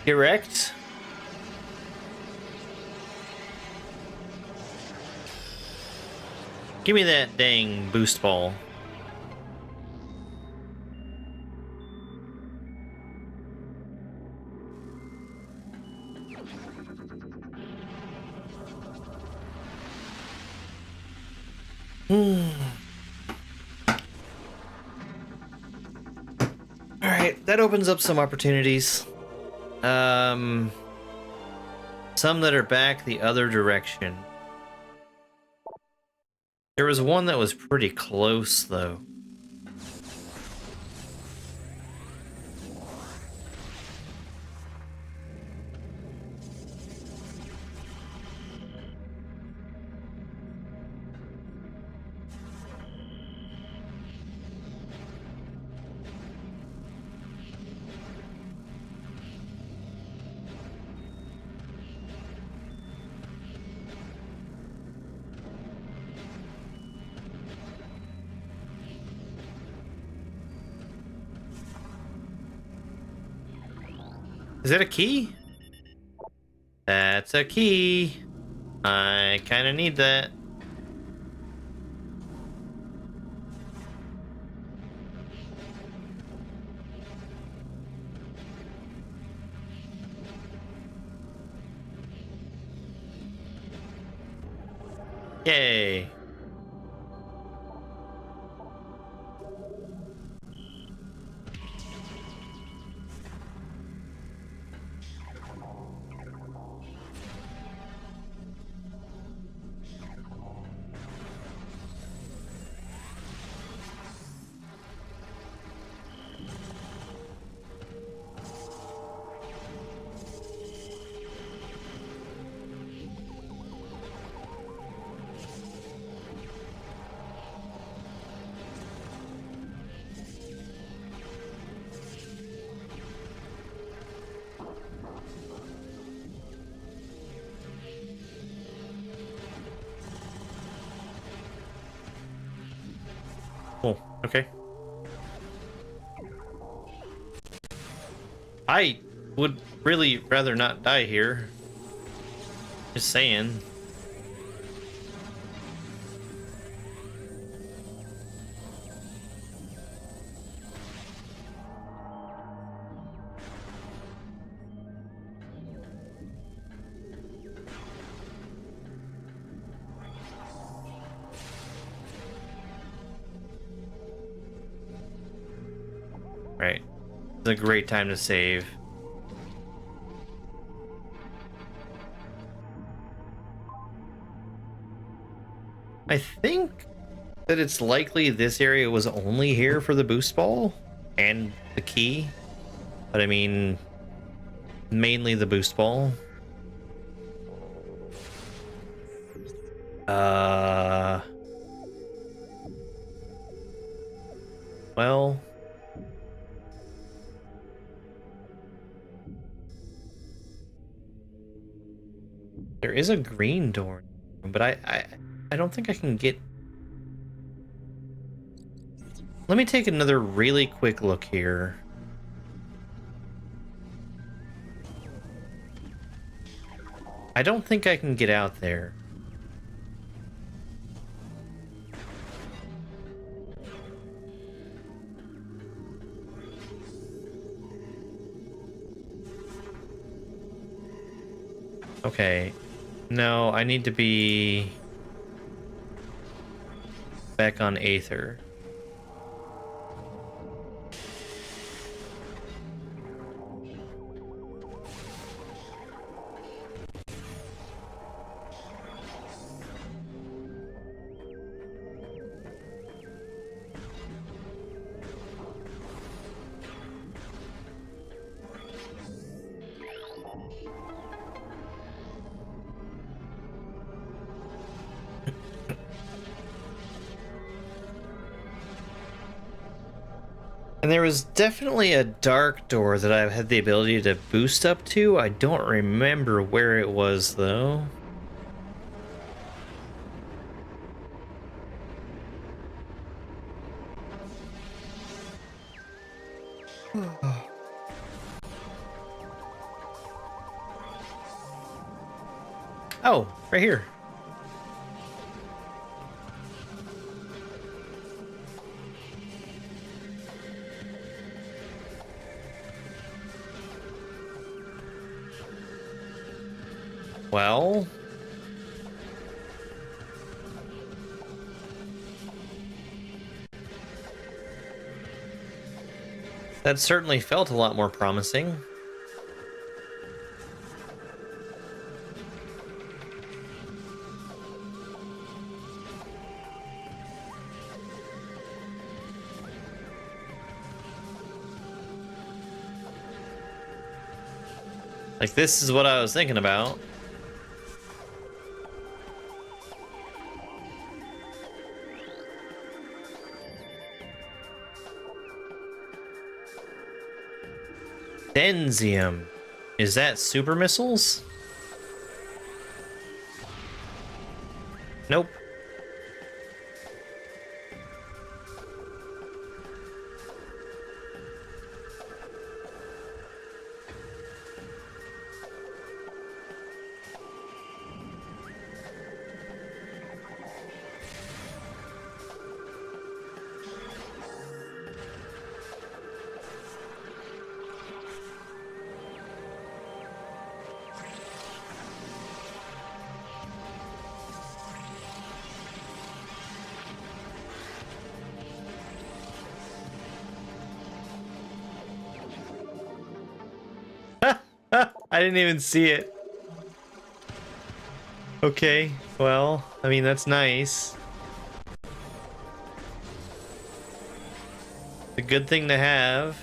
Correct. Give me that dang boost ball. Alright, that opens up some opportunities. Some that are back the other direction. There was one that was pretty close, though. Is that a key? That's a key. I kind of need that. Yay. Oh, okay. I would really rather not die here. Just saying. Right. It's a great time to save. I think that it's likely this area was only here for the boost ball and the key. But I mean, mainly the boost ball. Well, there is a green door, but I don't think I can get. Let me take another really quick look here. I don't think I can get out there. Okay. No, I need to be back on Aether. And there was definitely a dark door that I had the ability to boost up to. I don't remember where it was, though. Oh, right here. Well, that certainly felt a lot more promising. Like, this is what I was thinking about. Denzium. Is that super missiles? Nope. I didn't even see it. Okay, well, I mean, that's nice. A good thing to have.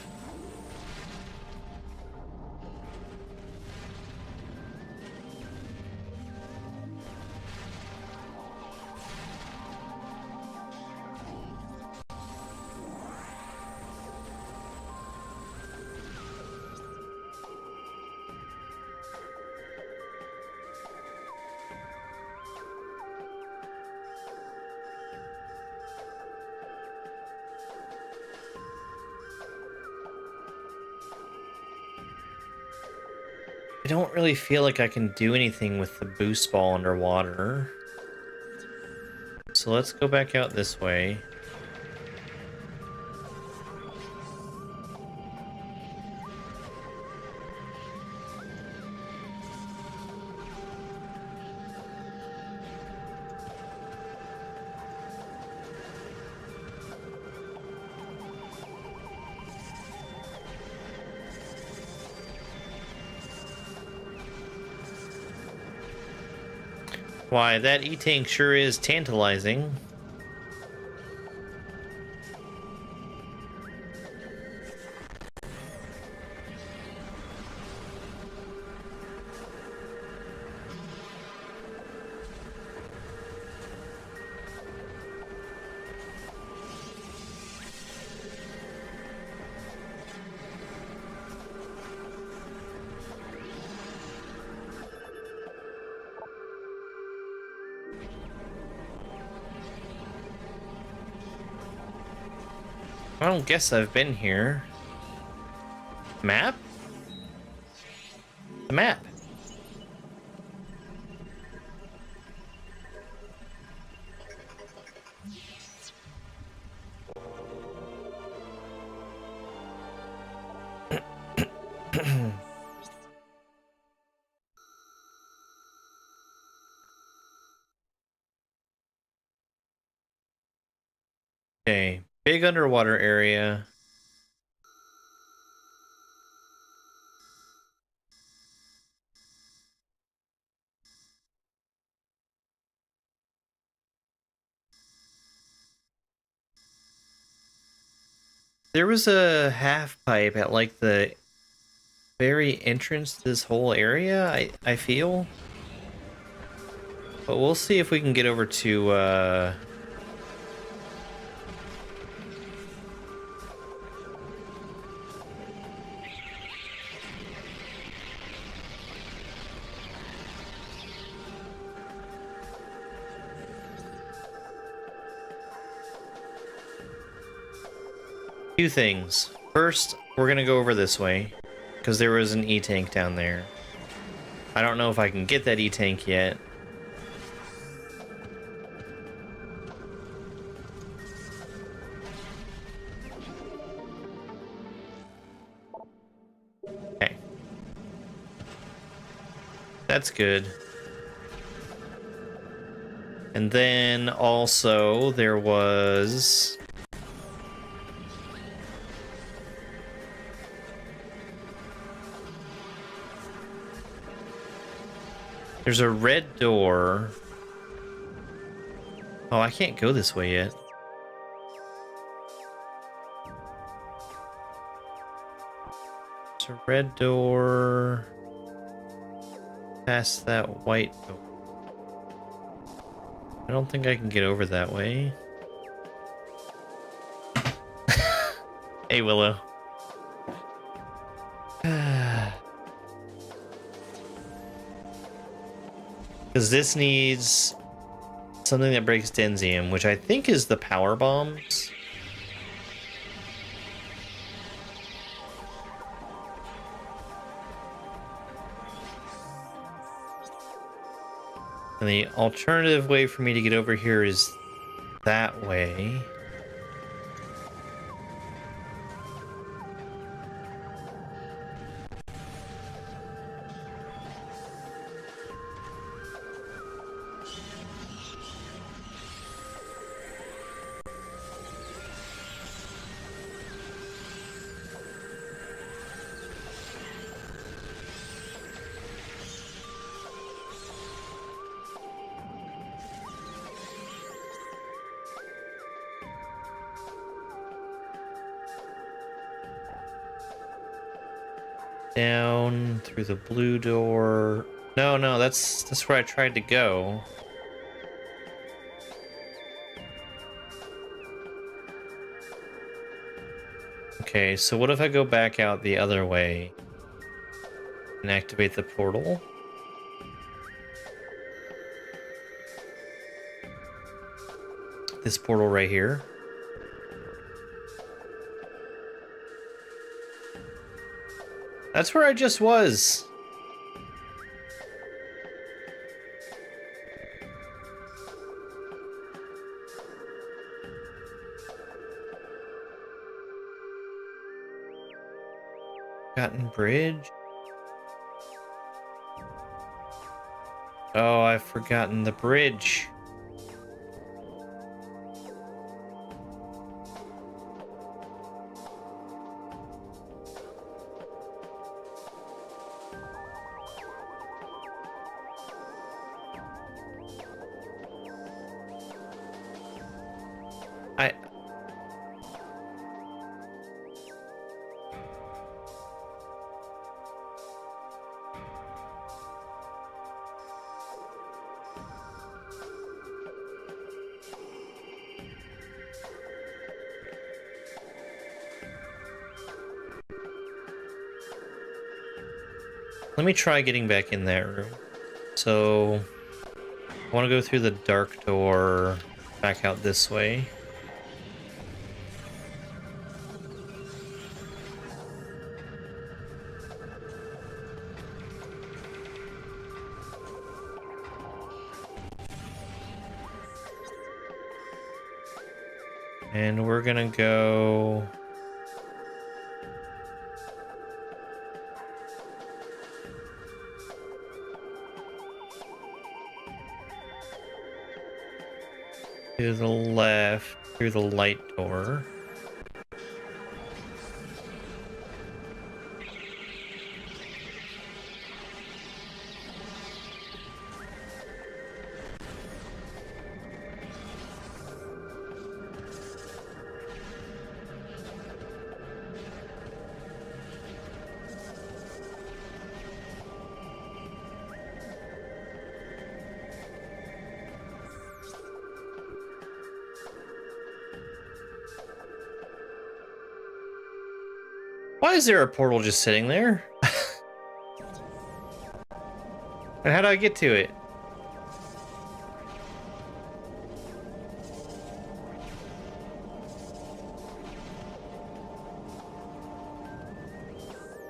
I don't really feel like I can do anything with the boost ball underwater. So let's go back out this way. Why, that E-Tank sure is tantalizing. I don't guess I've been here. Map? The map. Okay, big underwater area. There was a half pipe at like the very entrance to this whole area, I feel. But we'll see if we can get over to two things. First, we're gonna go over this way, because there was an E-Tank down there. I don't know if I can get that E-Tank yet. Okay. That's good. And then also there was... There's a red door. Oh, I can't go this way yet. There's a red door. Past that white door. I don't think I can get over that way. Hey, Willow. Because this needs something that breaks Denzium, which I think is the power bombs. And the alternative way for me to get over here is that way. Down through the blue door. No, no, that's where I tried to go. Okay, so what if I go back out the other way and activate the portal? This portal right here. That's where I just was. Forgotten Bridge? Oh, I've forgotten the bridge. I... Let me try getting back in that room. So, I want to go through the dark door, back out this way. And we're gonna go... to the left, through the light door. Why is there a portal just sitting there? And how do I get to it?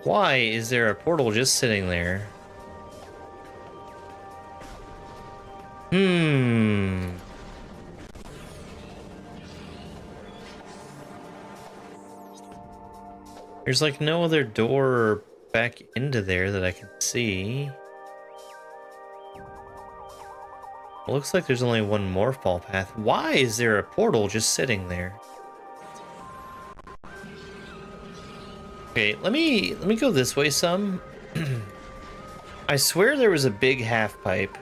Why is there a portal just sitting there? There's like no other door back into there that I can see. It looks like there's only one morph ball path. Why is there a portal just sitting there? Okay, let me go this way some. I swear there was a big half pipe.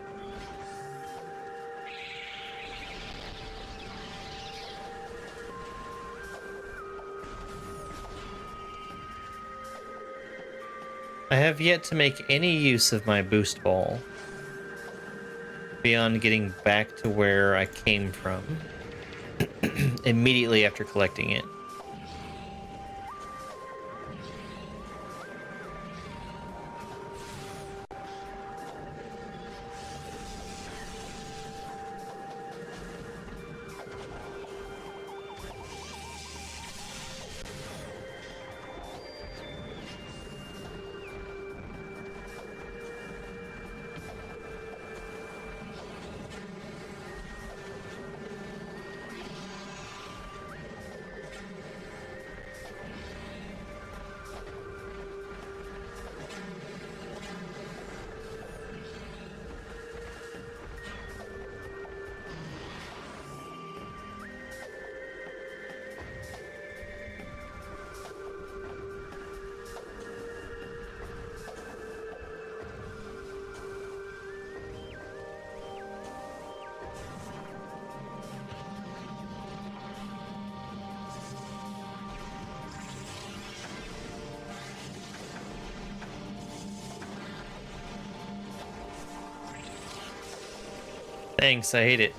I have yet to make any use of my boost ball beyond getting back to where I came from immediately after collecting it. Thanks, I hate it.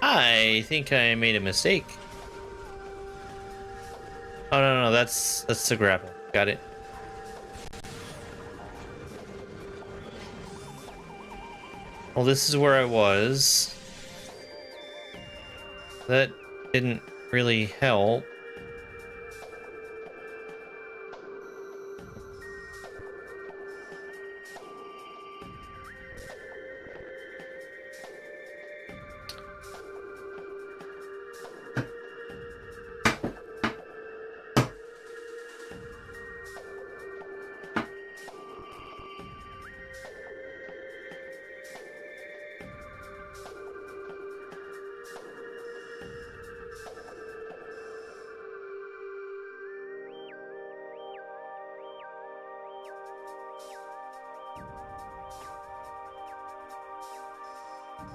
I think I made a mistake. Oh no, that's the grapple. Got it. Well, this is where I was. That didn't really help.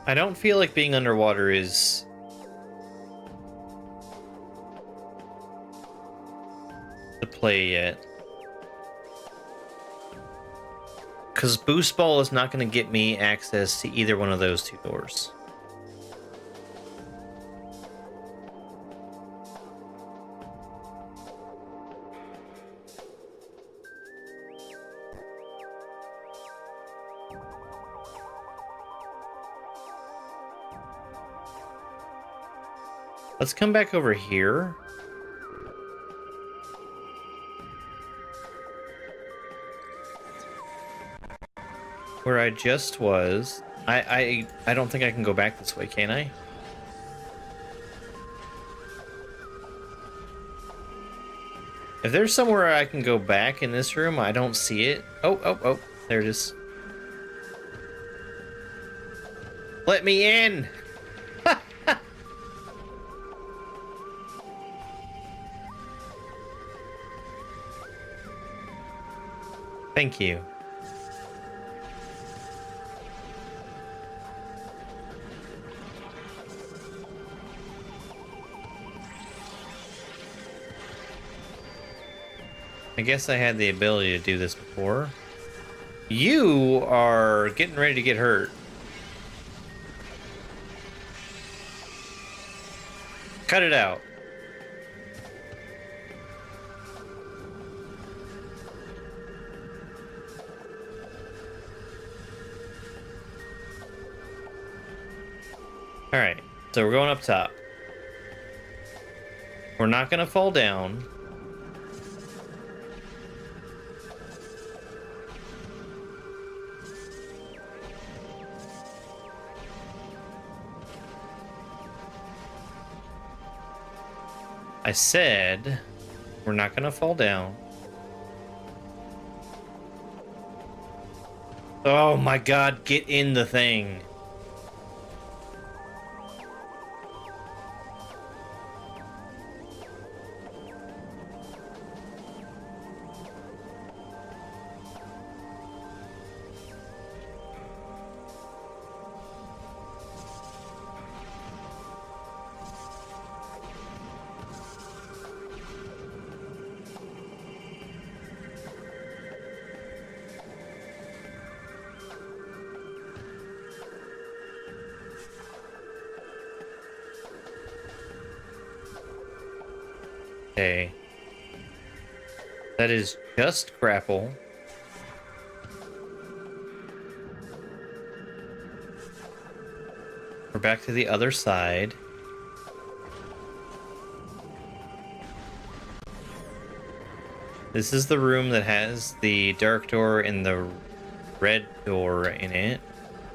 I don't feel like being underwater is the play yet. Because Boost Ball is not going to get me access to either one of those two doors. Let's come back over here. Where I just was. I don't think I can go back this way, can I? If there's somewhere I can go back in this room, I don't see it. Oh, there it is. Let me in! Thank you. I guess I had the ability to do this before. You are getting ready to get hurt. Cut it out. Alright, so we're going up top. We're not gonna fall down. I said we're not gonna fall down. Oh my god, get in the thing. Okay. That is just grapple. We're back to the other side. This is the room that has the dark door and the red door in it,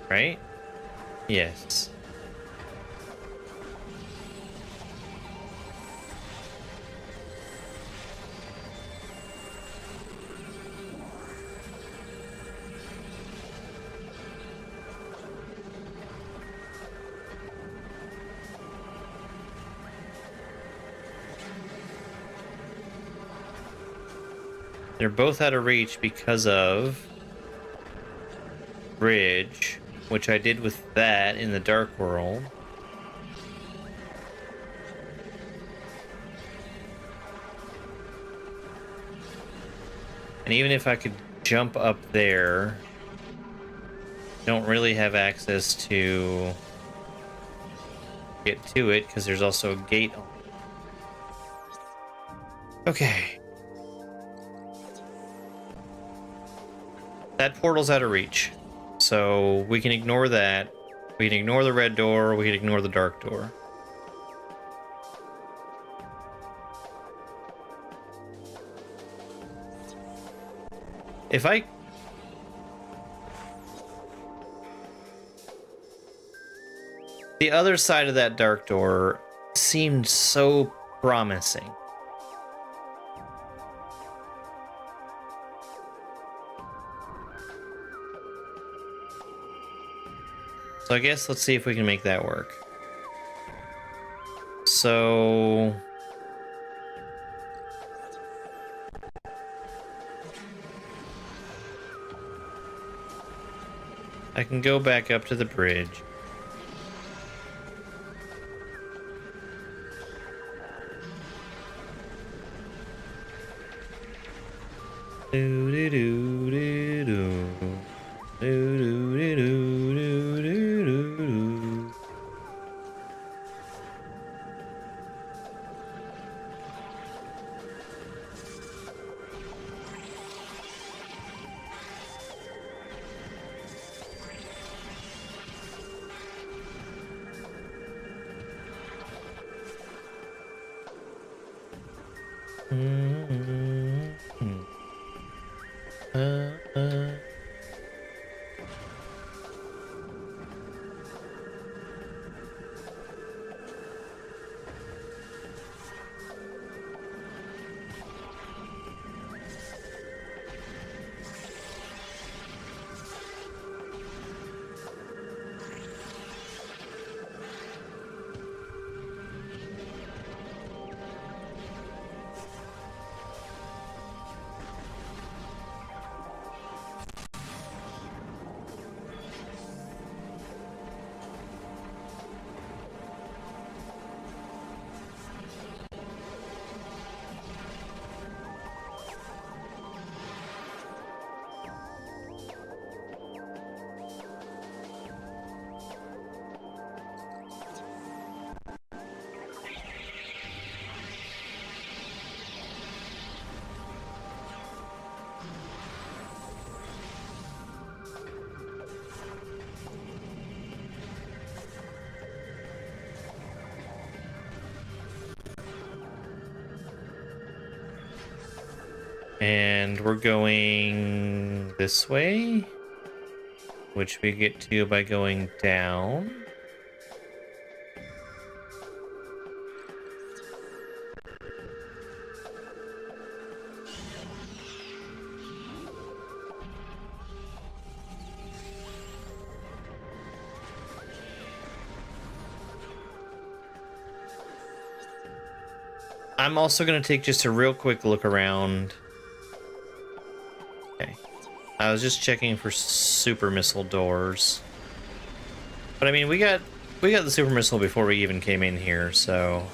right? Yes. They're both out of reach because of bridge, which I did with that in the Dark World. And even if I could jump up there, don't really have access to get to it because there's also a gate on it. Okay. That portal's out of reach, so we can ignore that. We can ignore the red door, we can ignore the dark door. If I... The other side of that dark door seemed so promising. So I guess let's see if we can make that work. So... I can go back up to the bridge. Do do do do do. Do do do do do do do. And we're going this way, which we get to by going down. I'm also going to take just a real quick look around. Okay. I was just checking for super missile doors. But I mean, we got the super missile before we even came in here, so...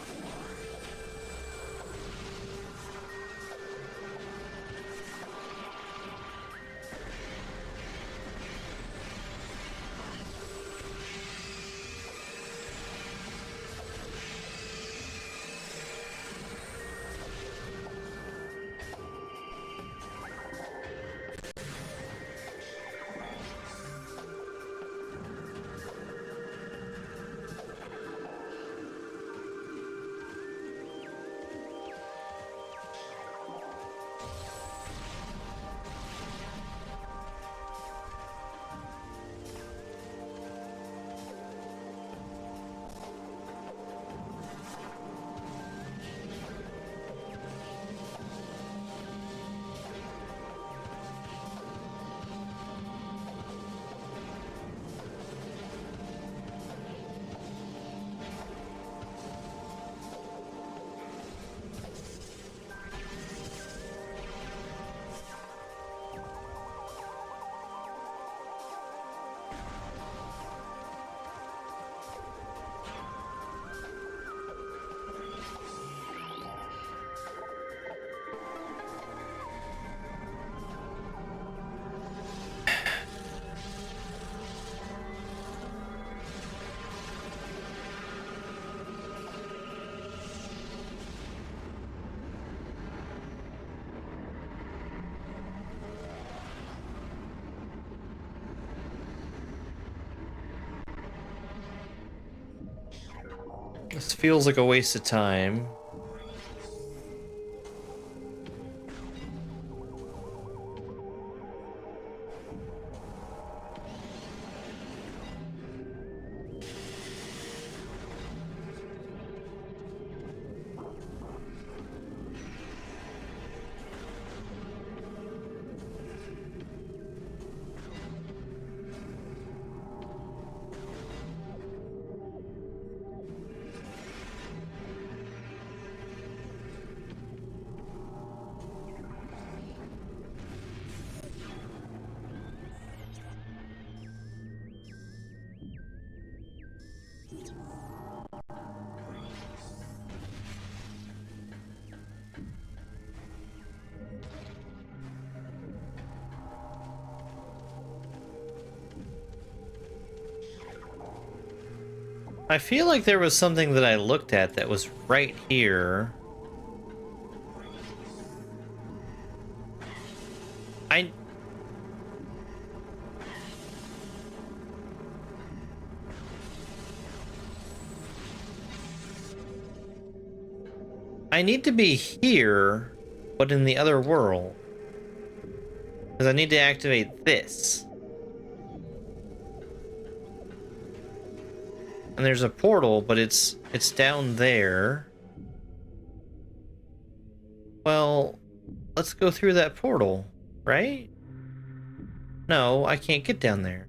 This feels like a waste of time. I feel like there was something that I looked at that was right here. I need to be here, but in the other world. Because I need to activate this. And there's a portal, but it's down there. Well, let's go through that portal, right? No, I can't get down there.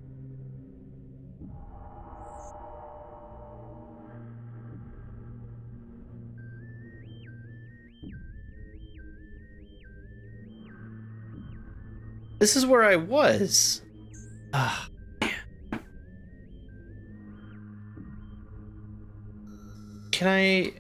This is where I was. Ah. Can I...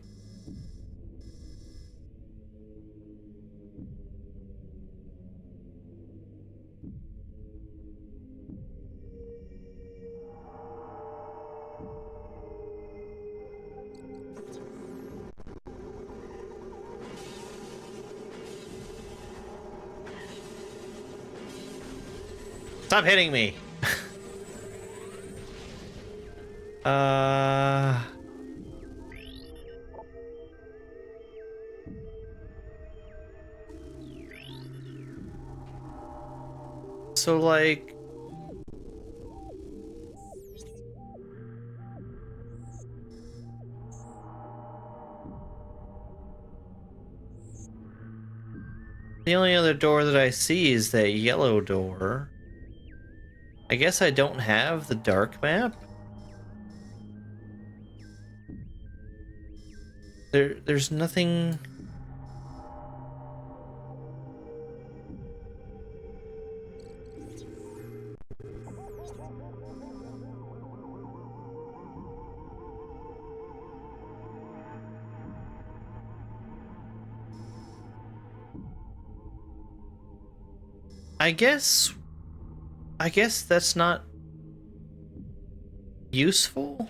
Stop hitting me! So, like... The only other door that I see is that yellow door. I guess I don't have the dark map? There's nothing... I guess that's not useful?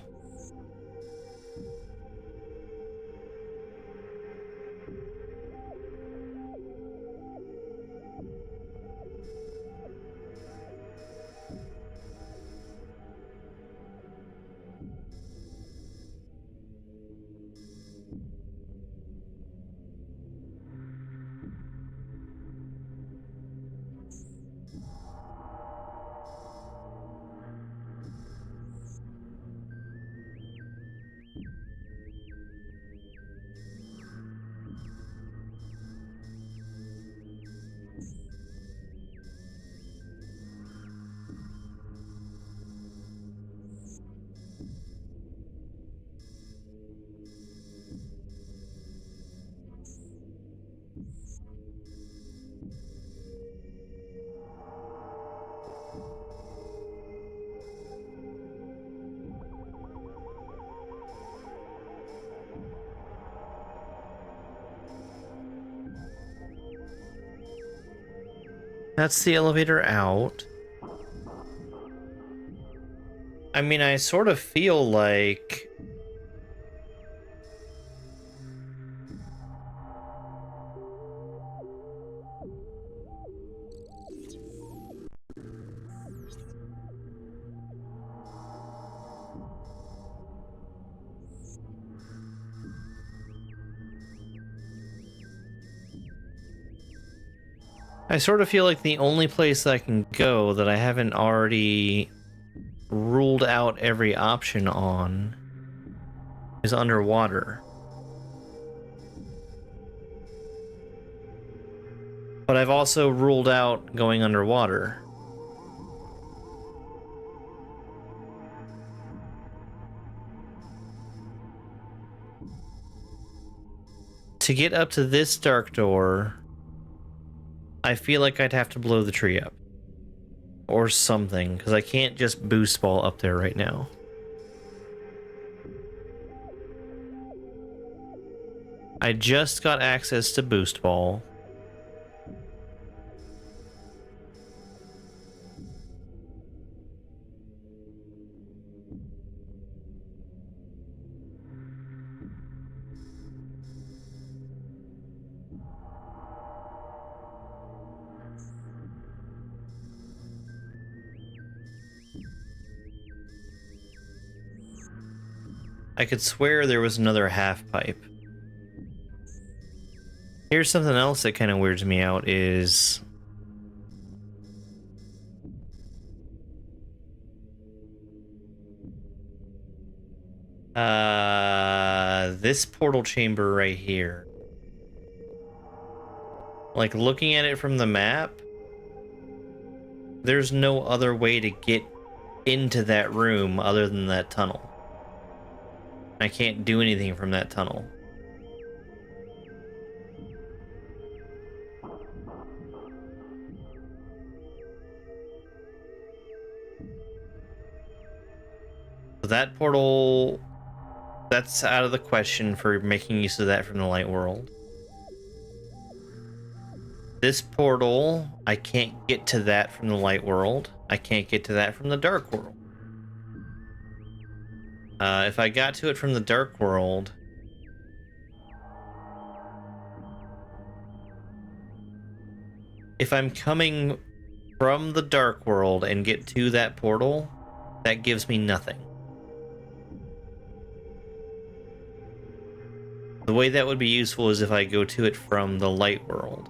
That's the elevator out. I mean, I sort of feel like... I sort of feel like the only place I can go that I haven't already ruled out every option on is underwater. But I've also ruled out going underwater. To get up to this dark door, I feel like I'd have to blow the tree up. Or something, because I can't just boost ball up there right now. I just got access to boost ball. I could swear there was another half pipe. Here's something else that kind of weirds me out is... this portal chamber right here. Like, looking at it from the map, there's no other way to get into that room other than that tunnel. I can't do anything from that tunnel. So that portal, that's out of the question for making use of that from the light world. This portal, I can't get to that from the light world. I can't get to that from the dark world. If I got to it from the dark world, if I'm coming from the dark world and get to that portal, that gives me nothing. The way that would be useful is if I go to it from the light world.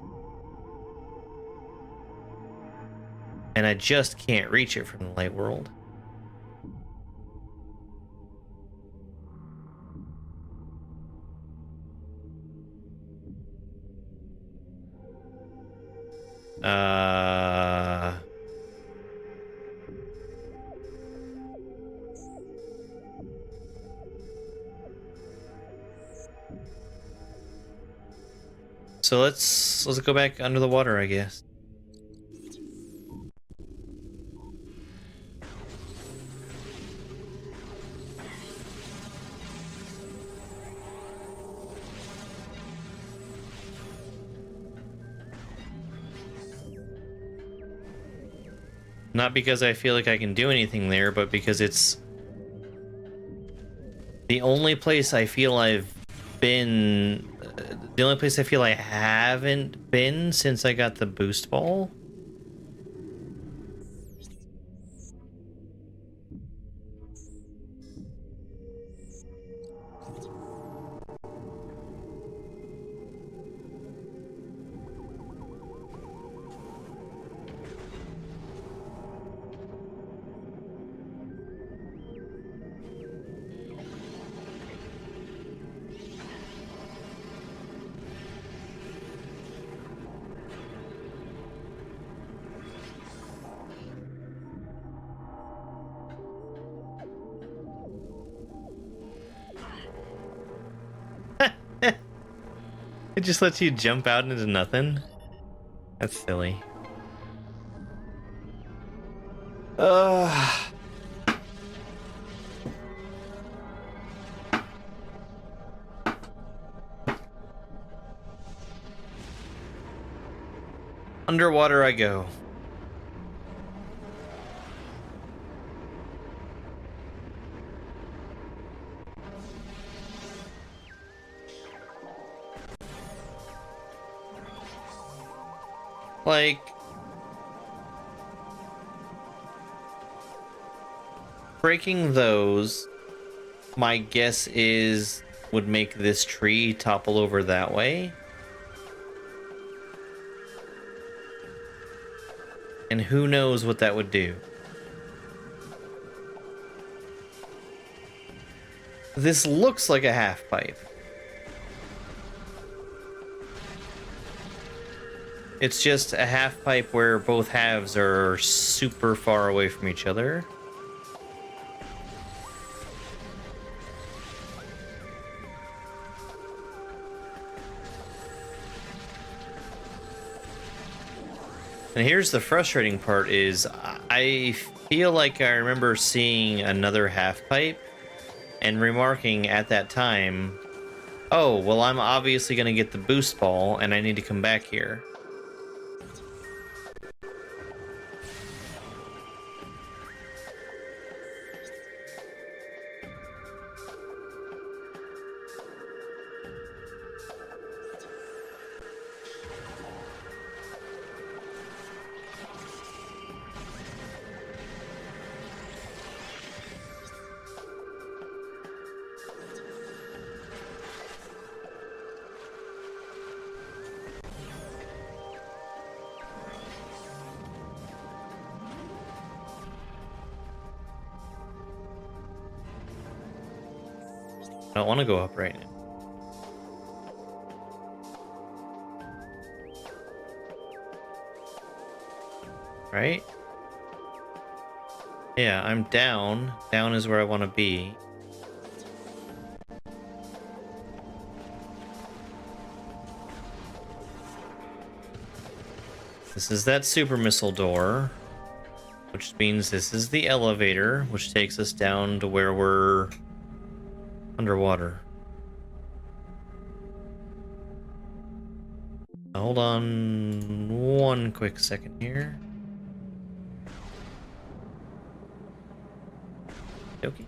And I just can't reach it from the light world. So let's go back under the water, I guess. Not because I feel like I can do anything there, but because it's the only place I feel I've been, the only place I feel I haven't been since I got the boost ball. It just lets you jump out into nothing? That's silly. Underwater I go. Like, breaking those, my guess is, would make this tree topple over that way. And who knows what that would do. This looks like a half pipe. It's just a half pipe where both halves are super far away from each other. And here's the frustrating part is I feel like I remember seeing another half pipe and remarking at that time, oh, well, I'm obviously going to get the boost ball and I need to come back here. I don't want to go up right now. Right? Yeah, I'm down. Down is where I want to be. This is that super missile door, which means this is the elevator, which takes us down to where we're underwater. Hold on one quick second here. Okay.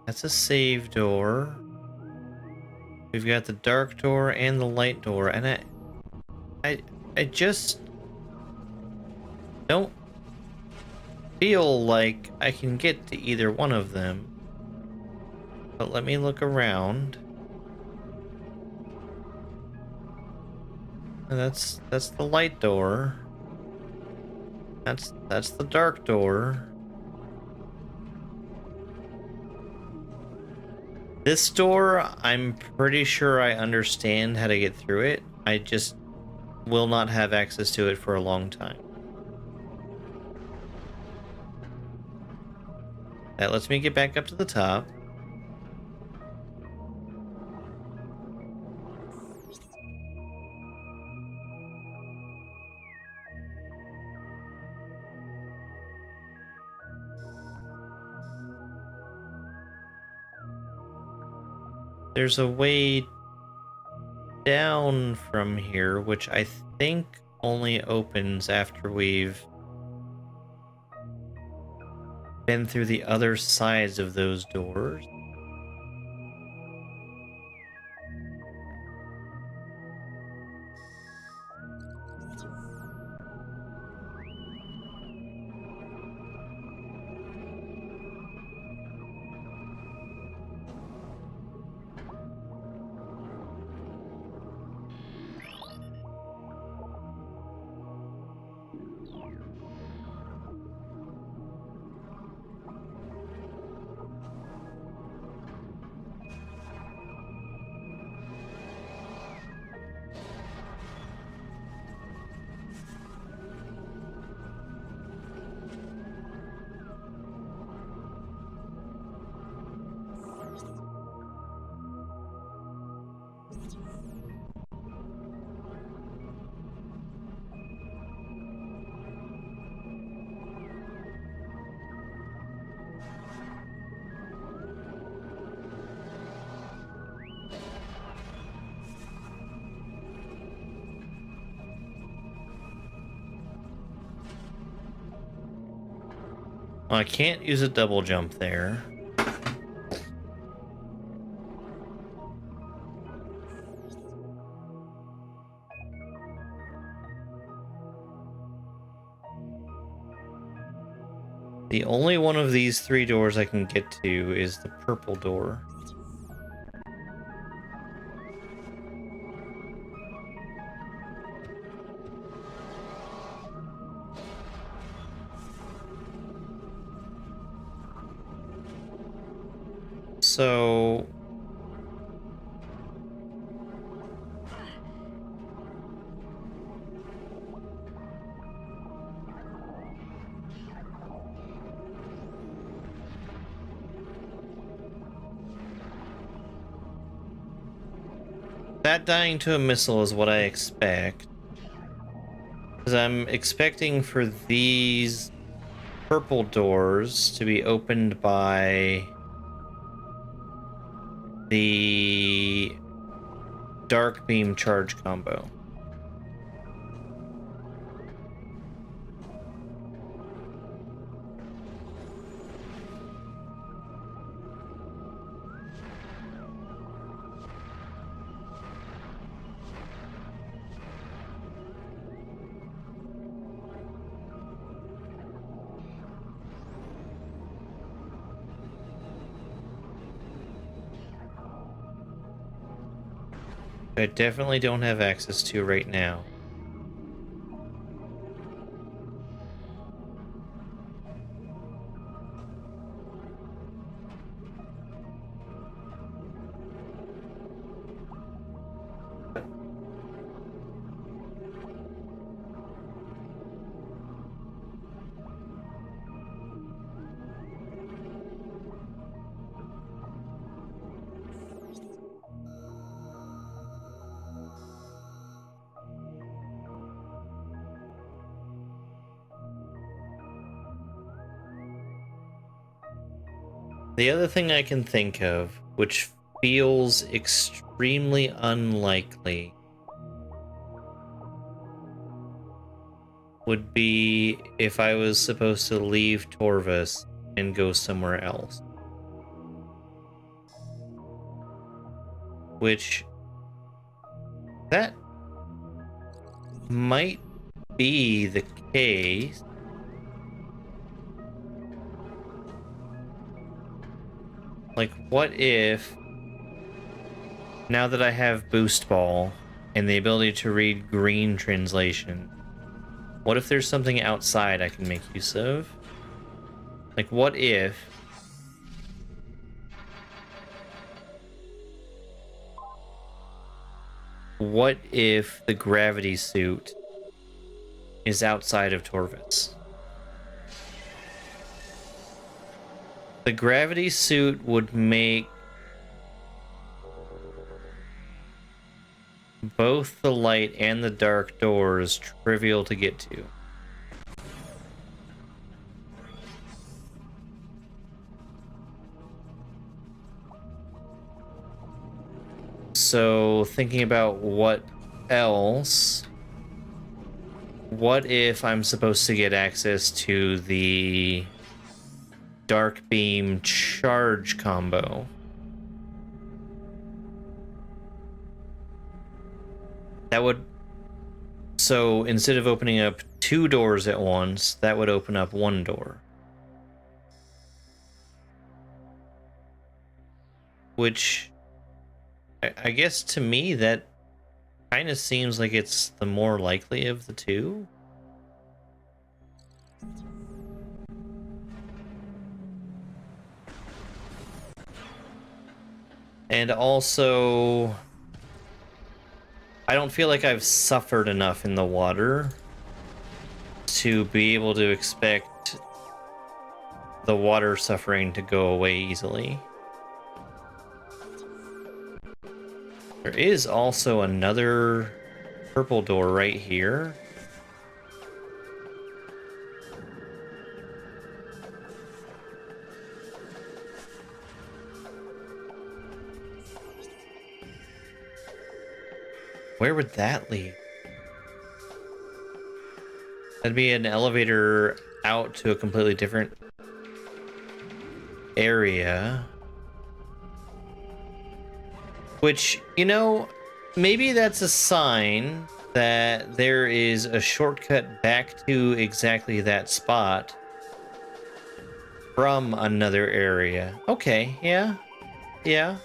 That's a save door. We've got the dark door and the light door, and I just don't feel like I can get to either one of them. But let me look around. And that's the light door. That's the dark door. This door, I'm pretty sure I understand how to get through it. I just will not have access to it for a long time. That lets me get back up to the top. There's a way down from here, which I think only opens after we've been through the other sides of those doors. Well, I can't use a double jump there. The only one of these 3 doors I can get to is the purple door. So that dying to a missile is what I expect. Because I'm expecting for these purple doors to be opened by the dark beam charge combo. I definitely don't have access to right now. The other thing I can think of, which feels extremely unlikely, would be if I was supposed to leave Torvvis and go somewhere else. Which, that might be the case. Like, what if, now that I have Boost Ball and the ability to read green translation, what if there's something outside I can make use of? Like, what if the gravity suit is outside of Torvvis? The gravity suit would make both the light and the dark doors trivial to get to. So, thinking about what else, what if I'm supposed to get access to the dark beam charge combo? That would, so instead of opening up 2 doors at once, that would open up 1 door. Which, I guess to me, that kind of seems like it's the more likely of the 2. And also, I don't feel like I've suffered enough in the water to be able to expect the water suffering to go away easily. There is also another purple door right here. Where would that lead? That'd be an elevator out to a completely different area. Which, you know, maybe that's a sign that there is a shortcut back to exactly that spot from another area. Okay, yeah. Yeah.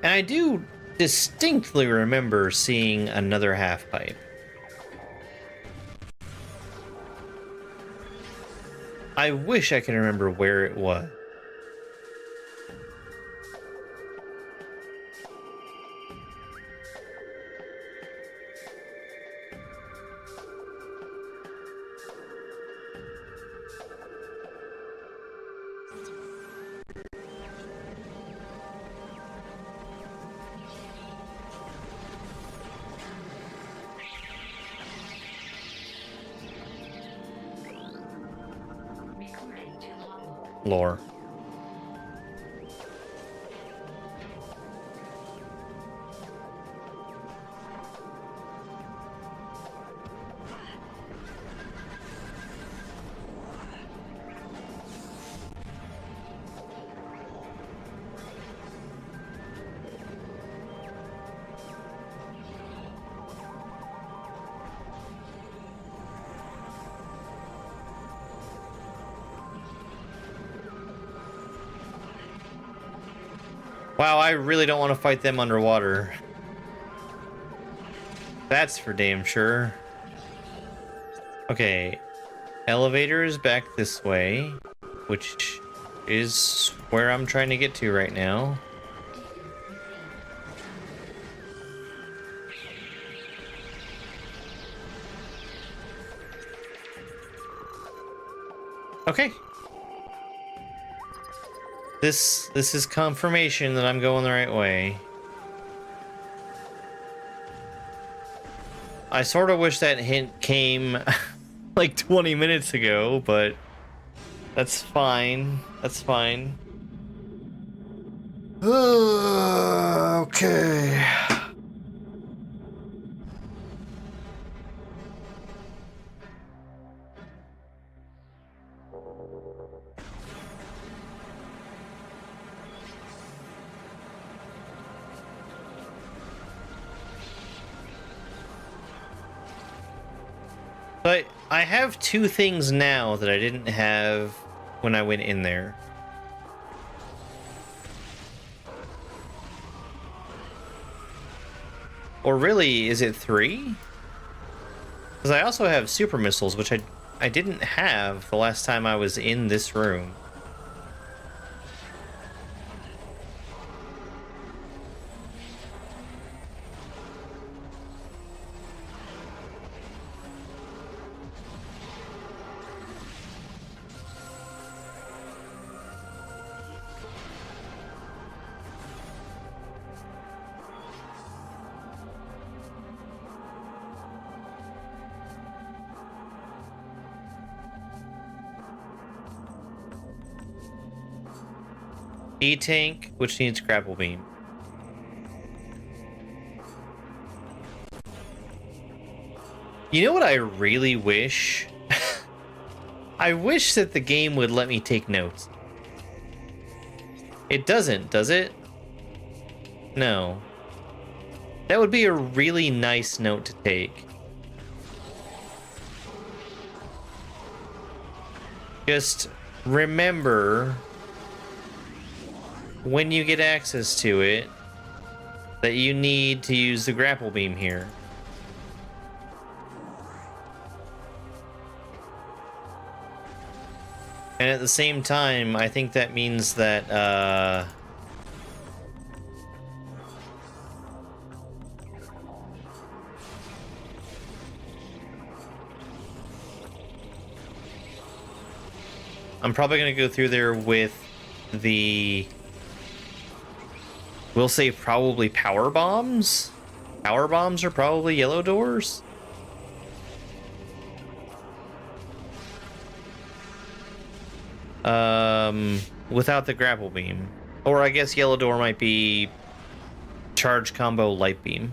And I do distinctly remember seeing another half pipe. I wish I could remember where it was. Recording to logbook. Lore. Wow, I really don't want to fight them underwater. That's for damn sure. Okay, elevator is back this way, which is where I'm trying to get to right now. Okay. This is confirmation that I'm going the right way. I sort of wish that hint came like 20 minutes ago, but that's fine. That's fine. Okay. But I have two things now that I didn't have when I went in there. Or really, is it three? Because I also have super missiles, which I didn't have the last time I was in this room. E-tank, which needs grapple beam. You know what I really wish? I wish that the game would let me take notes. It doesn't, does it? No. That would be a really nice note to take. Just remember, when you get access to it, that you need to use the grapple beam here. And at the same time, I think that means that, I'm probably going to go through there with the... We'll say probably power bombs? Power bombs are probably yellow doors? Without the grapple beam. Or I guess yellow door might be charge combo light beam.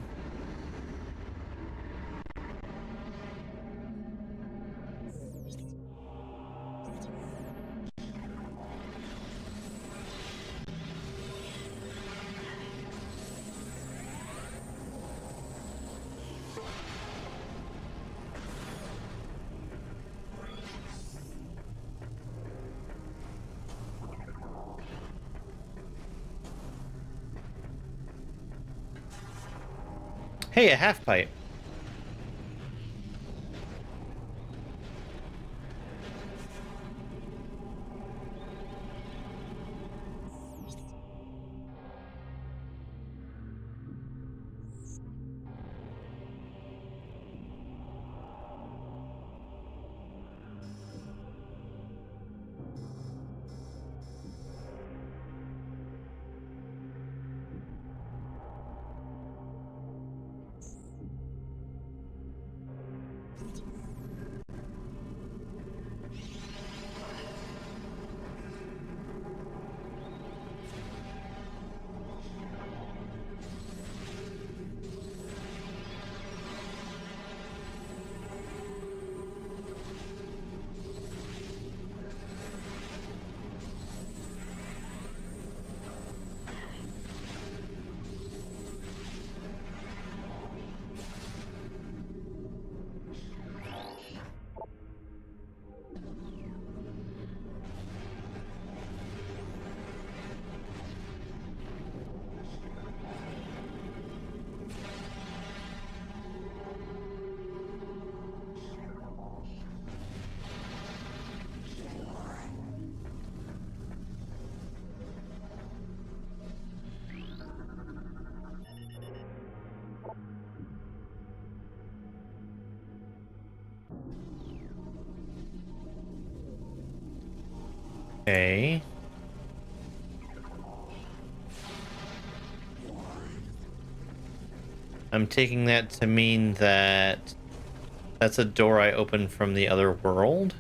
Hey, a half pipe. Okay. I'm taking that to mean that that's a door I opened from the other world.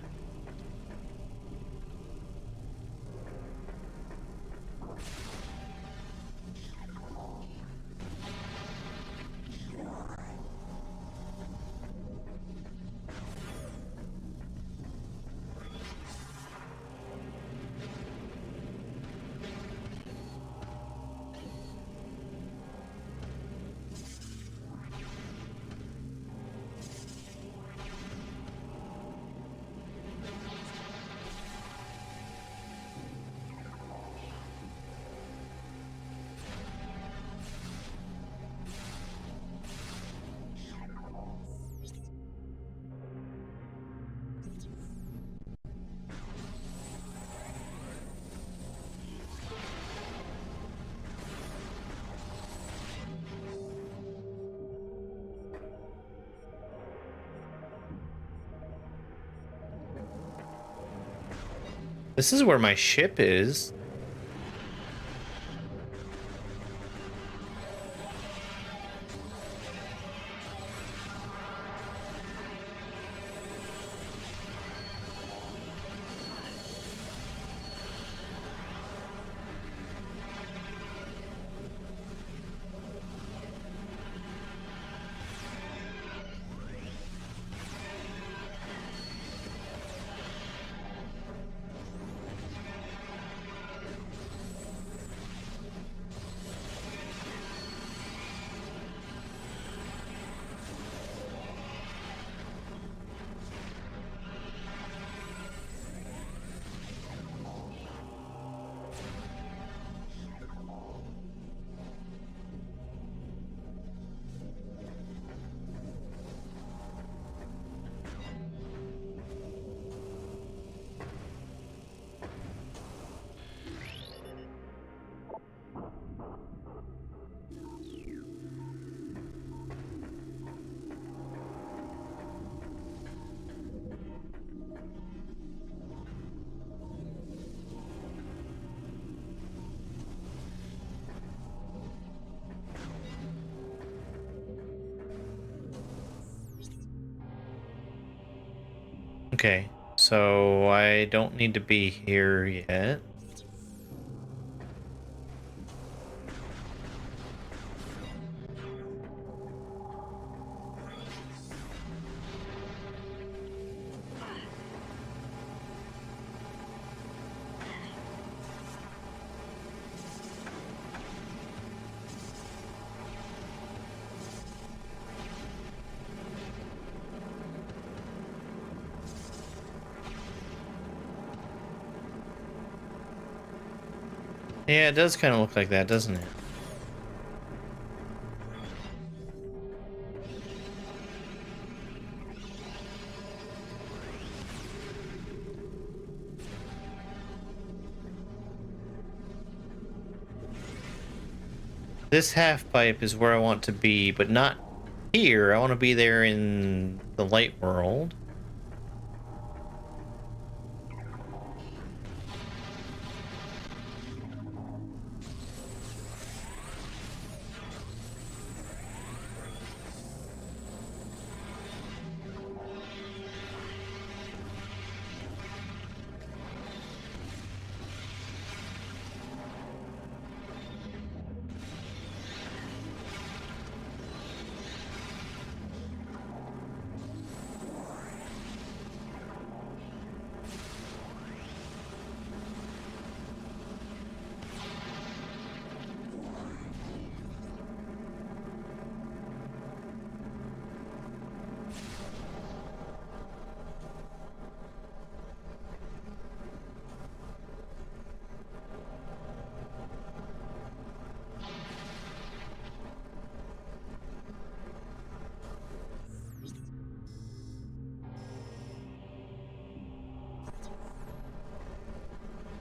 This is where my ship is. Okay, so I don't need to be here yet. Yeah, it does kind of look like that, doesn't it? This half pipe is where I want to be, but not here. I want to be there in the light world.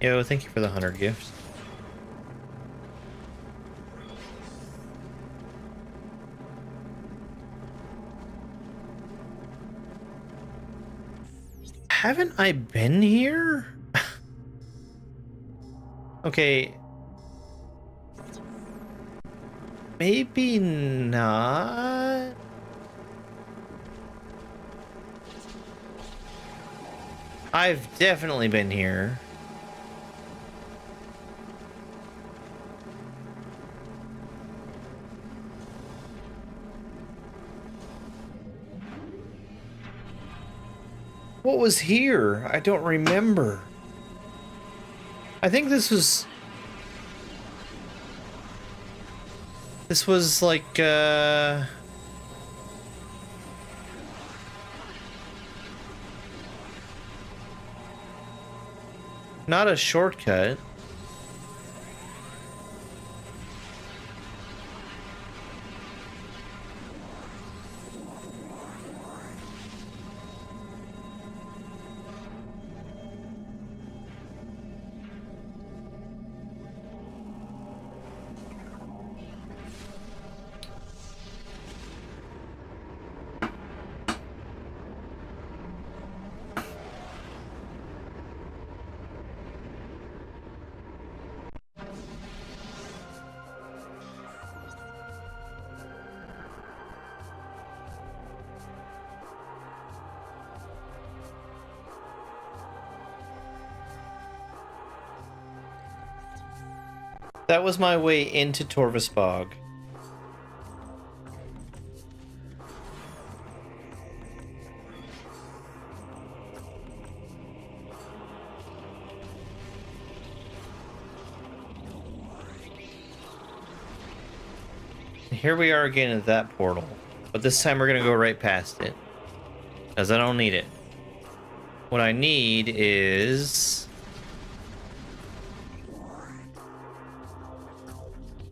Yo, thank you for the 100 gifts. Haven't I been here? Okay. Maybe not. I've definitely been here. What was here? I don't remember. I think this was like not a shortcut. That was my way into Torvvis Bog. Here we are again at that portal, but this time we're gonna go right past it, as I don't need it. What I need is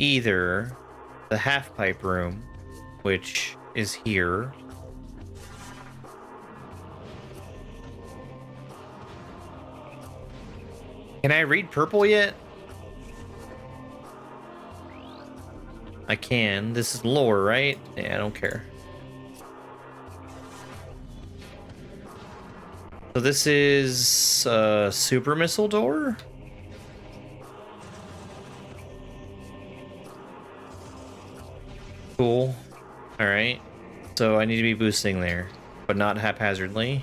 either the half pipe room, which is here, can I read purple yet? I can. This is lore, right? Yeah, I don't care. So this is a super missile door? Cool. Alright. So I need to be boosting there, but not haphazardly.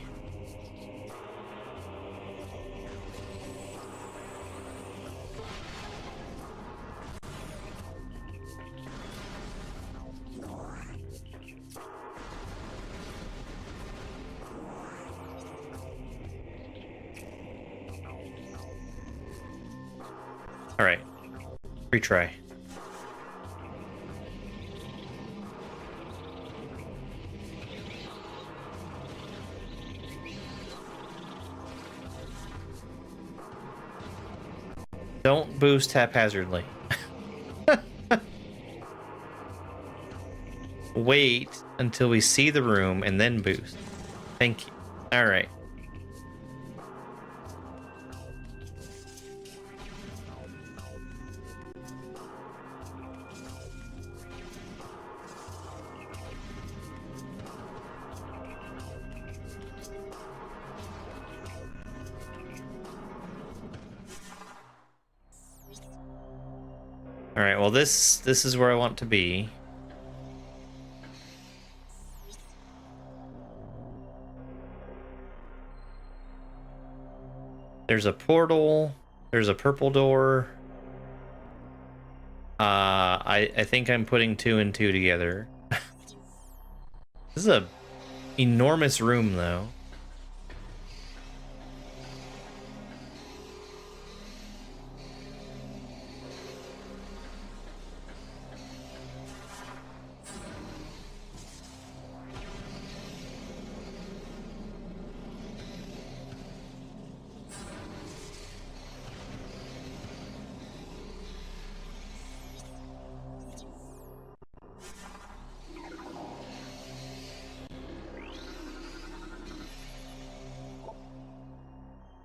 Alright. Retry. Don't boost haphazardly. Wait until we see the room and then boost. Thank you. Alright. All right, well this is where I want to be. There's a portal. There's a purple door. I think I'm putting 2 and 2 together. This is a enormous room, though.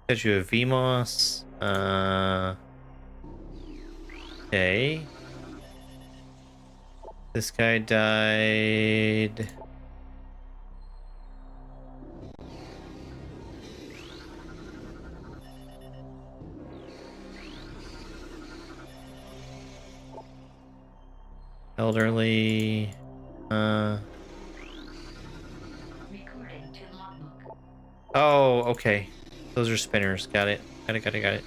Got you a VMOS. Okay. This guy died. Elderly. Recording to logbook. Oh, okay. Those are spinners. Got it. Got it.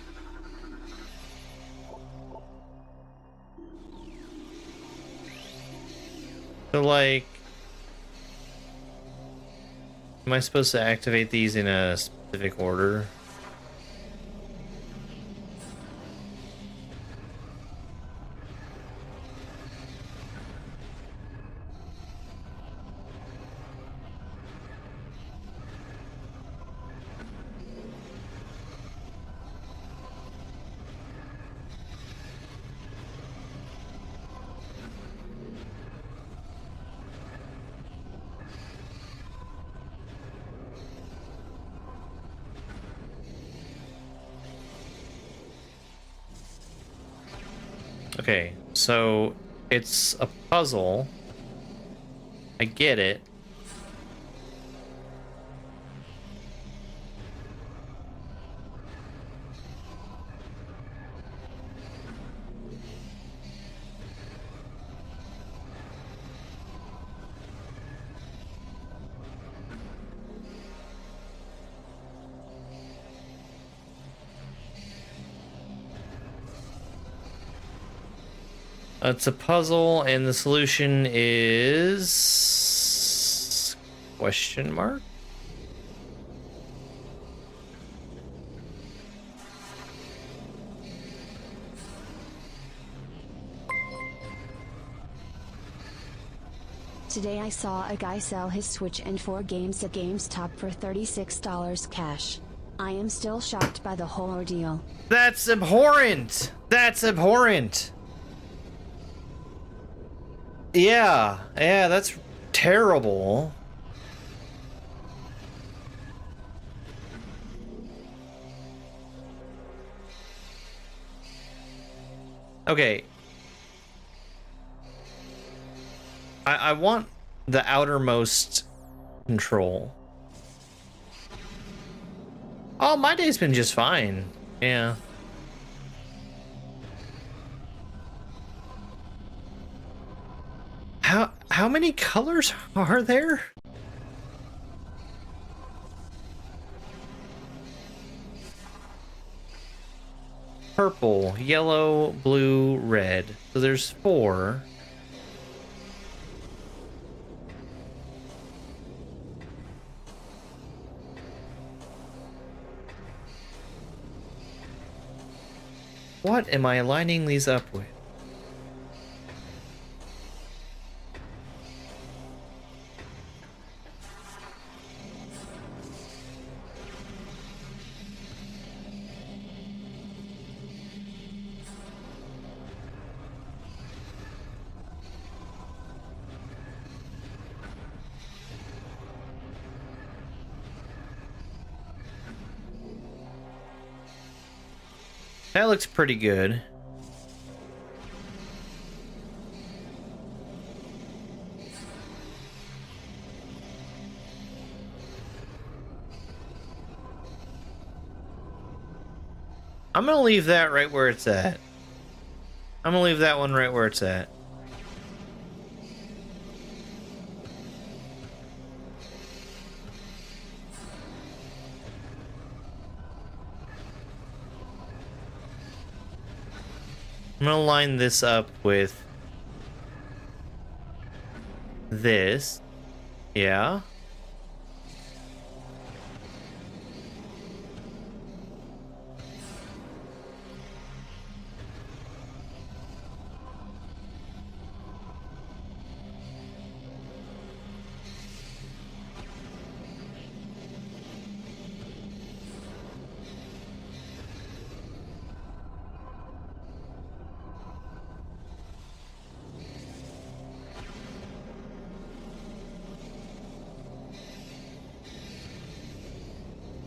So, like, am I supposed to activate these in a specific order? Okay, so it's a puzzle. I get it. It's a puzzle, and the solution is question mark. Today I saw a guy sell his Switch and 4 games at GameStop for $36 cash. I am still shocked by the whole ordeal. That's abhorrent. That's abhorrent. Yeah, that's terrible. Okay. I want the outermost control. Oh, my day's been just fine. Yeah. How many colors are there? Purple, yellow, blue, red. So there's 4. What am I lining these up with? That looks pretty good. I'm gonna leave that right where it's at. I'm gonna leave that one right where it's at. I'm gonna line this up with this. Yeah.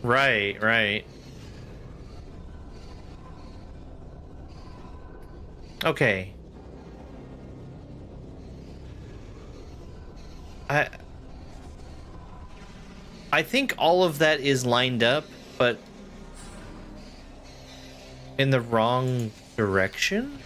Right, right. Okay. I think all of that is lined up, but in the wrong direction?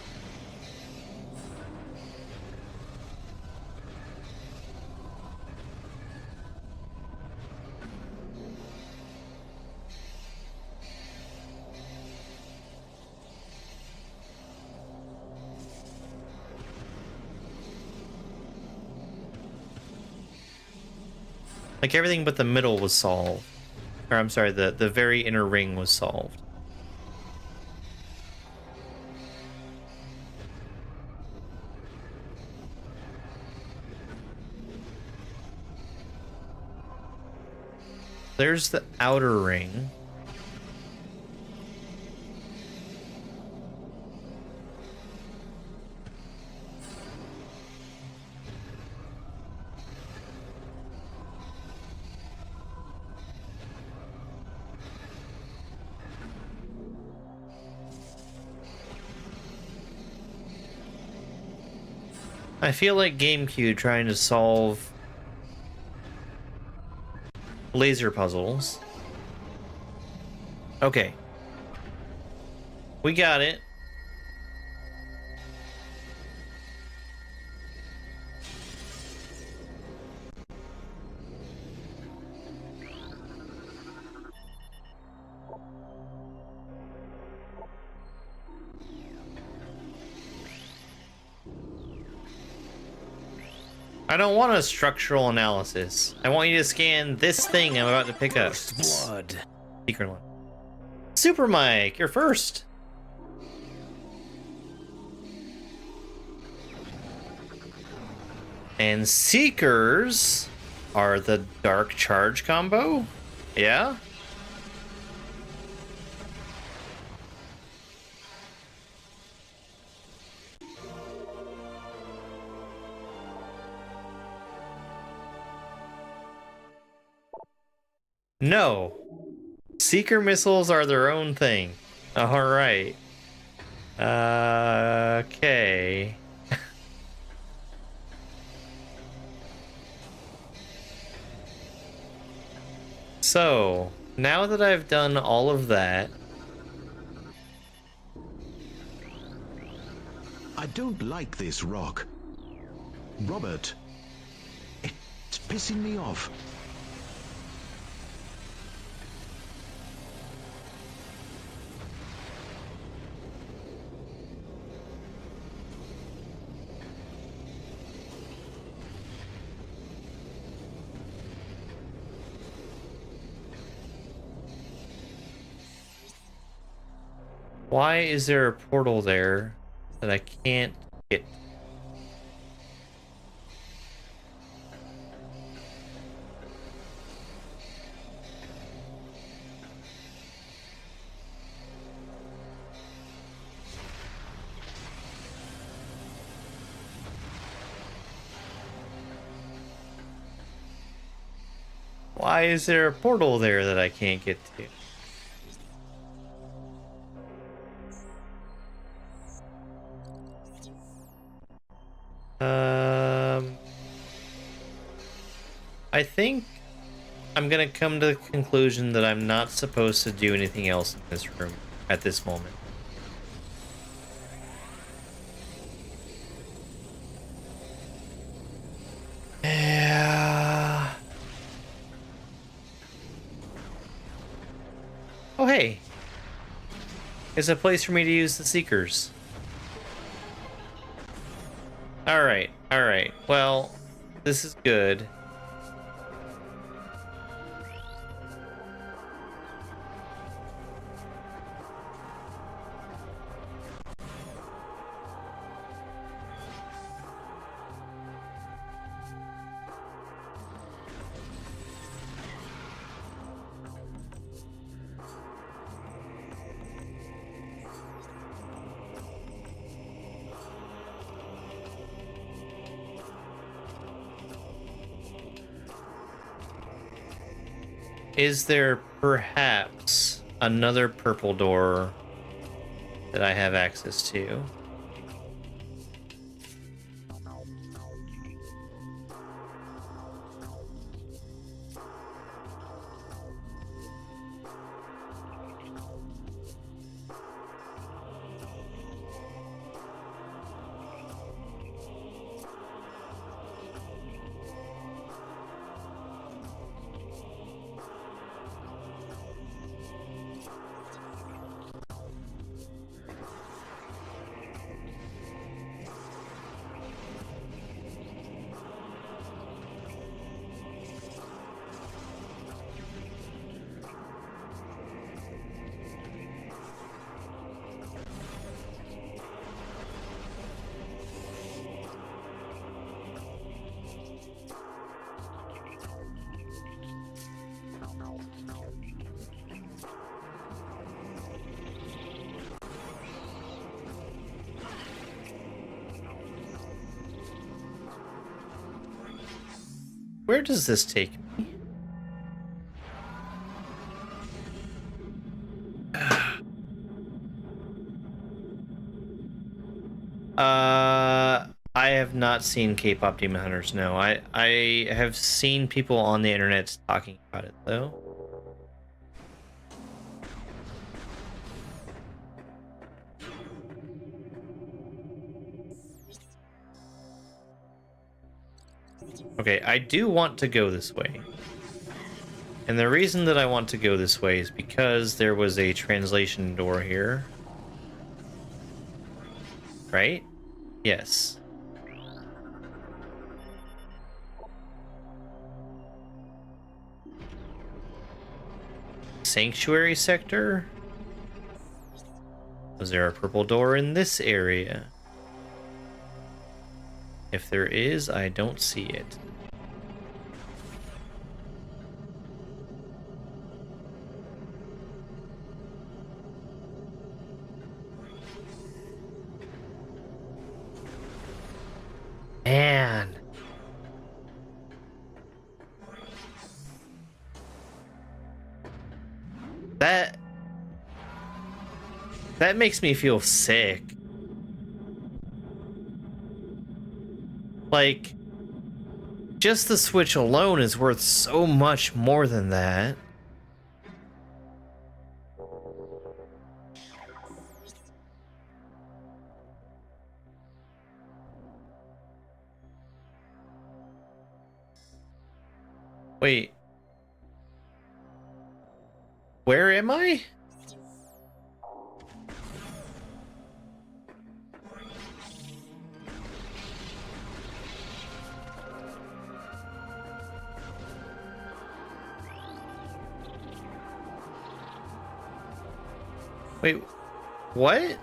Like everything but the middle was solved. Or I'm sorry, the very inner ring was solved. There's the outer ring. I feel like GameCube trying to solve laser puzzles. Okay. We got it. I don't want a structural analysis. I want you to scan this thing I'm about to pick up. Blood. Secret one. Super Mike, you're first. And Seekers are the dark charge combo? Yeah? No. Seeker missiles are their own thing. Alright. Okay. So, now that I've done all of that... I don't like this rock. Robert, it's pissing me off. Why is there a portal there that I can't get? Why is there a portal there that I can't get to? I think I'm gonna come to the conclusion that I'm not supposed to do anything else in this room at this moment. is a place for me to use the Seekers. Alright, alright. Well, this is good. Is there perhaps another purple door that I have access to? Where does this take me? I have not seen K-pop Demon Hunters, no. I have seen people on the internet talking about it, though. Okay, I do want to go this way. And the reason that I want to go this way is because there was a translation door here. Right? Yes. Sanctuary sector? Was there a purple door in this area? If there is, I don't see it. Man. That makes me feel sick. Like, just the Switch alone is worth so much more than that. Wait. Where am I? Wait, what?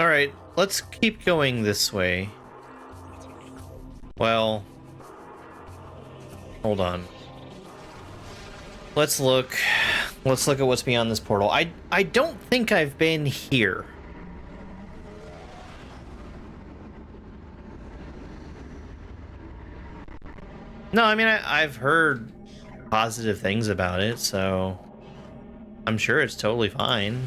Alright, let's keep going this way. Well, hold on. Let's look at what's beyond this portal. I don't think I've been here. No, I mean, I've heard positive things about it, so I'm sure it's totally fine.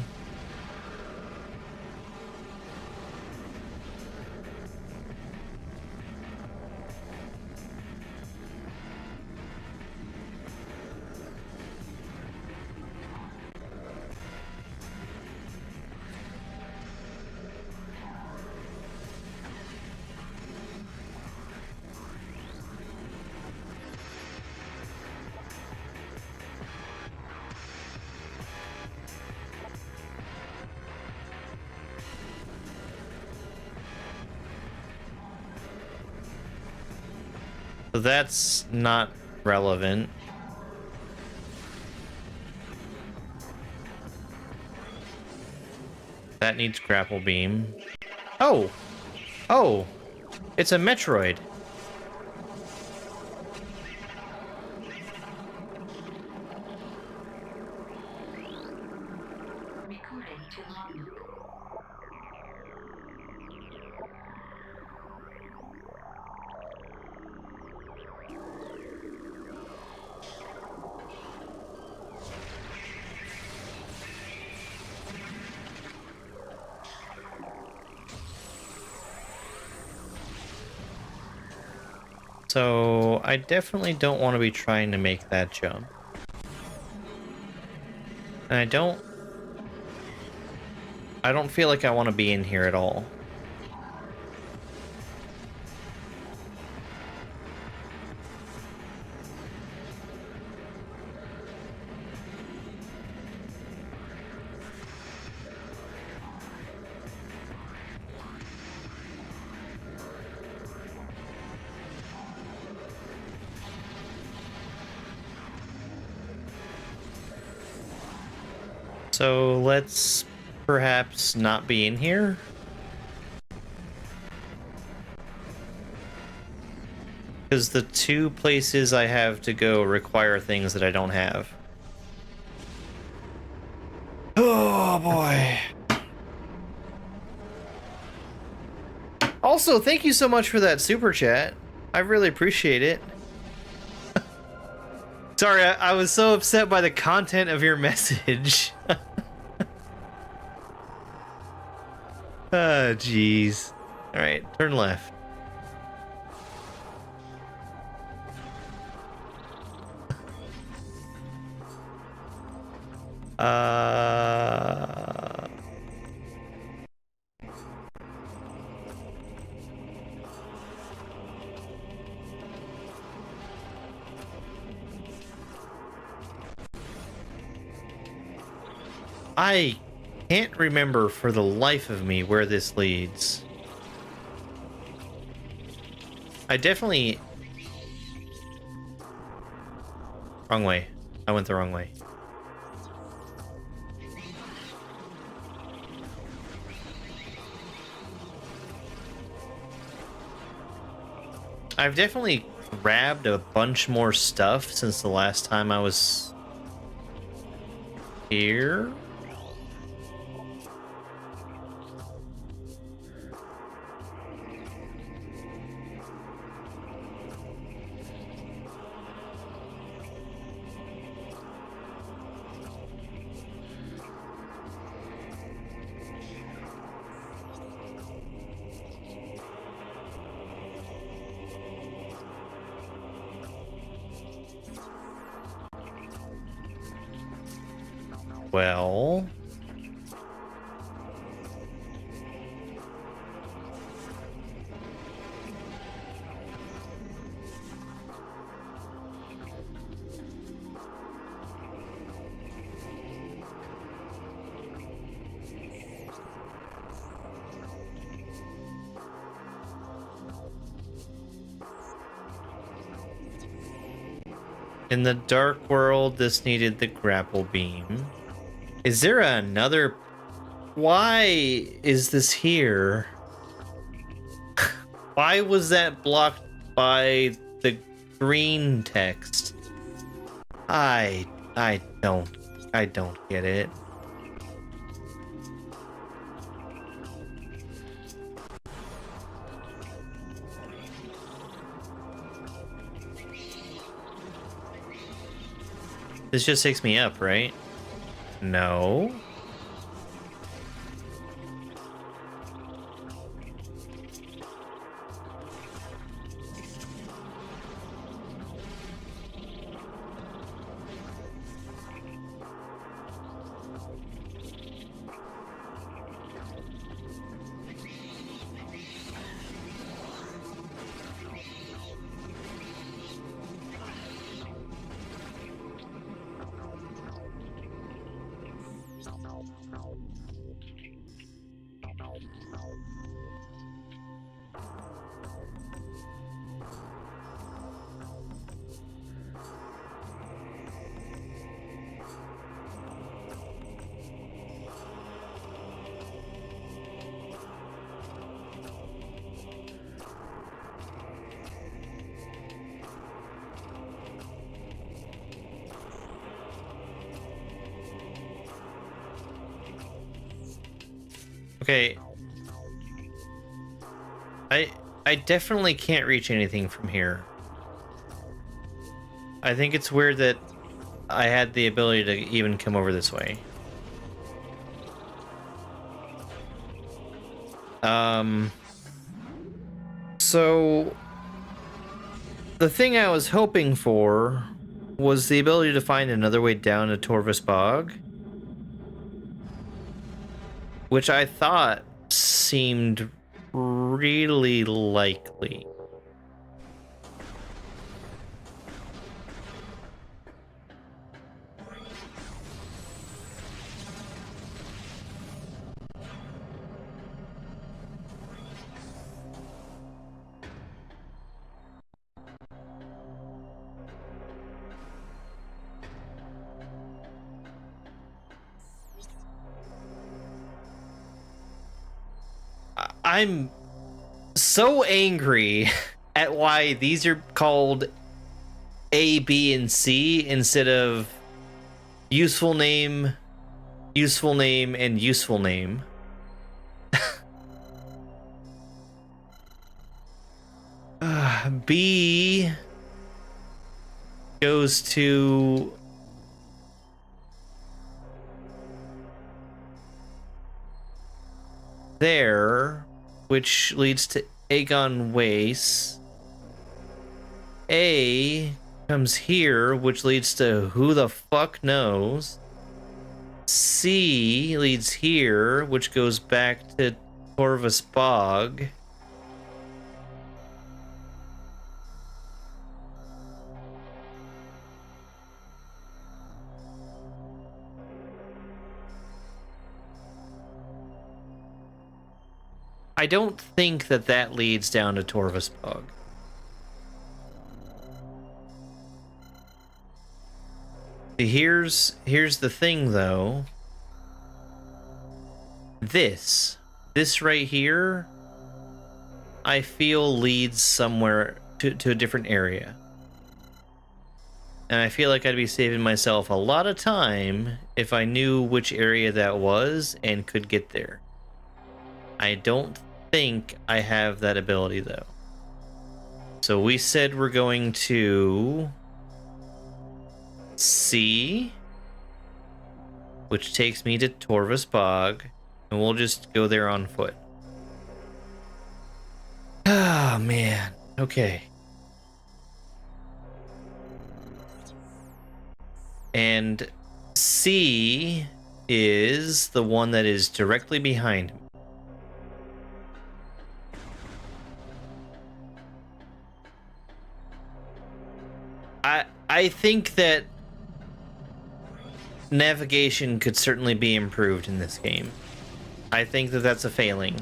So that's not relevant. That needs grapple beam. Oh! Oh! It's a Metroid. Recording to logbook. So I definitely don't want to be trying to make that jump. And I don't feel like I want to be in here at all. So let's perhaps not be in here. Because the two places I have to go require things that I don't have. Oh boy. Also, thank you so much for that super chat. I really appreciate it. Sorry, I was so upset by the content of your message. Oh, jeez. Alright, turn left. I can't remember for the life of me where this leads. I definitely... Wrong way. I went the wrong way. I've definitely grabbed a bunch more stuff since the last time I was here. Well... In the Dark World, this needed the grapple beam. Is there another... Why is this here? Why was that blocked by the green text? I don't get it. This just takes me up, right? No. Okay. I definitely can't reach anything from here. I think it's weird that I had the ability to even come over this way. So the thing I was hoping for was the ability to find another way down to Torvvis Bog, which I thought seemed really likely. I'm so angry at why these are called A, B, and C instead of useful name, and useful name. B goes to there, which leads to Aegon Waste. A comes here, which leads to who the fuck knows. C leads here, which goes back to Torvvis Bog. I don't think that that leads down to Torvvis Bog. Here's the thing, though. This right here, I feel leads somewhere to a different area. And I feel like I'd be saving myself a lot of time if I knew which area that was and could get there. I don't think I have that ability, though. So we said we're going to C, which takes me to Torvvis Bog, and we'll just go there on foot. Ah, man. Okay. And C is the one that is directly behind me. I think that navigation could certainly be improved in this game. I think that that's a failing.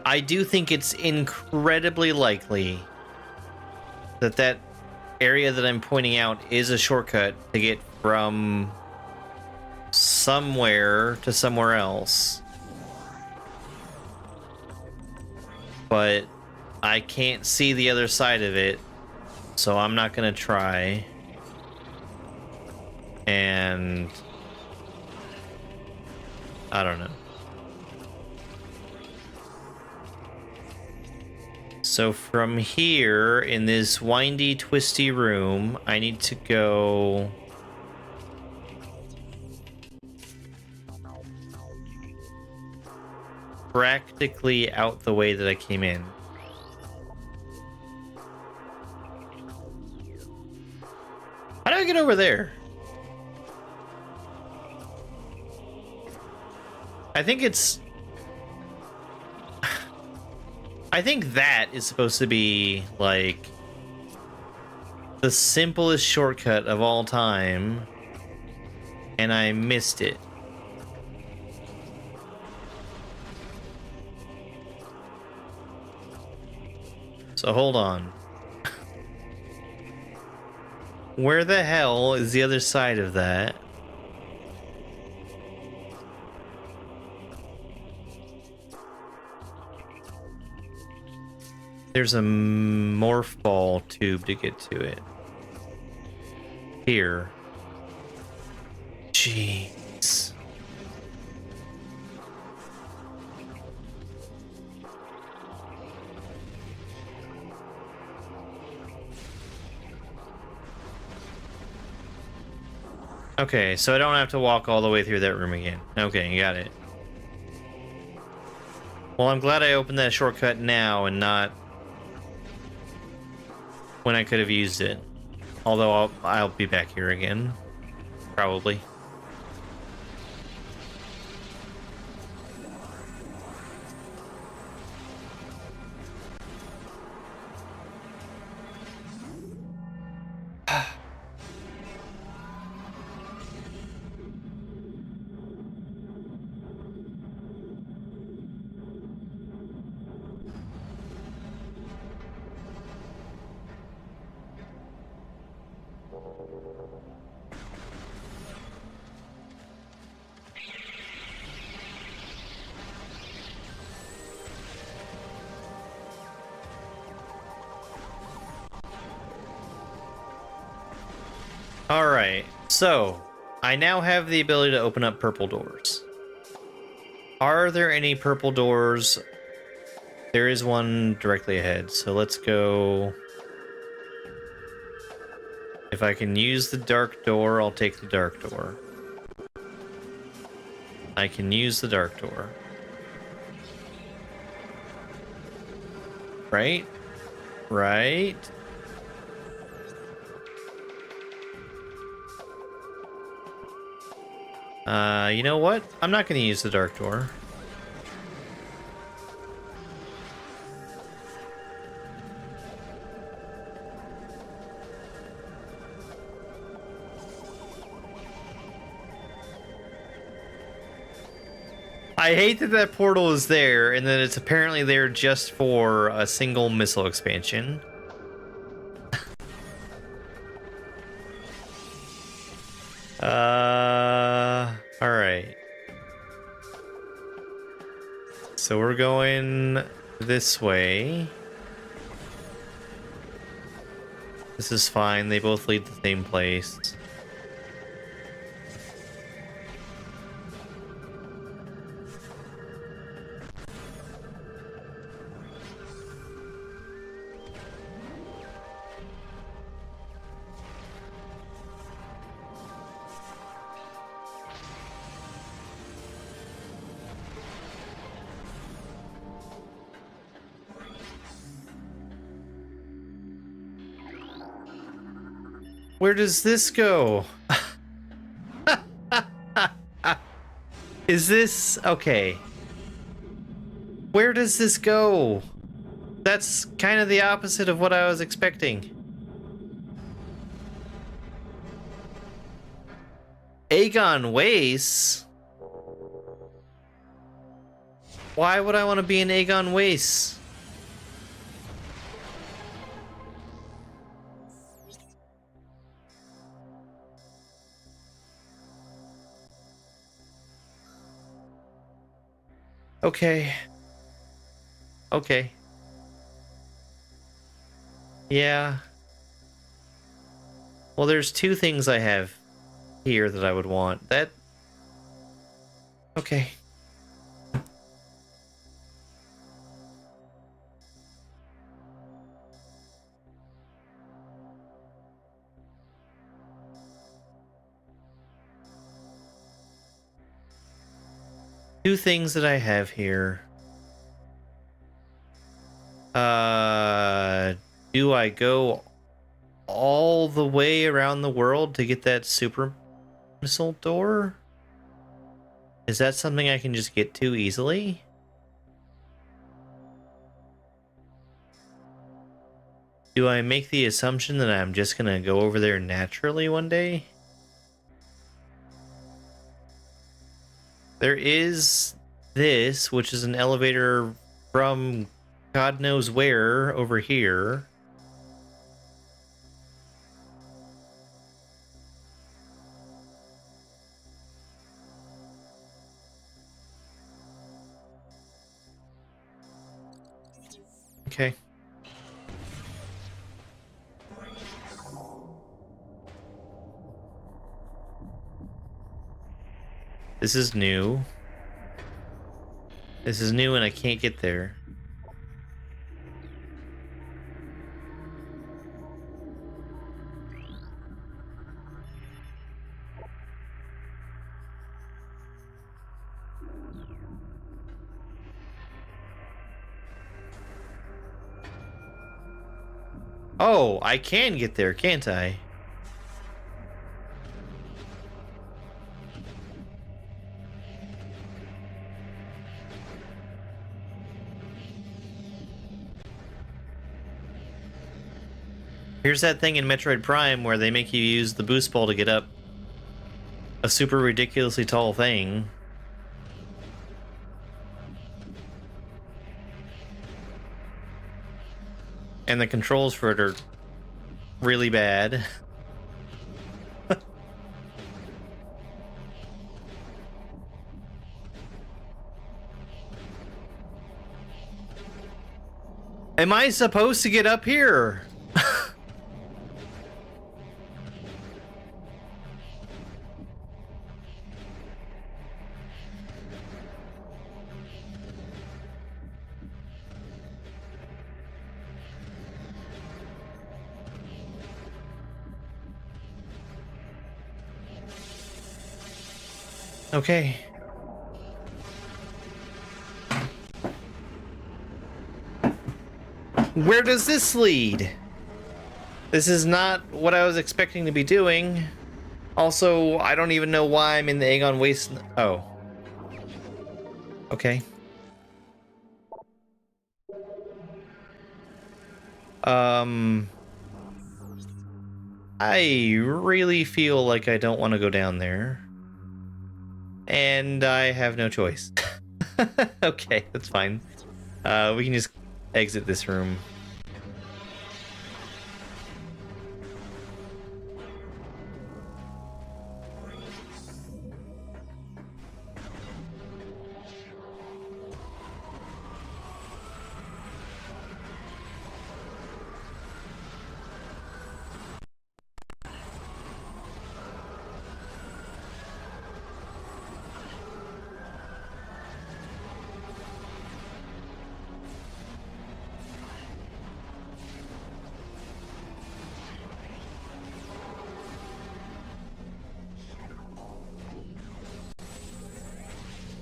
I do think it's incredibly likely that area that I'm pointing out is a shortcut to get from somewhere to somewhere else. But I can't see the other side of it, so I'm not gonna try. And I don't know. So from here, in this windy, twisty room, I need to go practically out the way that I came in. How do I get over there? I think that is supposed to be, like, the simplest shortcut of all time, and I missed it. So hold on. Where the hell is the other side of that? There's a morph ball tube to get to it. Here. Jeez. Okay, so I don't have to walk all the way through that room again. Okay, you got it. Well, I'm glad I opened that shortcut now and not when I could have used it. Although I'll be back here again. Probably. Alright, so I now have the ability to open up purple doors. Are there any purple doors? There is one directly ahead, so let's go. If I can use the dark door, I'll take the dark door. I can use the dark door. Right? Right? You know what? I'm not going to use the dark door. I hate that that portal is there, and that it's apparently there just for a single missile expansion. Alright. So we're going this way. This is fine, they both lead the same place. Where does this go? Is this... okay. Where does this go? That's kind of the opposite of what I was expecting. Aegon Waste? Why would I want to be in Aegon Waste? Okay. Okay. Yeah. Well, there's two things I have here that I would want. That... Okay. Two things that I have here. Do I go all the way around the world to get that super missile door? Is that something I can just get to easily? Do I make the assumption that I'm just gonna go over there naturally one day? There is this, which is an elevator from God knows where over here. Okay. This is new. This is new and I can't get there. Oh, I can get there, can't I? Here's that thing in Metroid Prime where they make you use the boost ball to get up a super ridiculously tall thing. And the controls for it are really bad. Am I supposed to get up here? Okay. Where does this lead? This is not what I was expecting to be doing. Also, I don't even know why I'm in the Aegon Waste. Oh. Okay. I really feel like I don't want to go down there. And I have no choice. Okay, that's fine. We can just exit this room.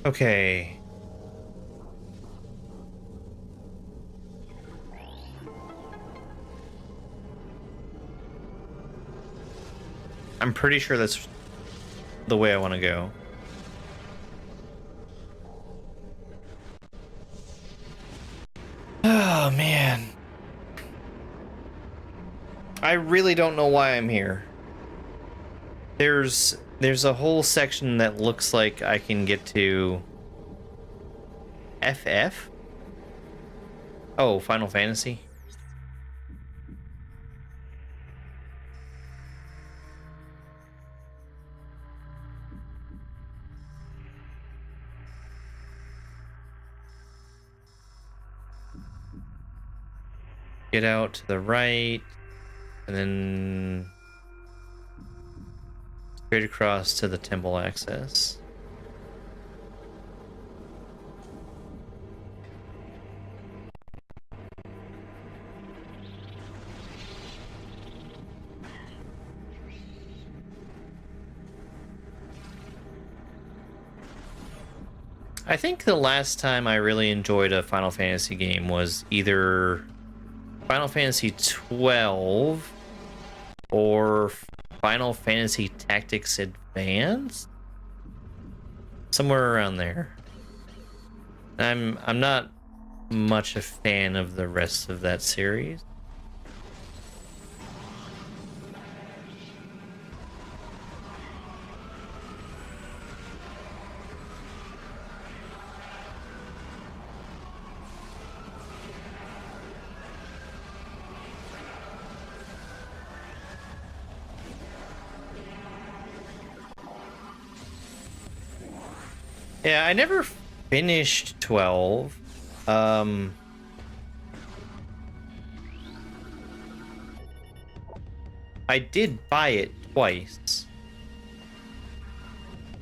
Okay. I'm pretty sure that's the way I want to go. Oh, man. I really don't know why I'm here. There's a whole section that looks like I can get to FF? Oh, Final Fantasy? get out to the right, and then straight across to the temple access. I think the last time I really enjoyed a Final Fantasy game was either Final Fantasy 12 or Final Fantasy Tactics Advance, somewhere around there. I'm not much a fan of the rest of that series. Yeah, I never finished 12. I did buy it twice.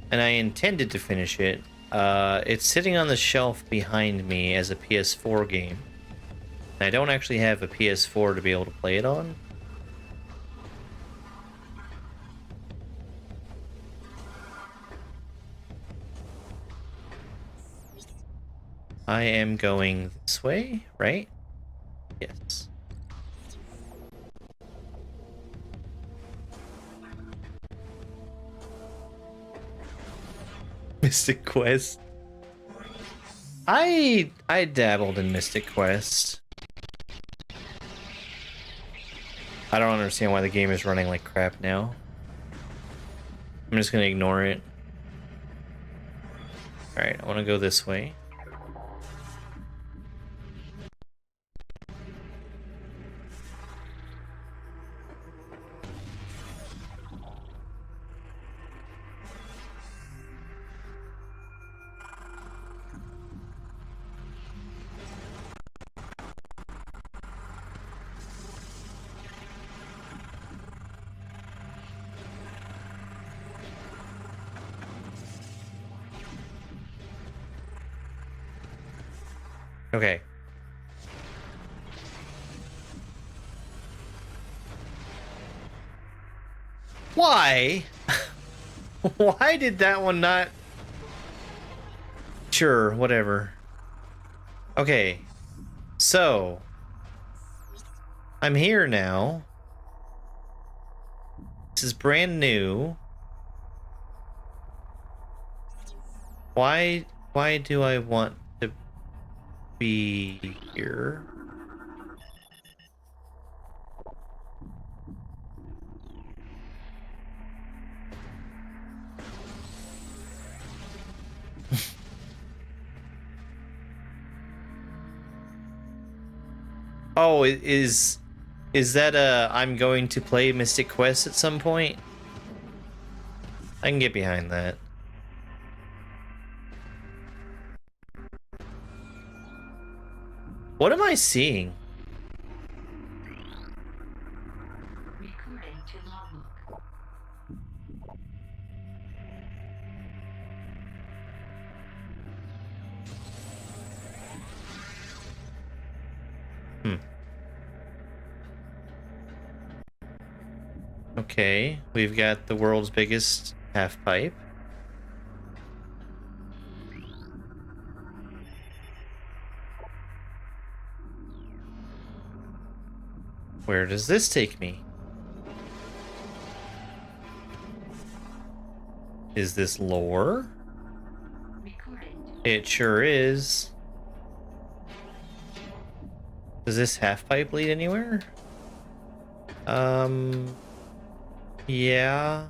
And I intended to finish it. It's sitting on the shelf behind me as a PS4 game. And I don't actually have a PS4 to be able to play it on. I am going this way, right? Yes. Mystic Quest. I dabbled in Mystic Quest. I don't understand why the game is running like crap now. I'm just gonna ignore it. Alright, I wanna go this way. Okay. Why? Why did that one not... Sure, whatever. Okay. So... I'm here now. This is brand new. Why do I want to be here? Oh, is that I'm going to play Mystic Quest at some point? I can get behind that. What am I seeing? Recording to logbook. Okay, we've got the world's biggest half pipe. Where does this take me? Is this lore? Recording. It sure is. Does this half pipe lead anywhere? Yeah.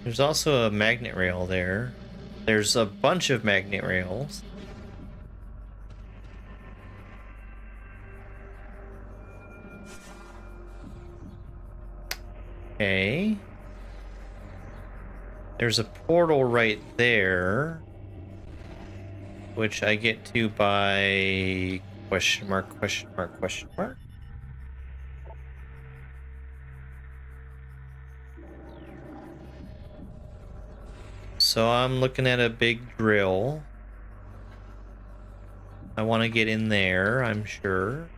There's also a magnet rail there. There's a bunch of magnet rails. Okay. There's a portal right there, which I get to by question mark, question mark, question mark. So I'm looking at a big drill. I want to get in there, I'm sure.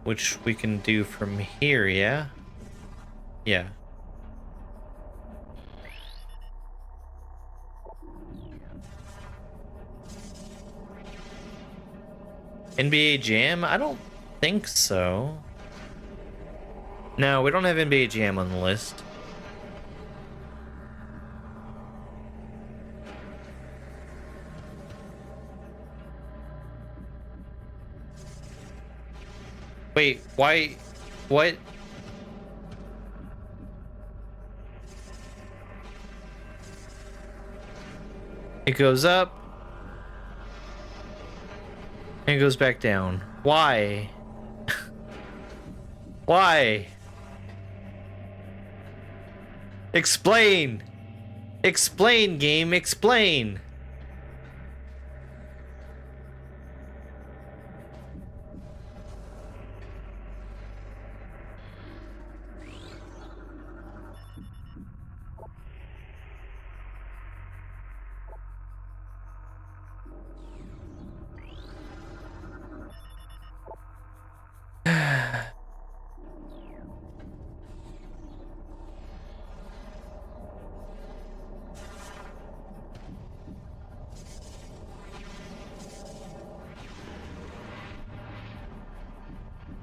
Which we can do from here, yeah? Yeah. NBA Jam? I don't think so. No, we don't have NBA Jam on the list. Wait, why? What? It goes up. And it goes back down. Why? Why? Explain! Explain, game, explain!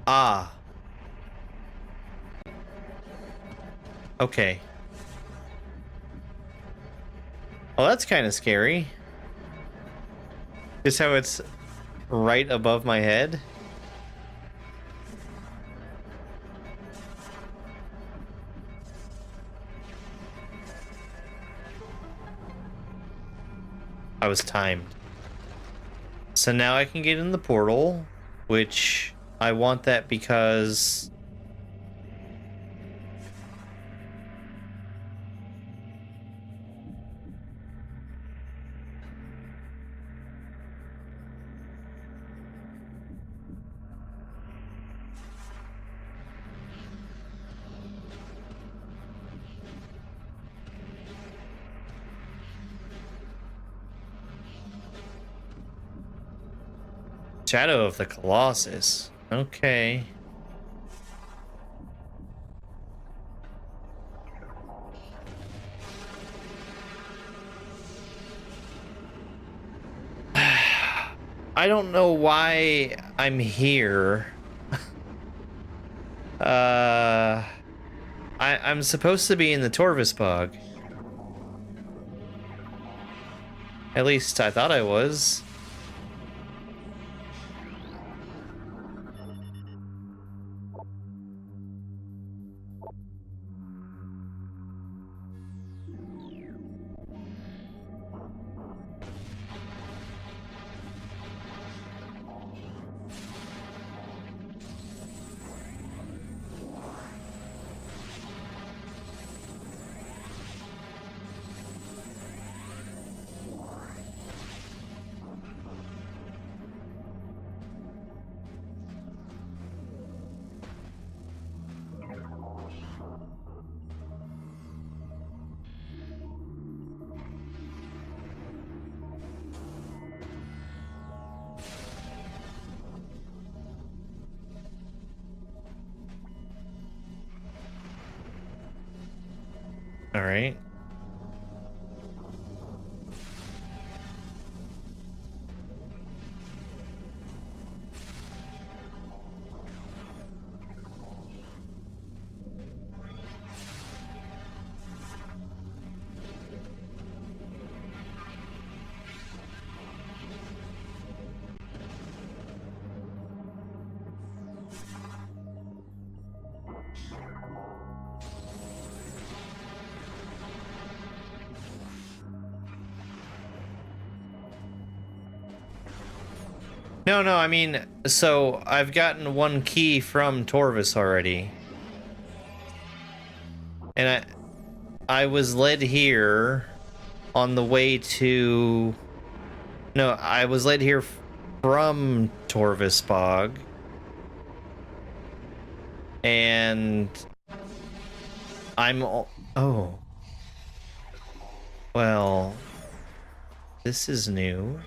Ah. Okay. Well, that's kind of scary. Just how it's right above my head. I was timed. So now I can get in the portal, which I want that because Shadow of the Colossus. Okay. I don't know why I'm here. I'm supposed to be in the Torvvis Bog. At least I thought I was. All right. No, I mean, so I've gotten one key from Torvvis already. And I was led here on the way to... No, I was led here from Torvvis Bog. And I'm... Oh. Well, this is new.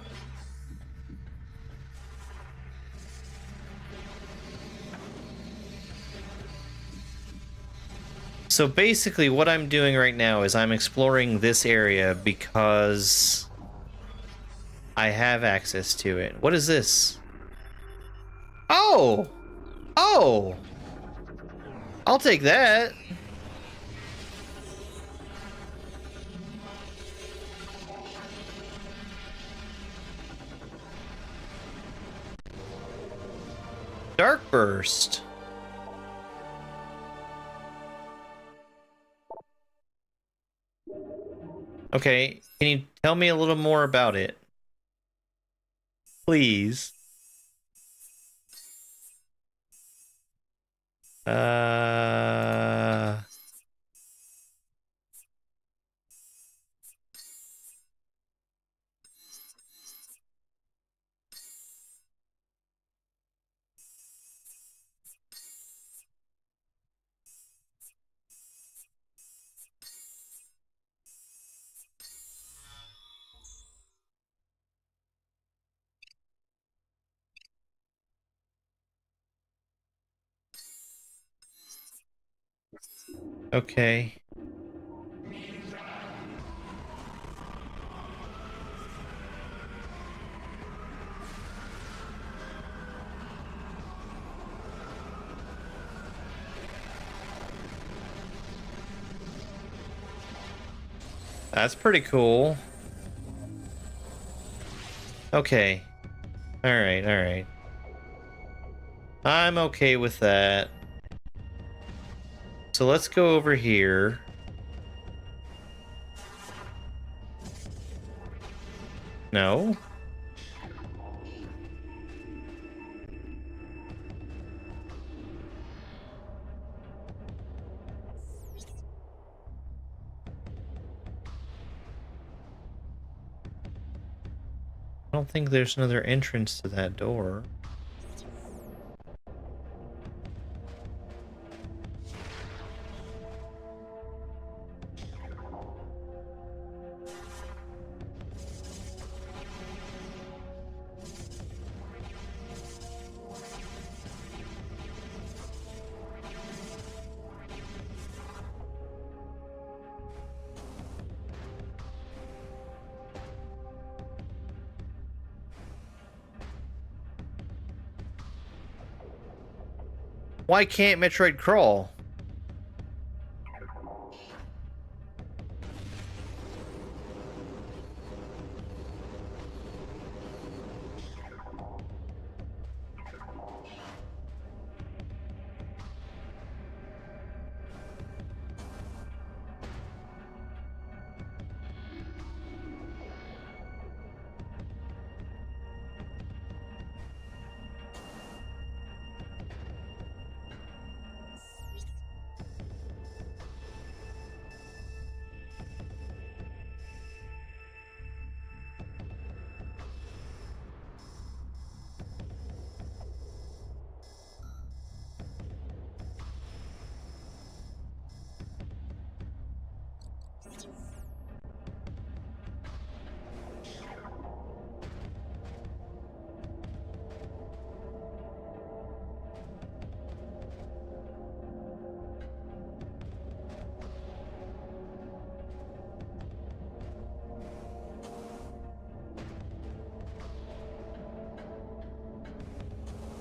So basically what I'm doing right now is I'm exploring this area because I have access to it. What is this? Oh! Oh! I'll take that. Dark Burst. Okay, can you tell me a little more about it? Please. Okay. That's pretty cool. Okay. Alright, alright. I'm okay with that. So let's go over here. No? I don't think there's another entrance to that door. Why can't Metroid crawl?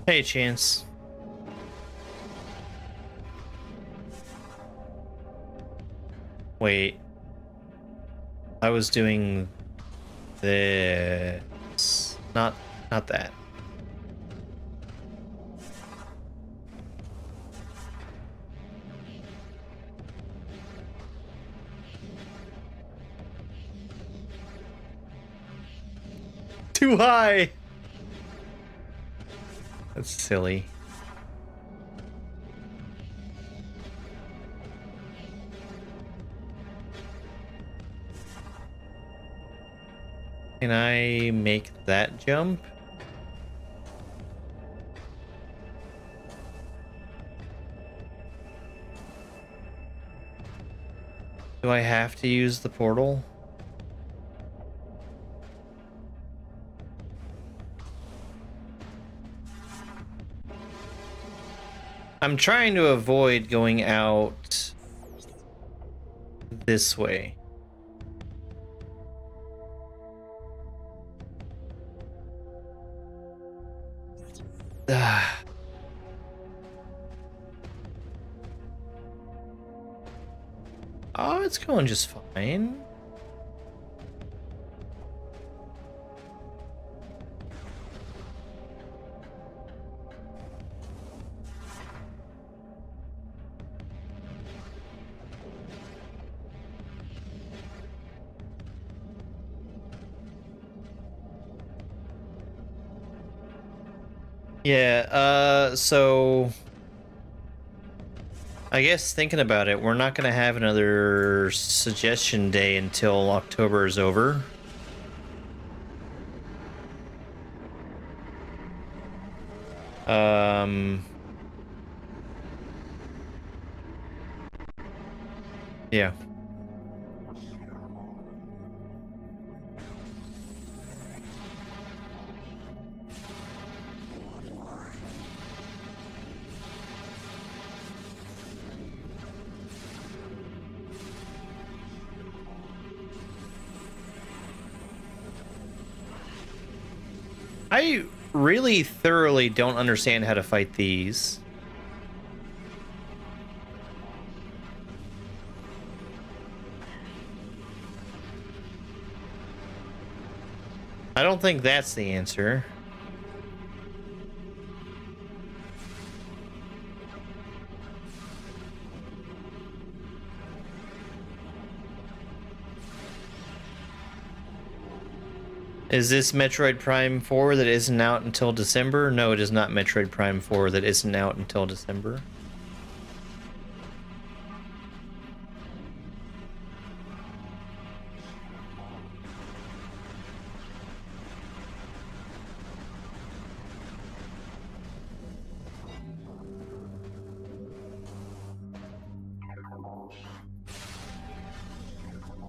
Hey, Chance. Wait. I was doing this. Not that. Too high. That's silly. Can I make that jump? Do I have to use the portal? I'm trying to avoid going out this way. Oh, it's going just fine. Yeah, so I guess thinking about it, we're not going to have another suggestion day until October is over. Yeah. I really thoroughly don't understand how to fight these. I don't think that's the answer. Is this Metroid Prime 4 that isn't out until December? No, it is not Metroid Prime 4 that isn't out until December.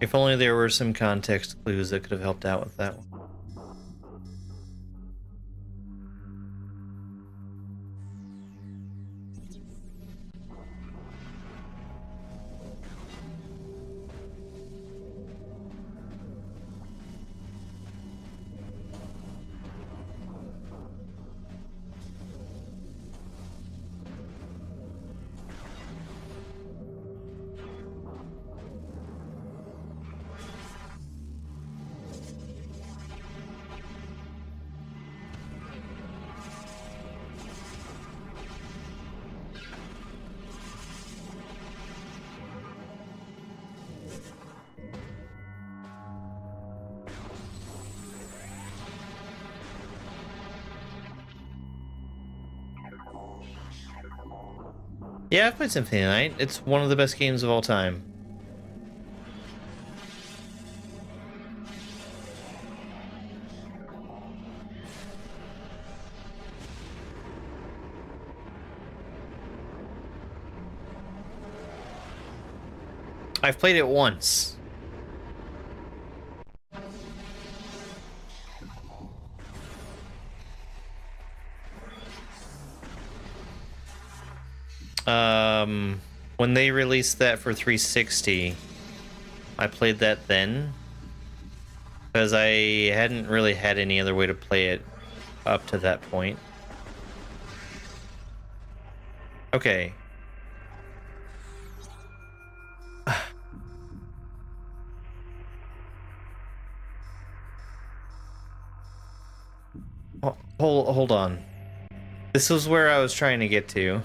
If only there were some context clues that could have helped out with that one. Yeah, I've played Symphony of the Night. It's one of the best games of all time. I've played it once. When they released that for 360, I played that then because I hadn't really had any other way to play it up to that point. Okay. Hold on. This was where I was trying to get to.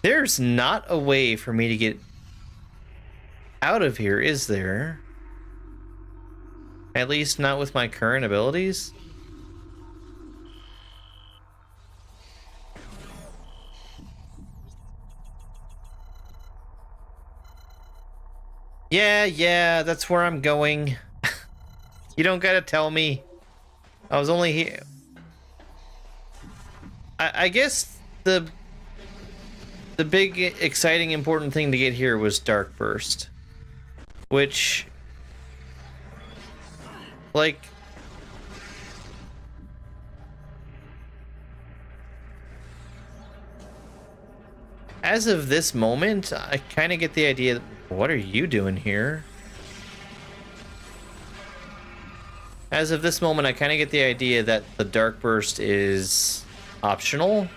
There's not a way for me to get out of here, is there? At least not with my current abilities. Yeah, that's where I'm going. You don't gotta tell me. I was only here. I guess the big, exciting, important thing to get here was Dark Burst. Which, like, as of this moment, I kind of get the idea that, what are you doing here? As of this moment, I kind of get the idea that the Dark Burst is optional.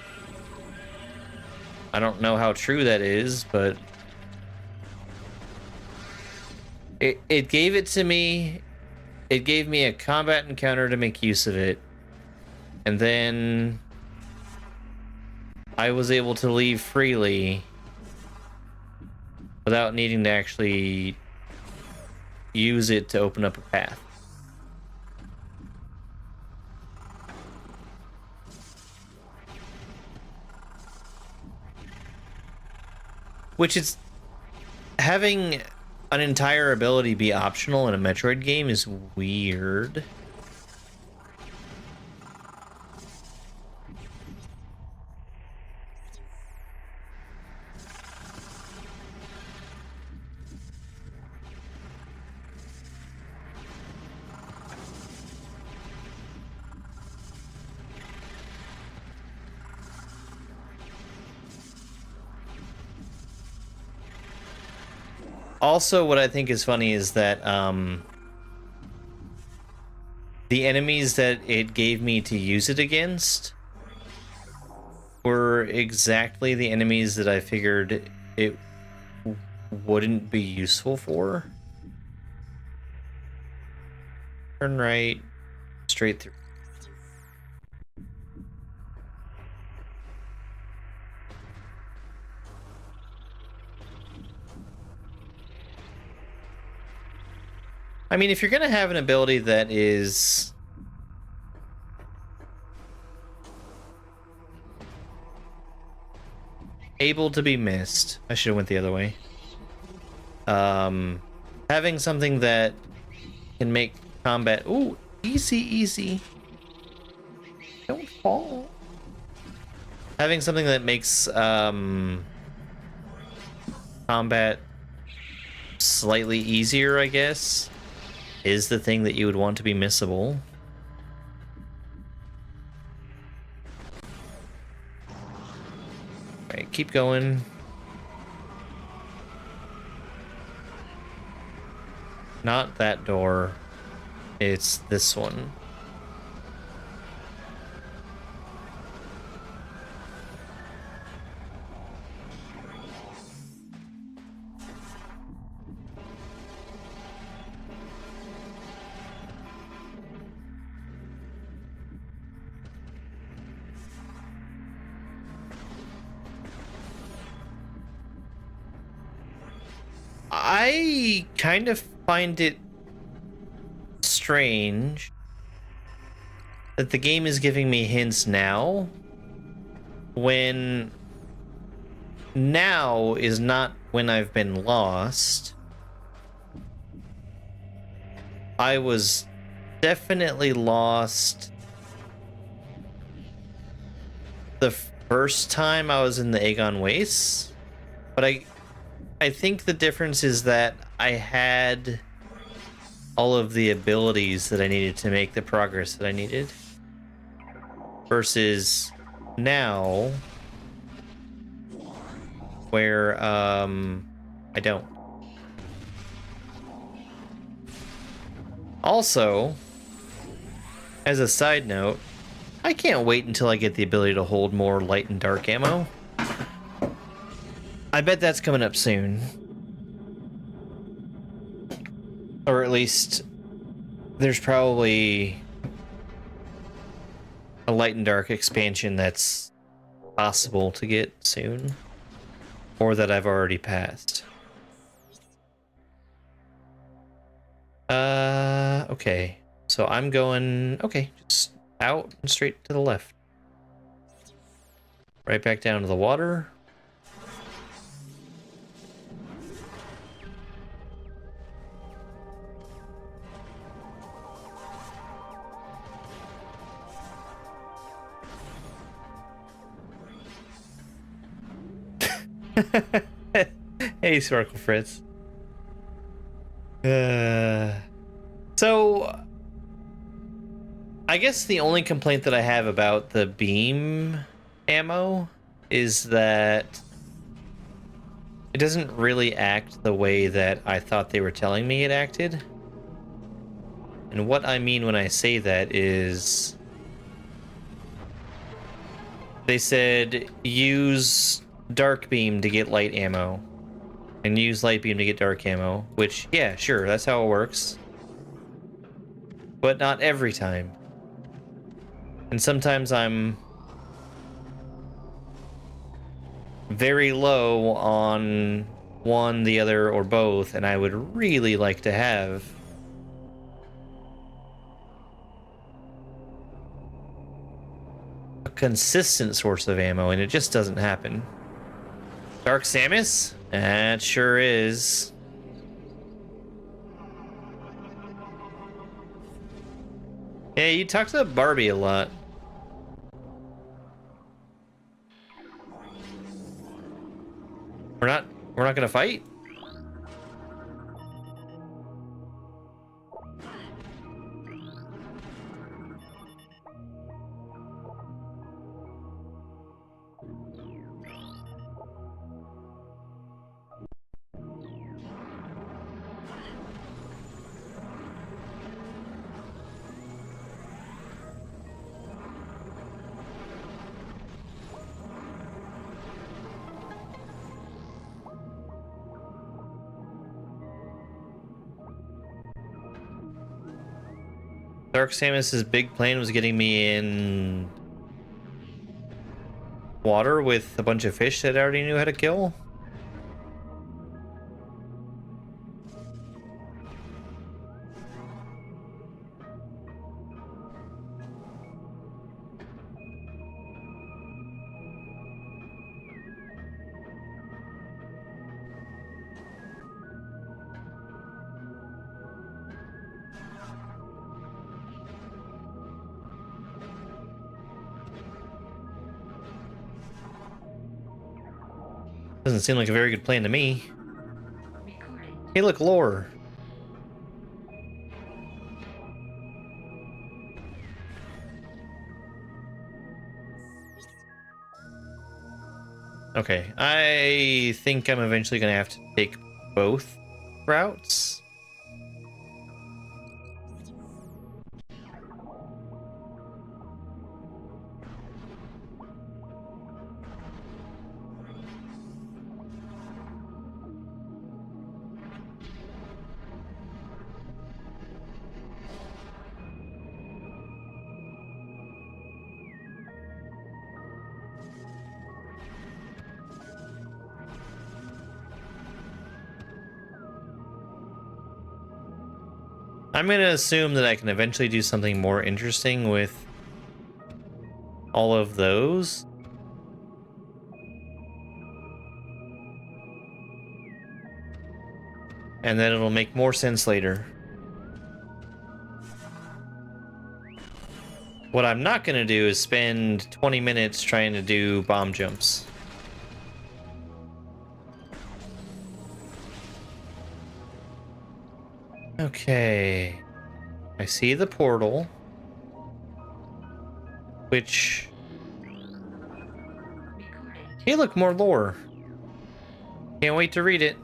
I don't know how true that is, but it gave it to me. It gave me a combat encounter to make use of it. And then I was able to leave freely without needing to actually use it to open up a path. Which is, having an entire ability be optional in a Metroid game is weird. Also, what I think is funny is that the enemies that it gave me to use it against were exactly the enemies that I figured it wouldn't be useful for. Turn right, straight through. I mean, if you're gonna have an ability that is able to be missed, I should have went the other way. Having something that can make combat, ooh, easy, don't fall. Having something that makes combat slightly easier, I guess, is the thing that you would want to be missable. Alright, keep going. Not that door. It's this one. I kind of find it strange that the game is giving me hints now, when now is not when I've been lost. I was definitely lost the first time I was in the Aegon Wastes, but I think the difference is that I had all of the abilities that I needed to make the progress that I needed, versus now where I don't. Also, as a side note, I can't wait until I get the ability to hold more light and dark ammo. I bet that's coming up soon. Or at least there's probably a light and dark expansion that's possible to get soon. or that I've already passed. Okay. So I'm going, okay, just out and straight to the left. Right back down to the water. Hey, Sparkle Fritz. So, I guess the only complaint that I have about the beam ammo is that it doesn't really act the way that I thought they were telling me it acted. And what I mean when I say that is they said use dark beam to get light ammo and use light beam to get dark ammo, which, yeah, sure, that's how it works. But not every time. And sometimes I'm very low on one, the other, or both, and I would really like to have a consistent source of ammo, and it just doesn't happen. Dark Samus? That sure is. Yeah, you talk to Barbie a lot. We're not gonna fight? Dark Samus's big plan was getting me in water with a bunch of fish that I already knew how to kill. Doesn't seem like a very good plan to me. Hey, look, lore. Okay, I think I'm eventually gonna have to take both routes. I'm gonna assume that I can eventually do something more interesting with all of those. And then it'll make more sense later. What I'm not gonna do is spend 20 minutes trying to do bomb jumps. Okay, I see the portal, which, hey, look, more lore. Can't wait to read it.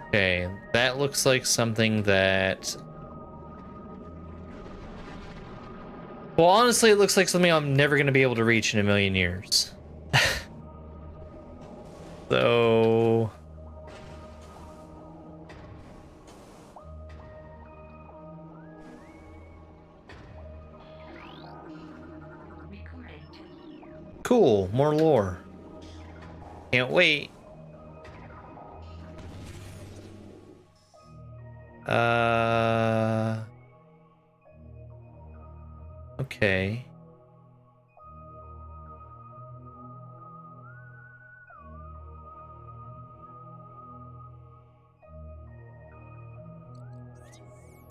Okay, that looks like something that, well, honestly, it looks like something I'm never going to be able to reach in a million years. So... Cool, more lore. Can't wait. Okay.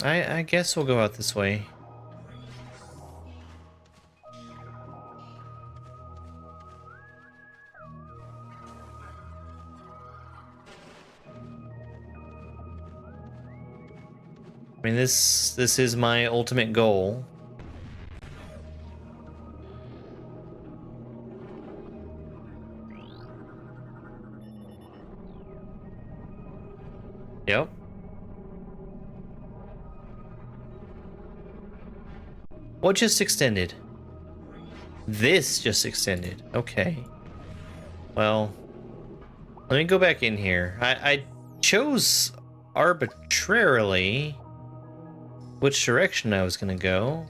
I guess we'll go out this way. I mean, this is my ultimate goal. Yep. What just extended? This just extended. Okay. Well, let me go back in here. I chose arbitrarily which direction I was gonna go.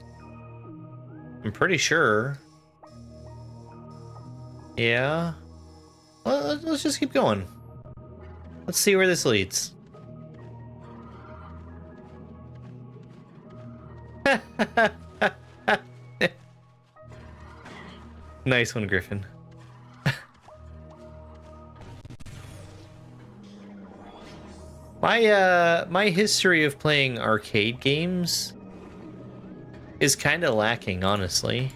I'm pretty sure. Yeah. Well, let's just keep going. Let's see where this leads. Nice one, Griffin. My history of playing arcade games is kind of lacking, honestly.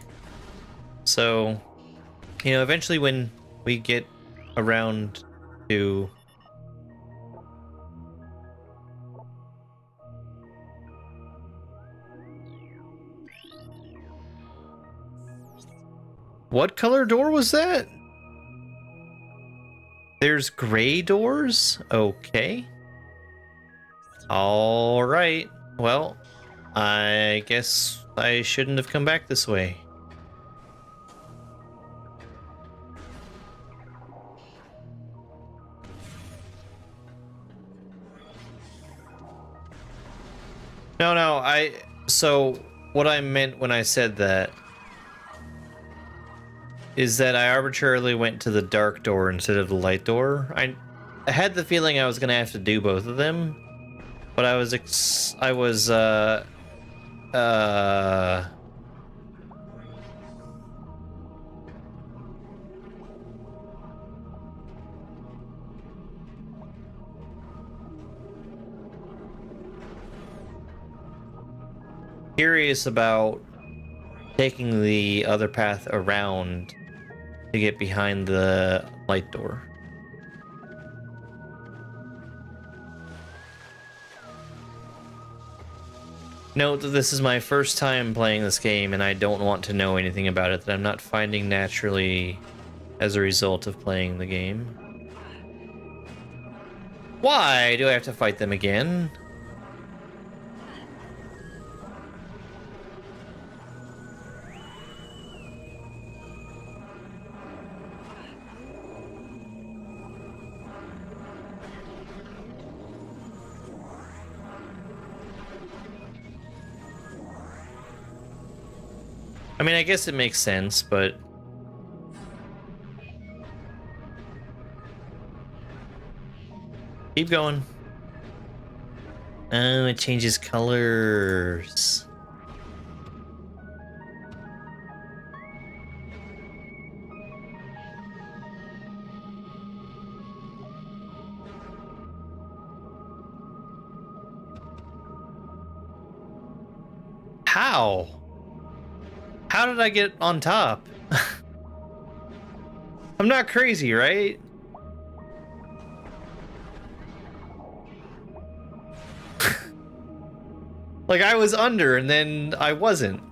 So, you know, eventually when we get around to what color door was that? There's gray doors? Okay. All right. Well, I guess I shouldn't have come back this way. No, so what I meant when I said that is that I arbitrarily went to the dark door instead of the light door. I had the feeling I was gonna have to do both of them, but I was curious about taking the other path around to get behind the light door. Note that this is my first time playing this game and I don't want to know anything about it that I'm not finding naturally as a result of playing the game. Why do I have to fight them again? I mean, I guess it makes sense, but keep going. Oh, it changes colors. How? How did I get on top? I'm not crazy, right? Like, I was under and then I wasn't.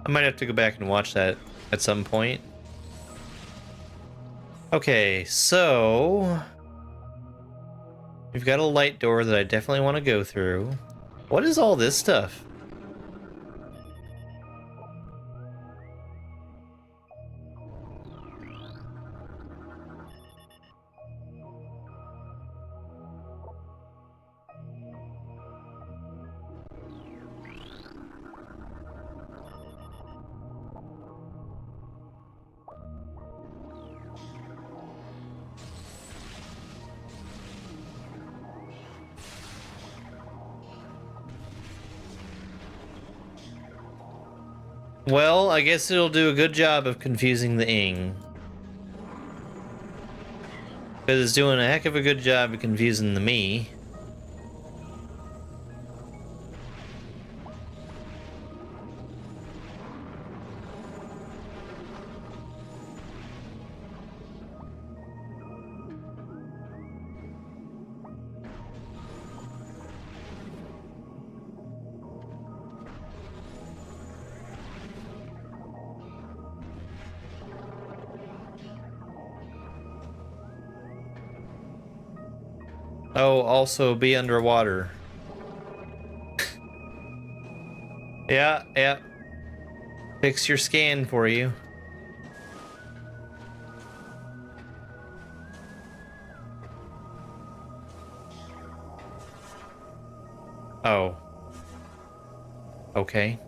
I might have to go back and watch that at some point. Okay, so we've got a light door that I definitely want to go through. What is all this stuff? Well, I guess it'll do a good job of confusing the ing. Because it's doing a heck of a good job of confusing the me. Oh, also be underwater. Yeah. Fix your scan for you. Oh. Okay.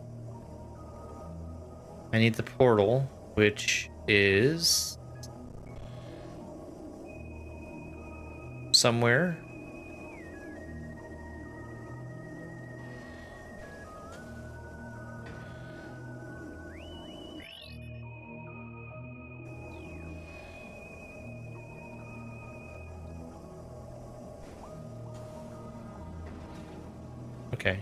I need the portal, which is somewhere. Okay.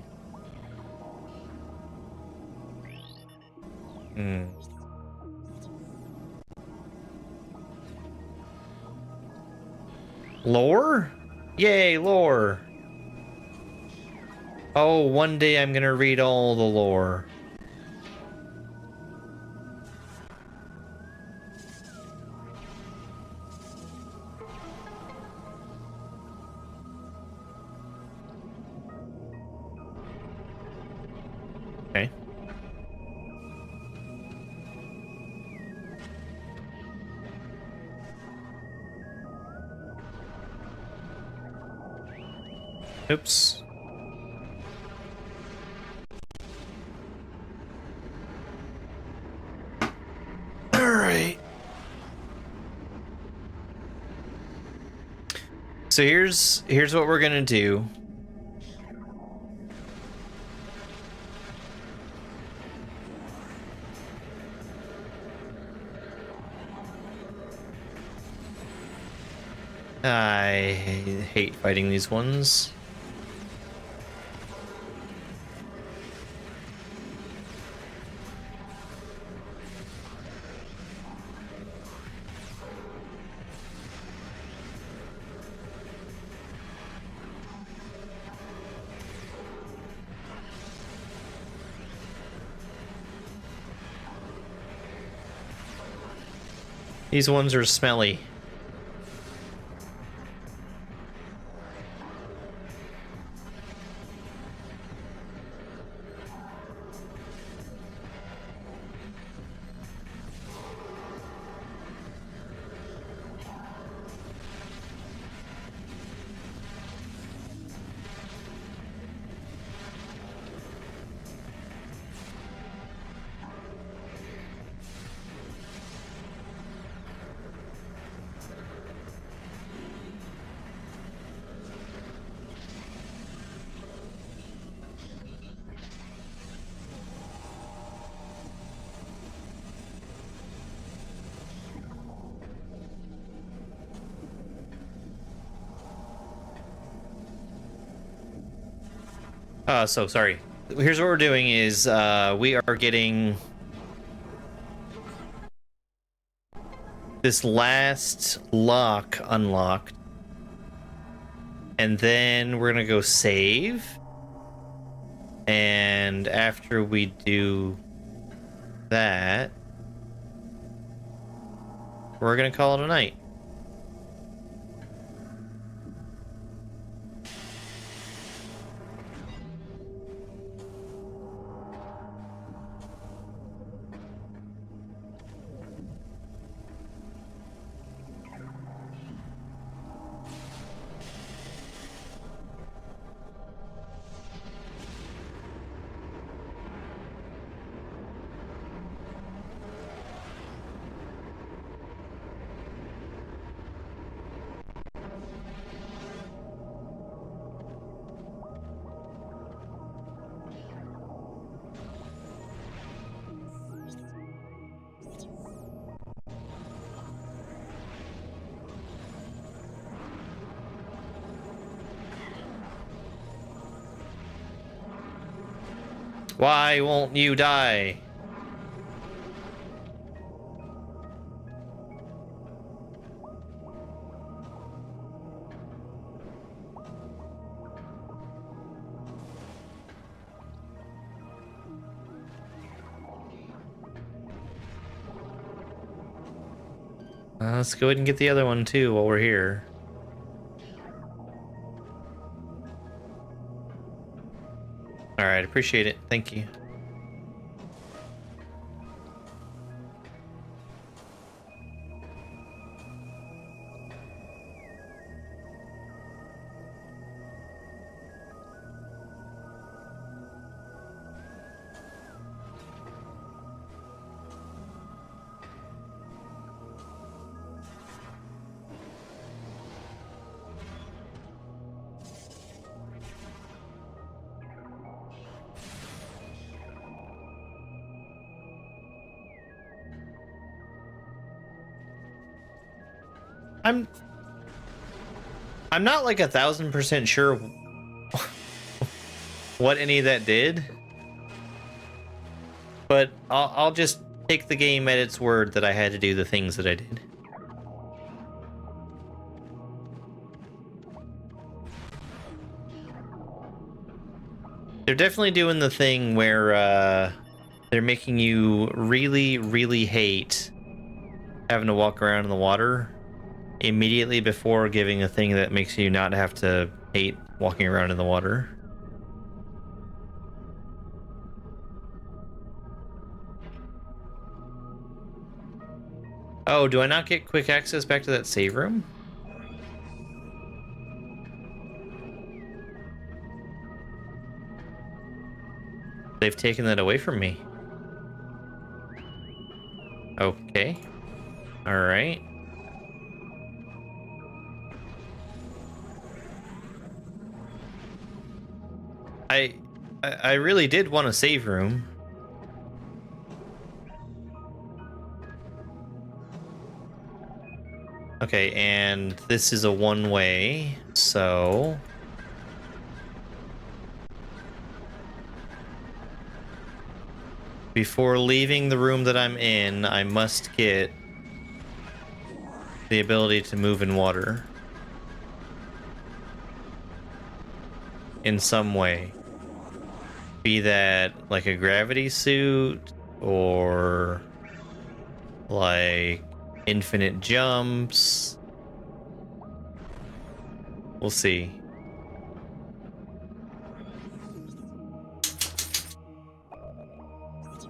Lore? Yay, lore. Oh, one day I'm gonna read all the lore. Okay. Oops. All right. So here's what we're gonna do. I hate fighting these ones. These ones are smelly. So sorry. Here's what we're doing is we are getting this last lock unlocked, and then we're gonna go save, and after we do that, we're gonna call it a night. Why won't you die? Let's go ahead and get the other one too while we're here. Alright, appreciate it. Thank you. I'm not like 1000% sure what any of that did, but I'll just take the game at its word that I had to do the things that I did. They're definitely doing the thing where they're making you really, really hate having to walk around in the water immediately before giving a thing that makes you not have to hate walking around in the water. Oh, do I not get quick access back to that save room? They've taken that away from me. Okay. All right. I really did want a save room. Okay, and this is a one-way, so before leaving the room that I'm in, I must get the ability to move in water in some way. Be that like a gravity suit or like infinite jumps. We'll see.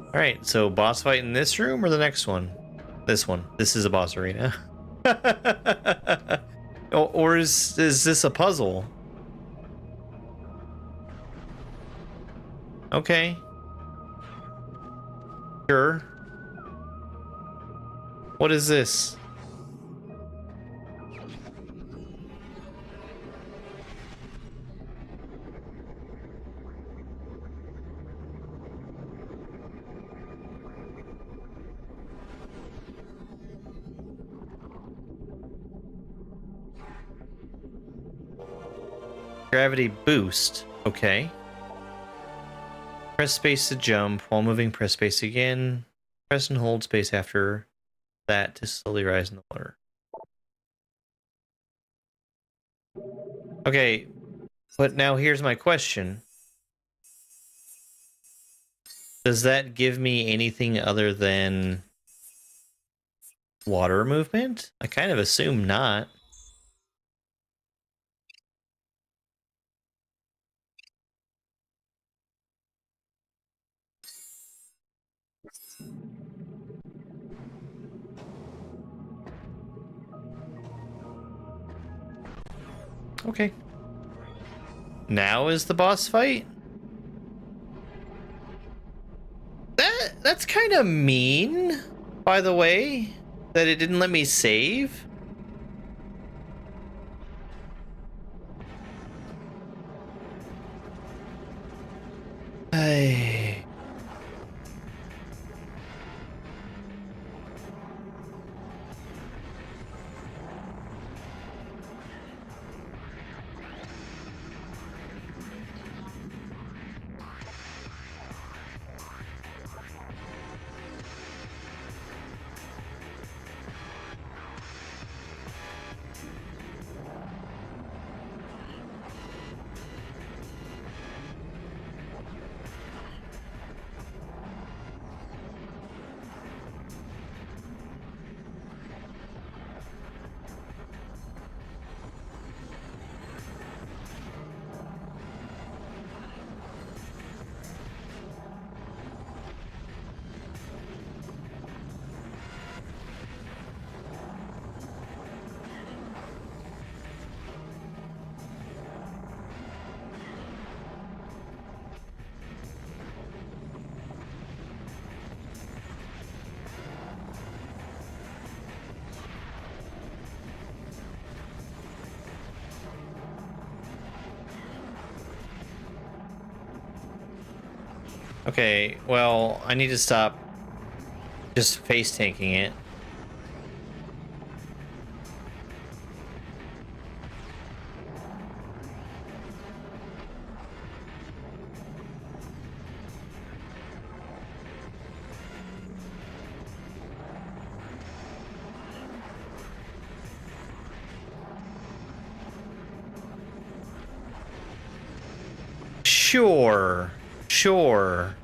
Alright, so boss fight in this room or the next one? This one. This is a boss arena. Or is this a puzzle? Okay. Sure. What is this? Gravity boost. Okay. Press space to jump. While moving, press space again. Press and hold space after that to slowly rise in the water. Okay, but now here's my question. Does that give me anything other than water movement? I kind of assume not. Okay. Now is the boss fight? That's kind of mean, by the way, that it didn't let me save. Hey. Okay, well, I need to stop just face tanking it. Sure. Sure.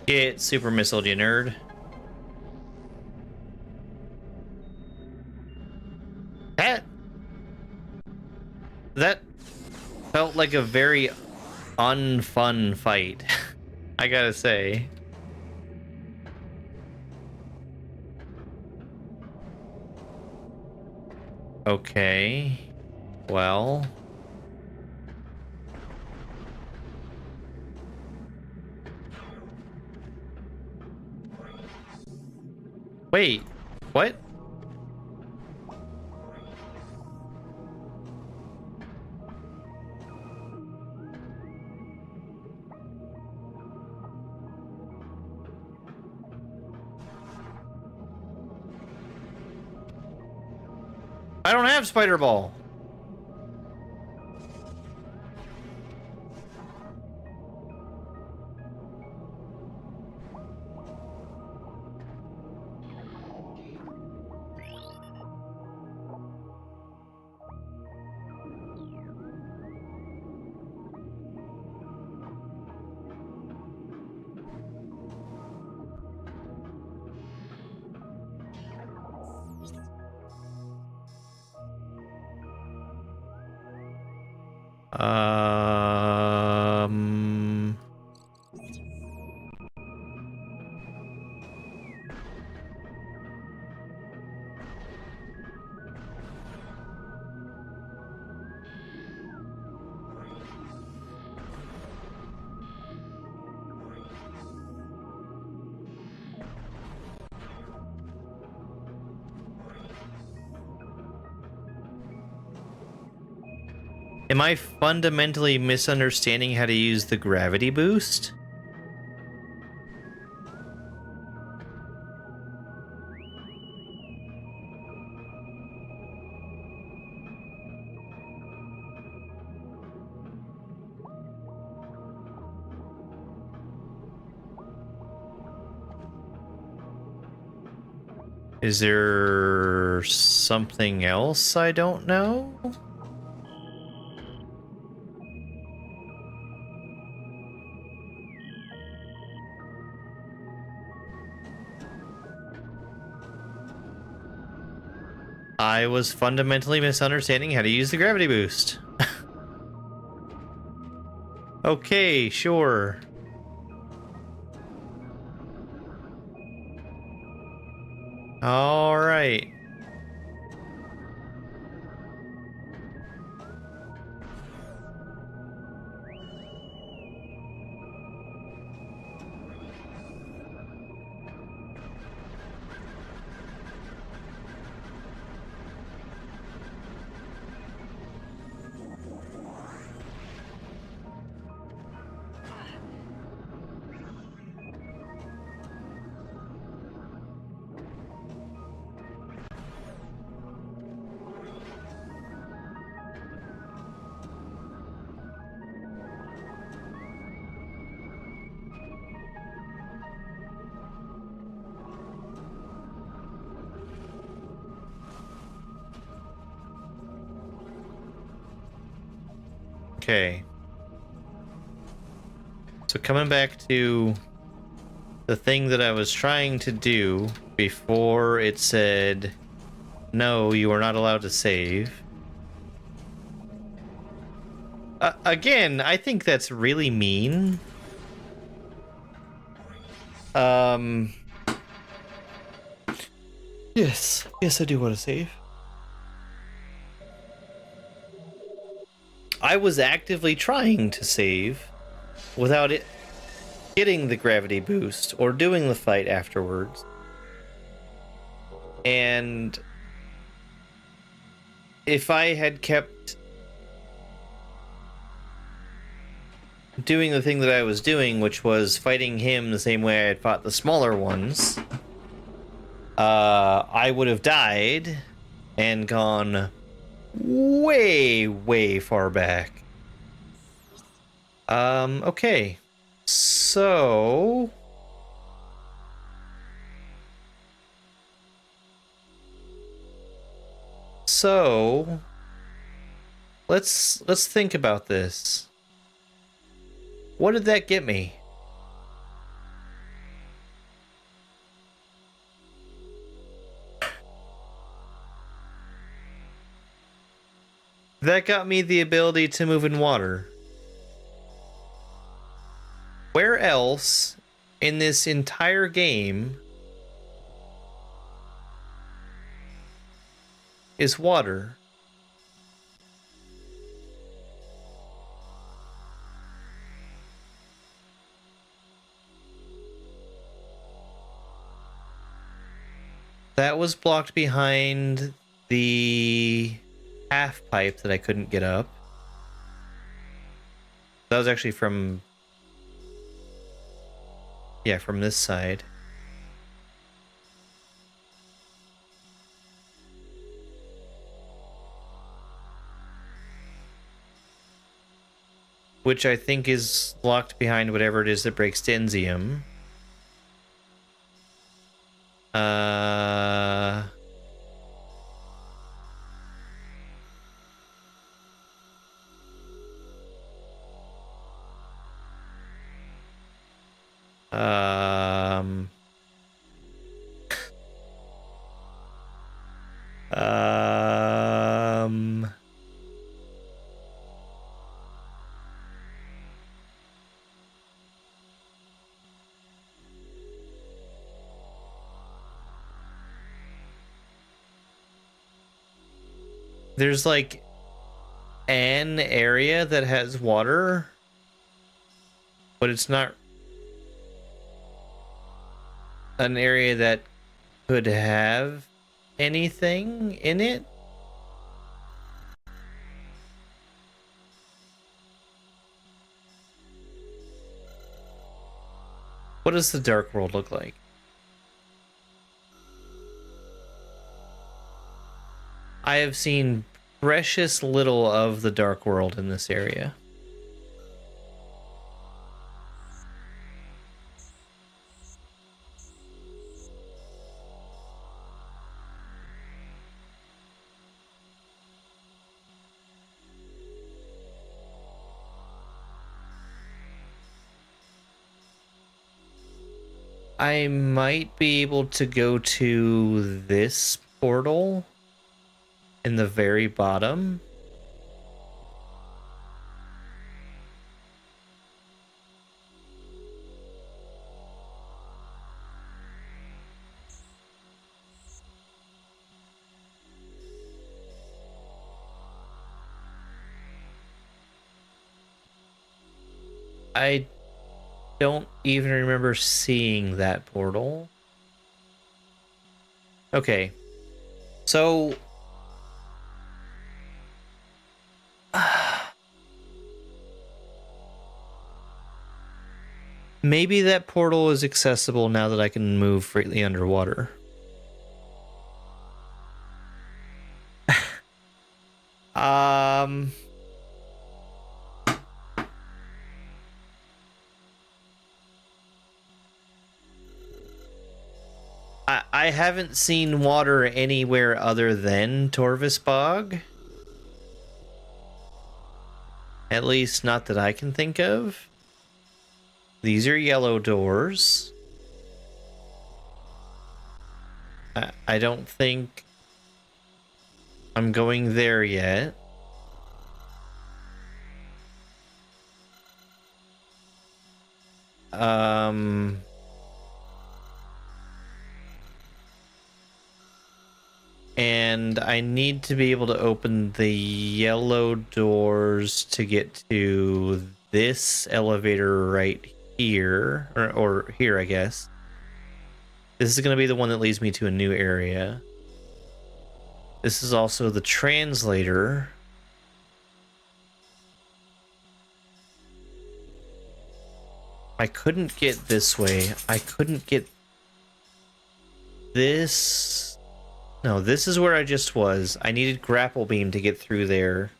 Get super missile, you nerd. That felt like a very unfun fight, I gotta say. Okay. Well. Wait. What? I don't have Spider Ball. Um... Am I fundamentally misunderstanding how to use the gravity boost? Is there something else I don't know? I was fundamentally misunderstanding how to use the gravity boost. Okay, sure. All right. Okay. So coming back to the thing that I was trying to do before it said, no, you are not allowed to save. Again, I think that's really mean. Yes, I do want to save. I was actively trying to save without it getting the gravity boost or doing the fight afterwards. And if I had kept doing the thing that I was doing, which was fighting him the same way I had fought the smaller ones, I would have died and gone way far back. Okay. So let's think about this. What did that get me? That got me the ability to move in water. Where else in this entire game is water? That was blocked behind the half pipe that I couldn't get up. That was actually from... yeah, from this side. which I think is locked behind whatever it is that breaks Denzium. Um, um, there's like an area that has water, but it's not an area that could have anything in it. What does the Dark World look like? I have seen precious little of the Dark World in this area. I might be able to go to this portal in the very bottom. I don't even remember seeing that portal. Okay. So maybe that portal is accessible now that I can move freely underwater. I haven't seen water anywhere other than Torvvis Bog. At least not that I can think of. These are yellow doors. I don't think I'm going there yet. And I need to be able to open the yellow doors to get to this elevator right here, or here, I guess. This is going to be the one that leads me to a new area. This is also the translator. I couldn't get this way. I couldn't get this. No, this is where I just was. I needed grapple beam to get through there.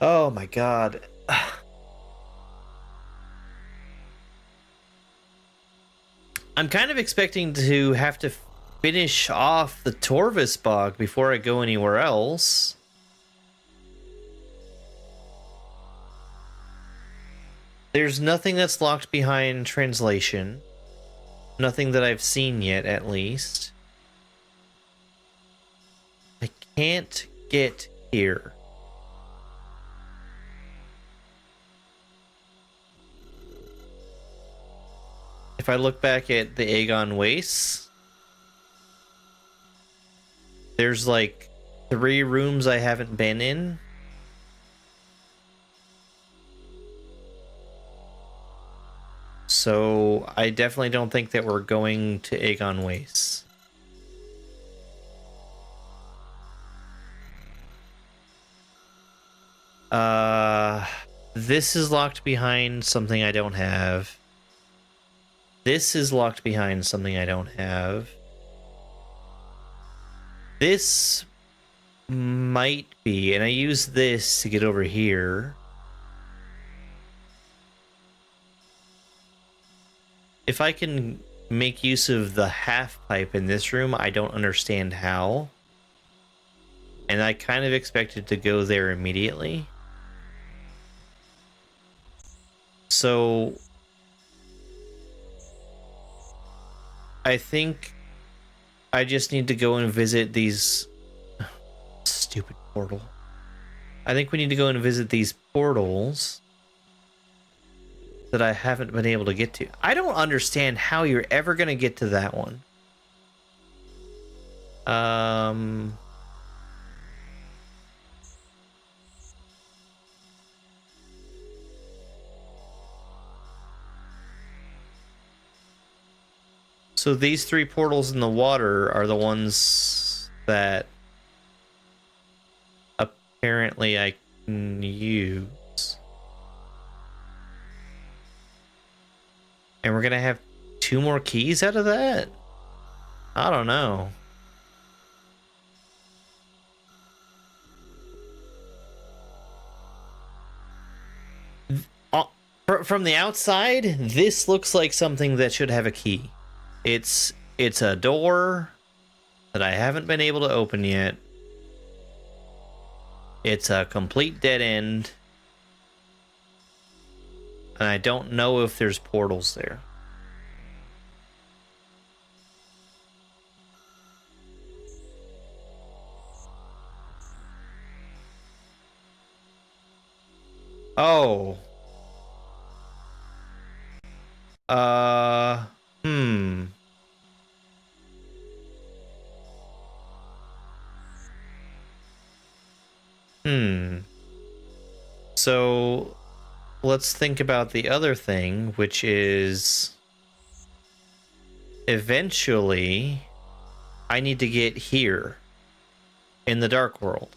Oh my god. I'm kind of expecting to have to finish off the Torvvis Bog before I go anywhere else. There's nothing that's locked behind translation. Nothing that I've seen yet, at least. I can't get here. If I look back at the Aegon Wastes, there's like 3 rooms I haven't been in. So I definitely don't think that we're going to Aegon Wastes. This is locked behind something I don't have. This is locked behind something I don't have. This might be, and I use this to get over here. if I can make use of the half pipe in this room, I don't understand how. And I kind of expected to go there immediately. So I think I just need to go and visit these stupid portal. I think we need to go and visit these portals that I haven't been able to get to. I don't understand how you're ever going to get to that one. So these three portals in the water are the ones that apparently I can use. And we're gonna have 2 more keys out of that? I don't know. From the outside, this looks like something that should have a key. It's a door that I haven't been able to open yet. It's a complete dead end. And I don't know if there's portals there. Oh. Hmm. So let's think about the other thing, which is eventually I need to get here in the Dark World,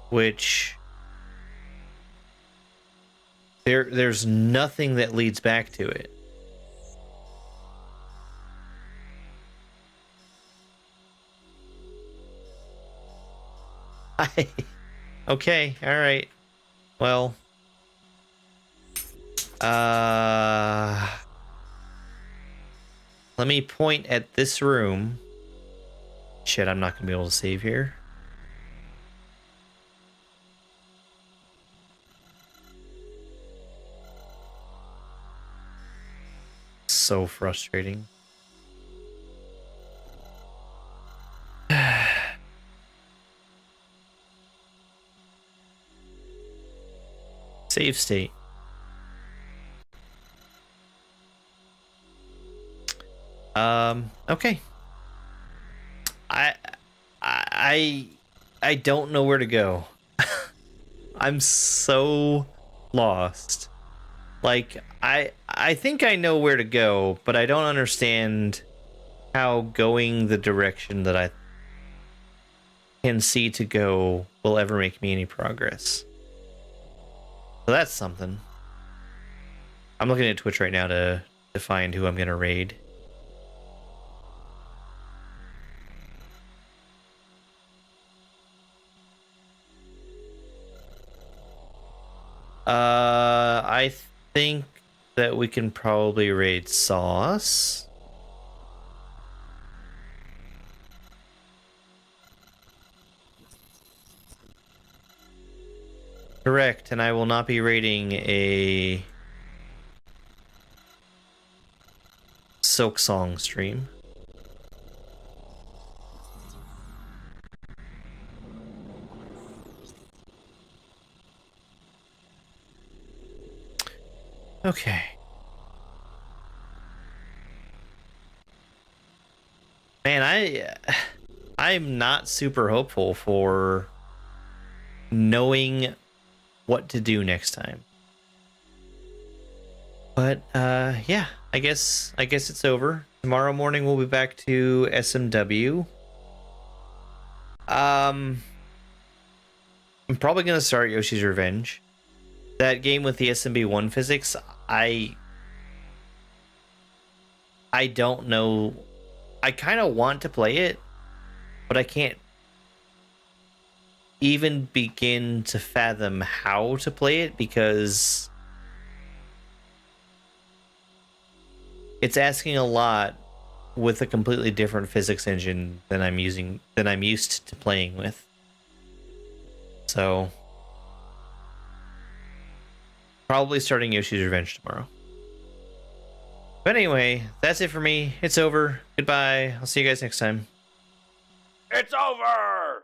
which there's nothing that leads back to it. Okay, all right. Well, let me point at this room. Shit, I'm not gonna be able to save here. So frustrating. Save state. Okay. I don't know where to go. I'm so lost. Like I think I know where to go, but I don't understand how going the direction that I can see to go will ever make me any progress. So that's something. I'm looking at Twitch right now to find who I'm gonna raid. I think that we can probably raid Sauce. Correct, and I will not be raiding a Silk Song stream. Okay. Man, I'm not super hopeful for knowing what to do next time. But yeah, I guess it's over. Tomorrow morning we'll be back to SMW. I'm probably gonna start Yoshi's Revenge. That game with the SMB1 physics, I don't know. I kind of want to play it, but I can't even begin to fathom how to play it because it's asking a lot with a completely different physics engine than I'm used to playing with. So probably starting Yoshi's Revenge tomorrow. But anyway, that's it for me. It's over. Goodbye. I'll see you guys next time. It's over!